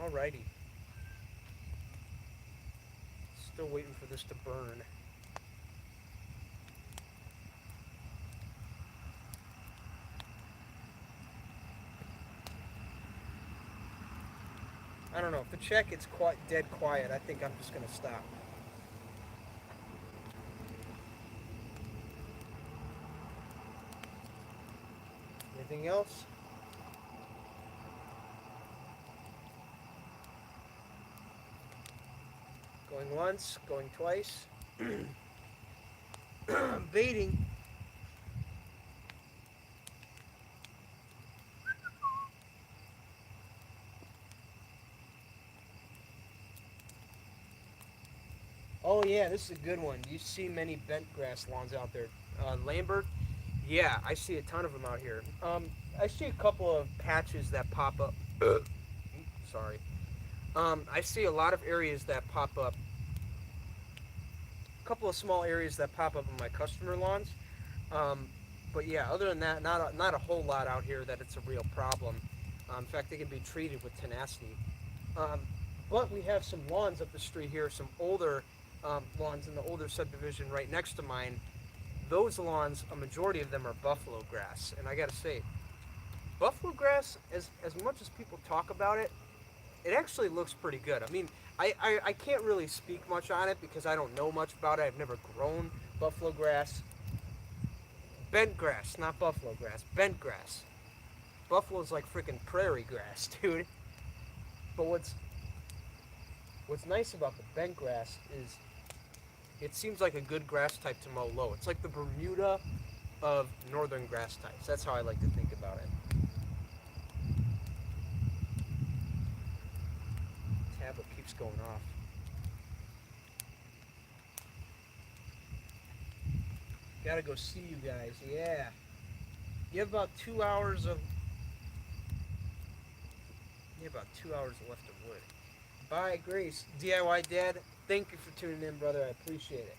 Alrighty. Still waiting for this to burn. I don't know. If the check gets dead quiet, I think I'm just going to stop. Anything else? Going once, going twice. Baiting. Oh yeah, this is a good one. Do you see many bent grass lawns out there? Lambert? Yeah, I see a ton of them out here. I see a couple of patches that pop up. Sorry. I see a lot of areas that pop up. A couple of small areas that pop up on my customer lawns. But yeah, other than that, not a whole lot out here that it's a real problem. In fact, they can be treated with tenacity. Um, but we have some lawns up the street here, some older lawns in the older subdivision right next to mine. Those lawns, a majority of them are buffalo grass, and I gotta say, buffalo grass, as much as people talk about it, it actually looks pretty good. I mean, I can't really speak much on it because I don't know much about it. I've never grown buffalo grass. Bent grass, not buffalo grass. Bent grass. Buffalo's like freaking prairie grass, dude. But what's nice about the bent grass is it seems like a good grass type to mow low. It's like the Bermuda of northern grass types. That's how I like to think about it. Tablet keeps going off. Gotta go see you guys. Yeah. You have about 2 hours of. You have about 2 hours left of wood. Bye, Grace. DIY Dad, thank you for tuning in, brother. I appreciate it.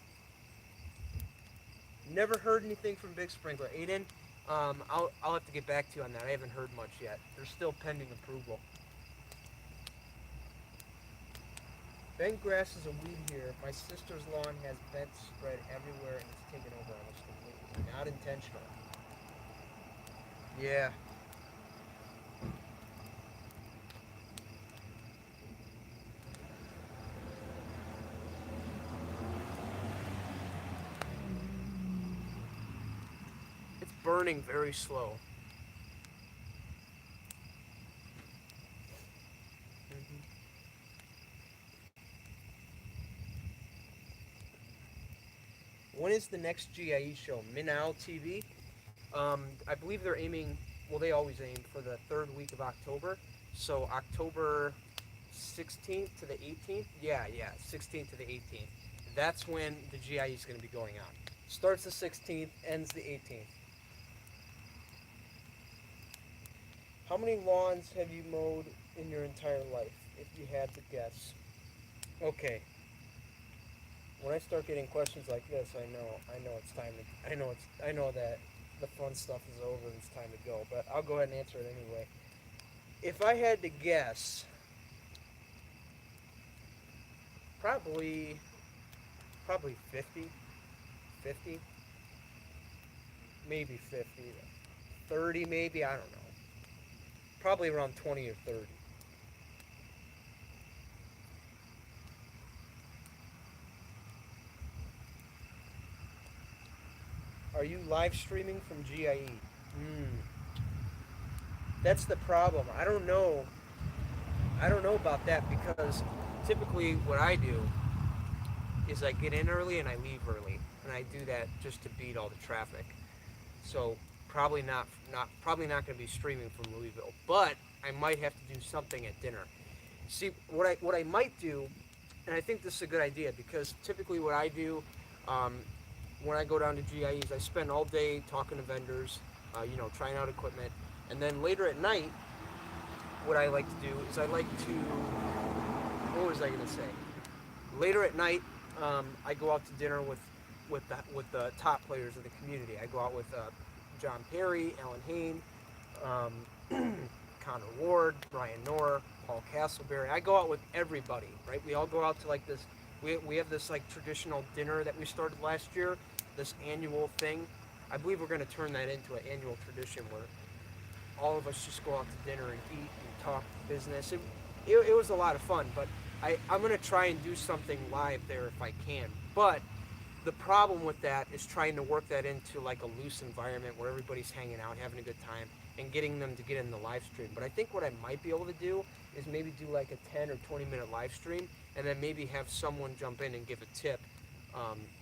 Never heard anything from Big Sprinkler. Aiden, I'll have to get back to you on that. I haven't heard much yet. They're still pending approval. Bent grass is a weed here. My sister's lawn has bent spread everywhere and it's taken over almost completely. Not intentional. Yeah. It's burning very slow. When is the next GIE show? Minow TV? I believe they're aiming, well, they always aim for the third week of October. So October 16th to the 18th? Yeah, 16th to the 18th. That's when the GIE is going to be going on. Starts the 16th, ends the 18th. How many lawns have you mowed in your entire life, if you had to guess? Okay. When I start getting questions like this, I know it's time to, I know that the fun stuff is over and it's time to go, but I'll go ahead and answer it anyway. If I had to guess, probably 50, maybe 50, 30 maybe, I don't know. Probably around 20 or 30. Are you live streaming from GIE? That's the problem. I don't know about that because typically what I do is I get in early and I leave early, and I do that just to beat all the traffic. So probably not going to be streaming from Louisville, but I might have to do something at dinner. See, what I might do, and I think this is a good idea because typically what I do um, when I go down to GIEs, I spend all day talking to vendors, trying out equipment, and then later at night, what I like to do is I like to. What was I going to say? Later at night, I go out to dinner with the top players of the community. I go out with John Perry, Alan Hain, Connor Ward, Brian Knorr, Paul Castleberry. I go out with everybody, right? We all go out to like this. We have this like traditional dinner that we started last year, this annual thing. I believe we're going to turn that into an annual tradition where all of us just go out to dinner and eat and talk business. It was a lot of fun, but I'm going to try and do something live there if I can. But the problem with that is trying to work that into like a loose environment where everybody's hanging out, having a good time, and getting them to get in the live stream. But I think what I might be able to do is maybe do like a 10 or 20-minute live stream, and then maybe have someone jump in and give a tip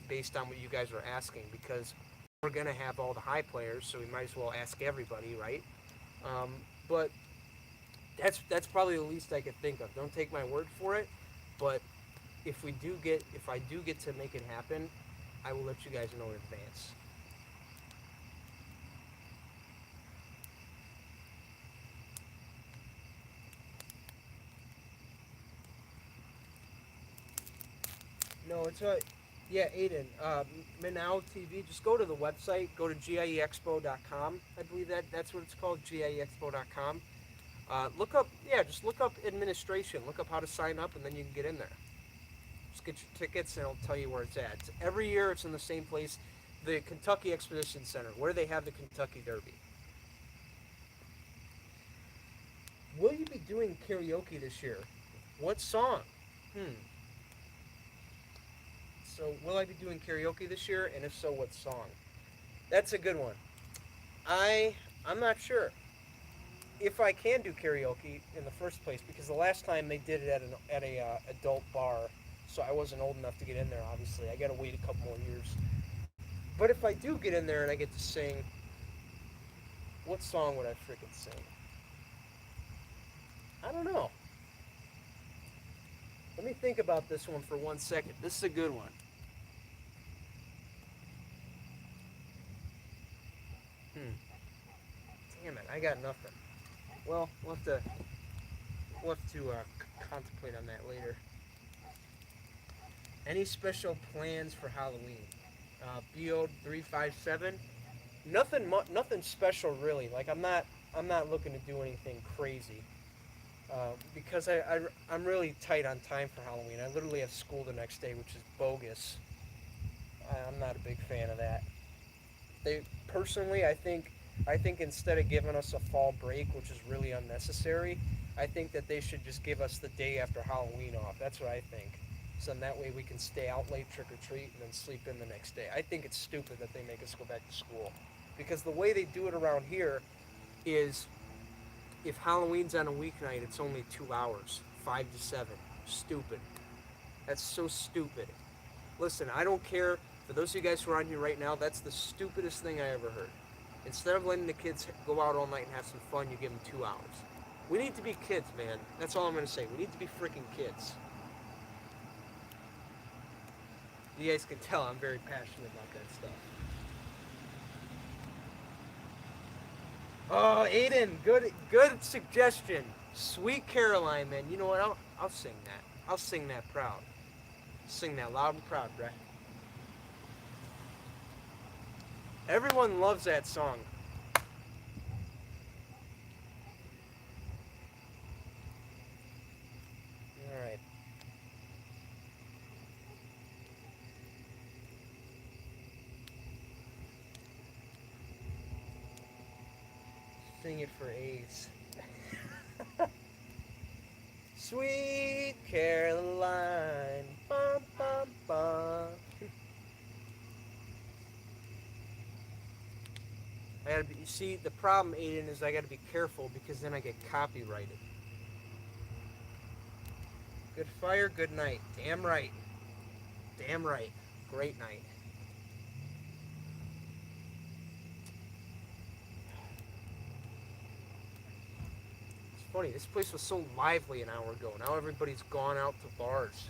based on what you guys are asking, because we're going to have all the high players, so we might as well ask everybody, right? But that's probably the least I could think of. Don't take my word for it, but if I do get to make it happen, I will let you guys know in advance. No, it's a yeah, Aiden. Manow TV. Just go to the website. Go to giexpo.com. I believe that's what it's called. giexpo.com. Just look up administration. Look up how to sign up, and then you can get in there. Just get your tickets, and it'll tell you where it's at. Every year, it's in the same place, the Kentucky Exposition Center, where they have the Kentucky Derby. Will you be doing karaoke this year? What song? So, will I be doing karaoke this year? And if so, what song? That's a good one. I'm not sure if I can do karaoke in the first place, because the last time they did it at a adult bar, so I wasn't old enough to get in there. Obviously, I got to wait a couple more years. But if I do get in there and I get to sing, what song would I freaking sing? I don't know. Let me think about this one for 1 second. This is a good one. Damn it, I got nothing. Well, we'll have to contemplate on that later. Any special plans for Halloween? Beode357. Nothing special really. Like I'm not looking to do anything crazy. Because I'm really tight on time for Halloween. I literally have school the next day, which is bogus. I'm not a big fan of that. I think instead of giving us a fall break, which is really unnecessary, I think that they should just give us the day after Halloween off. That's what I think. So then that way we can stay out late, trick or treat, and then sleep in the next day. I think it's stupid that they make us go back to school. Because the way they do it around here is if Halloween's on a weeknight, it's only 2 hours, 5 to 7. Stupid. That's so stupid. Listen, I don't care. For those of you guys who are on here right now, that's the stupidest thing I ever heard. Instead of letting the kids go out all night and have some fun, you give them 2 hours. We need to be kids, man. That's all I'm going to say. We need to be freaking kids. You guys can tell I'm very passionate about that stuff. Oh, Aiden, good suggestion. Sweet Caroline, man. You know what? I'll sing that. I'll sing that proud. Sing that loud and proud, Brett. Everyone loves that song. All right. Sing it for Ace. Sweet Caroline. Bum, bum, bum. You see, the problem, Aiden, is I gotta be careful because then I get copyrighted. Good fire, good night. Damn right. Damn right. Great night. It's funny. This place was so lively an hour ago. Now everybody's gone out to bars.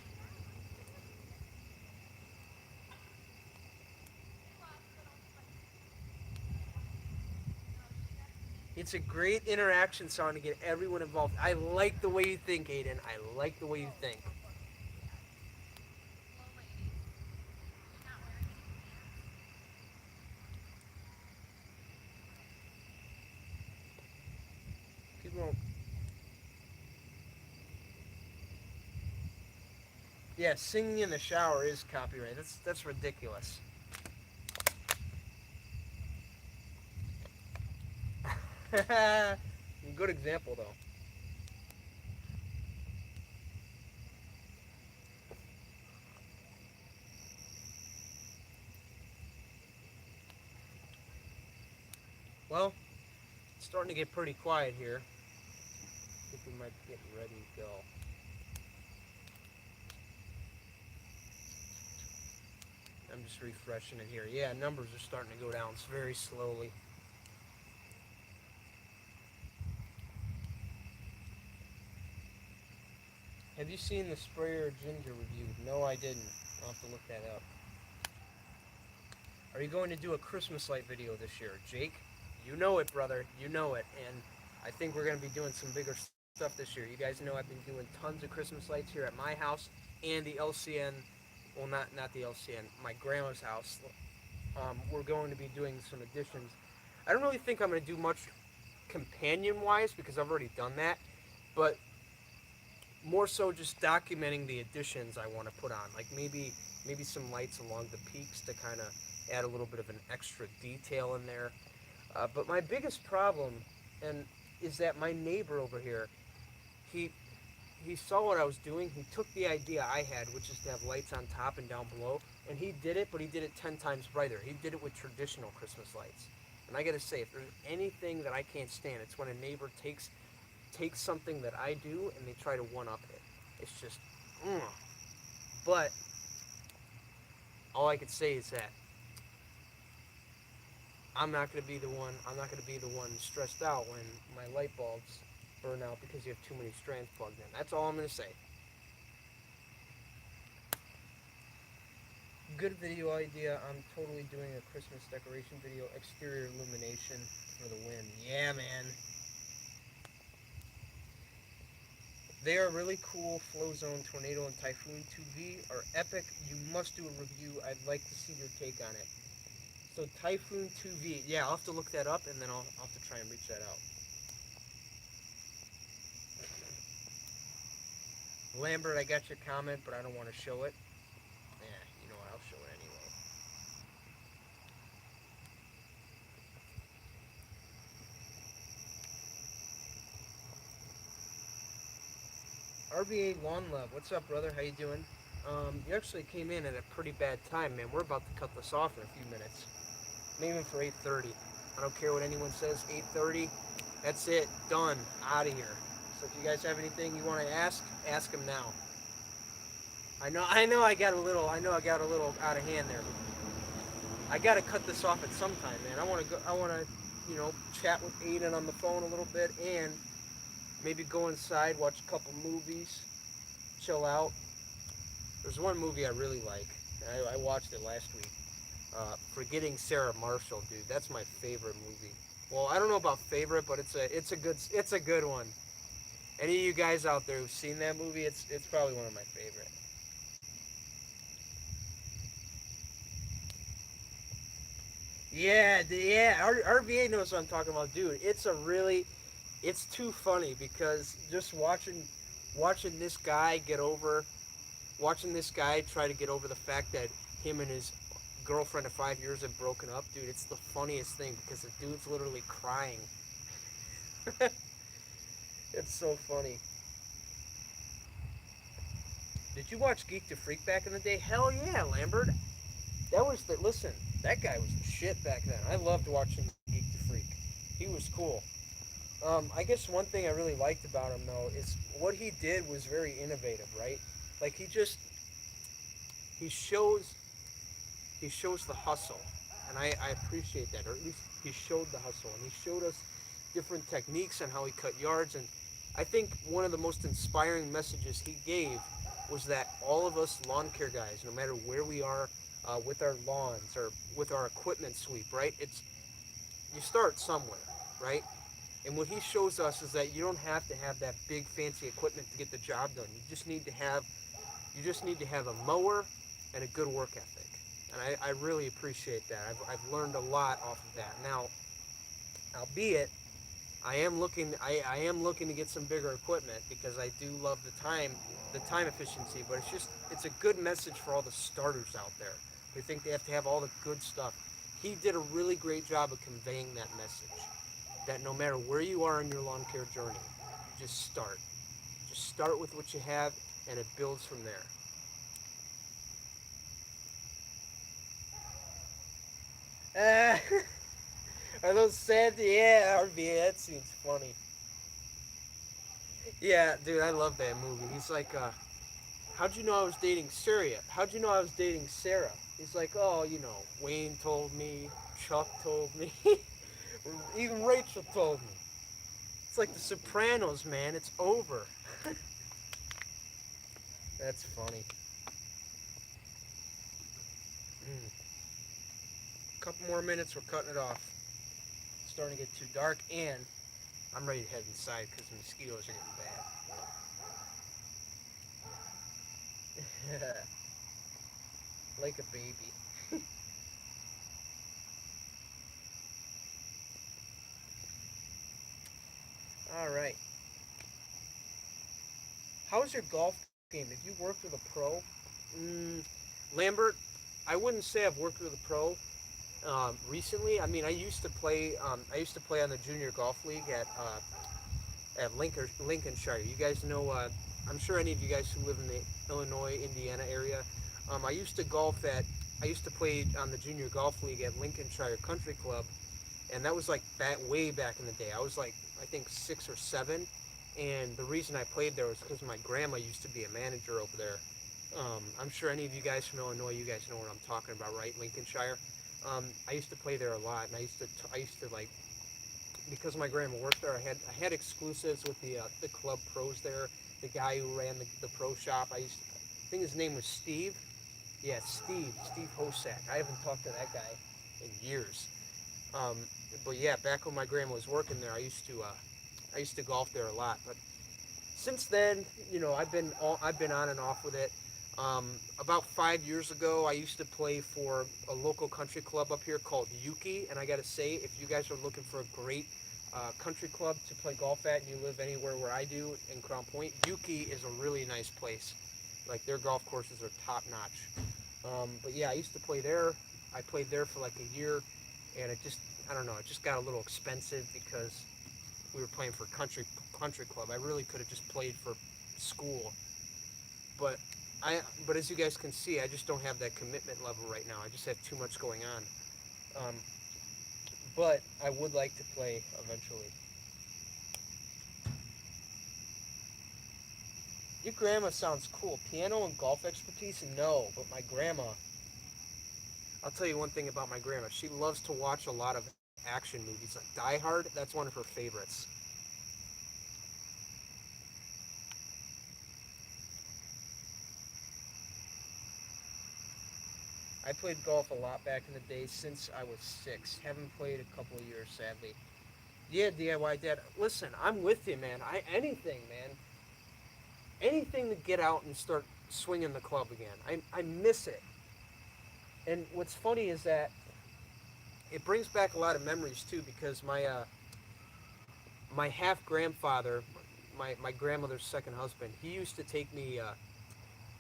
It's a great interaction song to get everyone involved. I like the way you think, Aiden. I like the way you think. People don't. Yeah, singing in the shower is copyright. That's ridiculous. Good example though. Well, it's starting to get pretty quiet here. I think we might be getting ready to go. I'm just refreshing it here. Yeah, numbers are starting to go down very slowly. Have you seen the sprayer ginger review? No, I didn't. I'll have to look that up. Are you going to do a Christmas light video this year, Jake? You know it, brother. You know it. And I think we're going to be doing some bigger stuff this year. You guys know I've been doing tons of Christmas lights here at my house and the LCN. Well, not the LCN. My grandma's house. We're going to be doing some additions. I don't really think I'm going to do much companion-wise because I've already done that. But more so just documenting the additions I want to put on. Like maybe some lights along the peaks to kind of add a little bit of an extra detail in there. But my biggest problem is that my neighbor over here, he saw what I was doing. He took the idea I had, which is to have lights on top and down below, and he did it, but he did it 10 times brighter. He did it with traditional Christmas lights. And I gotta say, if there's anything that I can't stand, it's when a neighbor takes something that I do and they try to one-up it. It's just, But all I could say is that I'm not going to be the one stressed out when my light bulbs burn out because you have too many strands plugged in. That's all I'm going to say. Good video idea. I'm totally doing a Christmas decoration video, exterior illumination for the wind. Yeah, man. They are really cool. Flow Zone, Tornado, and Typhoon 2V are epic. You must do a review. I'd like to see your take on it. So Typhoon 2V, yeah, I'll have to look that up, and then I'll have to try and reach that out. Lambert, I got your comment, but I don't want to show it. Yeah, you know what, I'll show it anyway. RVA Lawn Love, what's up, brother? How you doing? You actually came in at a pretty bad time, man. We're about to cut this off in a few minutes. I'm aiming for 8:30. I don't care what anyone says. 8:30. That's it. Done. Out of here. So if you guys have anything you want to ask them now. I know. I got a little out of hand there. I got to cut this off at some time, man. I want to, chat with Aiden on the phone a little bit and maybe go inside, watch a couple movies, chill out. There's one movie I really like. I watched it last week. Forgetting Sarah Marshall, dude. That's my favorite movie. Well, I don't know about favorite, but it's a good one. Any of you guys out there who've seen that movie, it's probably one of my favorite. Yeah, RVA knows what I'm talking about, dude. It's too funny because just watching this guy try to get over the fact that him and his girlfriend of 5 years have broken up, dude. It's the funniest thing because the dude's literally crying. It's so funny. Did you watch Geek to Freak back in the day? Hell yeah, Lambert. Listen, that guy was the shit back then. I loved watching Geek to Freak. He was cool. I guess one thing I really liked about him though is what he did was very innovative, right? Like he shows the hustle, and I appreciate that, or at least he showed the hustle, and he showed us different techniques on how he cut yards, and I think one of the most inspiring messages he gave was that all of us lawn care guys, no matter where we are with our lawns or with our equipment sweep, right? It's you start somewhere, right? And what he shows us is that you don't have to have that big fancy equipment to get the job done. You just need to have a mower and a good work ethic. And I really appreciate that. I've learned a lot off of that. Now, albeit I am looking to get some bigger equipment because I do love the time efficiency, but it's a good message for all the starters out there who think they have to have all the good stuff. He did a really great job of conveying that message that no matter where you are in your lawn care journey, just start. Just start with what you have and it builds from there. Uh, are those sad? Yeah, RV, that seems funny. Yeah, dude, I love that movie. He's like, how'd you know I was dating Sarah? How'd you know I was dating Sarah? He's like, oh, Wayne told me, Chuck told me, even Rachel told me. It's like The Sopranos, man. It's over. That's funny. Mm. A couple more minutes, we're cutting it off. It's starting to get too dark, and I'm ready to head inside because the mosquitoes are getting bad. Like a baby. All right. How's your golf game? Have you worked with a pro? Mm, Lambert, I wouldn't say I've worked with a pro recently. I mean, I used to play. I used to play on the junior golf league at Lincolnshire. You guys know? I'm sure any of you guys who live in the Illinois, Indiana area. I used to golf at. I used to play on the junior golf league at Lincolnshire Country Club, and that was like way back in the day. I was like I think 6 or 7, and the reason I played there was because my grandma used to be a manager over there. I'm sure any of you guys from Illinois, you guys know what I'm talking about, right? Lincolnshire. I used to play there a lot, and I used to like because my grandma worked there. I had exclusives with the club pros there. The guy who ran the pro shop. I think his name was Steve. Yeah, Steve Hosack. I haven't talked to that guy in years. Um, but yeah, back when my grandma was working there, I used to golf there a lot. But since then, I've been on and off with it. About 5 years ago, I used to play for a local country club up here called Yuki, and I got to say, if you guys are looking for a great country club to play golf at, and you live anywhere where I do in Crown Point, Yuki is a really nice place. Like their golf courses are top notch. But yeah, I used to play there. I played there for like a year, and I don't know, it just got a little expensive because we were playing for country club. I really could have just played for school, but but as you guys can see, I just don't have that commitment level right now. I just have too much going on. But I would like to play eventually. Your grandma sounds cool. Piano and golf expertise? No, but my grandma. I'll tell you one thing about my grandma. She loves to watch a lot of action movies, like Die Hard. That's one of her favorites. I played golf a lot back in the day since I was 6. Haven't played a couple of years, sadly. Yeah, DIY dad. Listen, I'm with you, man. Anything, man. Anything to get out and start swinging the club again. I miss it. And what's funny is that it brings back a lot of memories too, because my half grandfather, my grandmother's second husband, he used to take me. At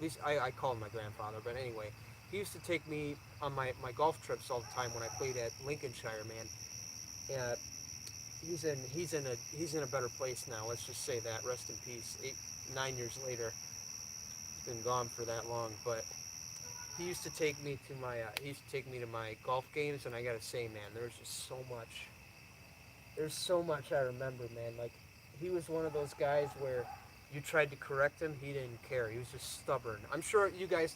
least I call him my grandfather, but anyway, he used to take me on my golf trips all the time when I played at Lincolnshire, man. He's in a better place now. Let's just say that. Rest in peace. 9 years later, he's been gone for that long. But he used to take me to my golf games, and I gotta say, man, there's so much I remember, man. Like he was one of those guys where you tried to correct him, he didn't care. He was just stubborn. I'm sure you guys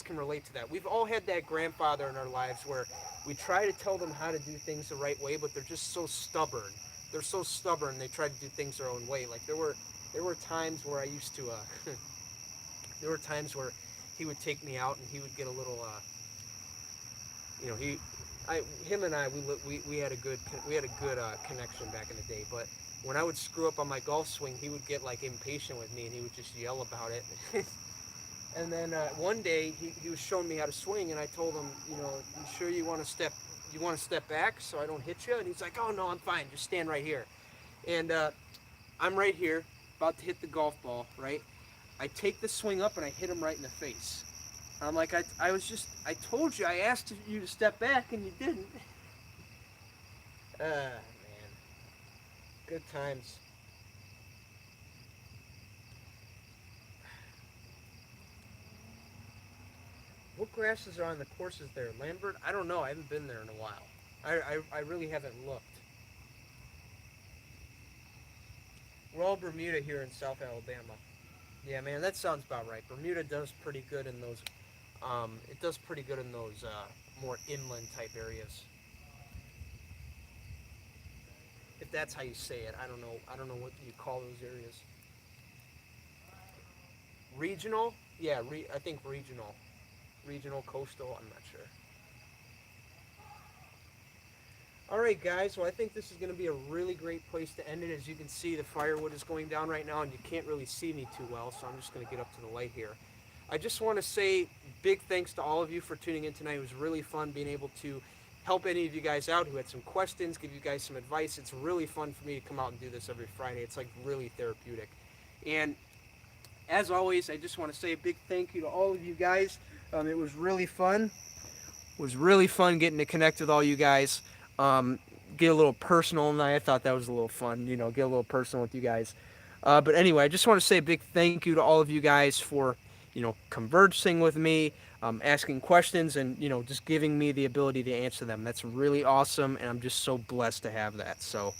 can relate to that. We've all had that grandfather in our lives where we try to tell them how to do things the right way, but they're just so stubborn. they're so stubborn. They try to do things their own way. Like there were times where I used to there were times where he would take me out and he would get a little you know, him and I, we had a good connection back in the day. But when I would screw up on my golf swing, he would get like impatient with me and he would just yell about it. And then one day he was showing me how to swing, and I told him, you know, you sure you want to step back so I don't hit you? And he's like, oh no, I'm fine, just stand right here. And I'm right here, about to hit the golf ball, right? I take the swing up and I hit him right in the face. I'm like, I told you, I asked you to step back and you didn't. Man. Good times. What grasses are on the courses there? Lambert? I don't know. I haven't been there in a while. I really haven't looked. We're all Bermuda here in South Alabama. Yeah, man, that sounds about right. Bermuda does pretty good in those. It does pretty good in those more inland type areas. If that's how you say it, I don't know. I don't know what you call those areas. Regional? Yeah, I think regional. Regional, coastal. I'm not sure. All right, guys. Well, I think this is going to be a really great place to end it. As you can see, the firewood is going down right now, and you can't really see me too well, so I'm just going to get up to the light here. I just want to say big thanks to all of you for tuning in tonight. It was really fun being able to help any of you guys out who had some questions, give you guys some advice. It's really fun for me to come out and do this every Friday. It's like really therapeutic. And as always, I just want to say a big thank you to all of you guys. It was really fun. It was really fun getting to connect with all you guys. Get a little personal tonight. I thought that was a little fun, you know, get a little personal with you guys. But anyway, I just want to say a big thank you to all of you guys for, you know, conversing with me, asking questions, and, you know, just giving me the ability to answer them. That's really awesome, and I'm just so blessed to have that. So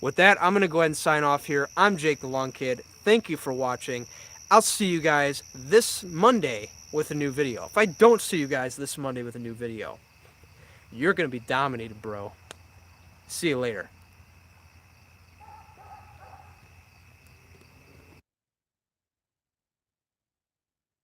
with that, I'm going to go ahead and sign off here. I'm Jake the Lawn Kid. Thank you for watching. I'll see you guys this Monday with a new video. If I don't see you guys this Monday with a new video, you're going to be dominated, bro. See you later.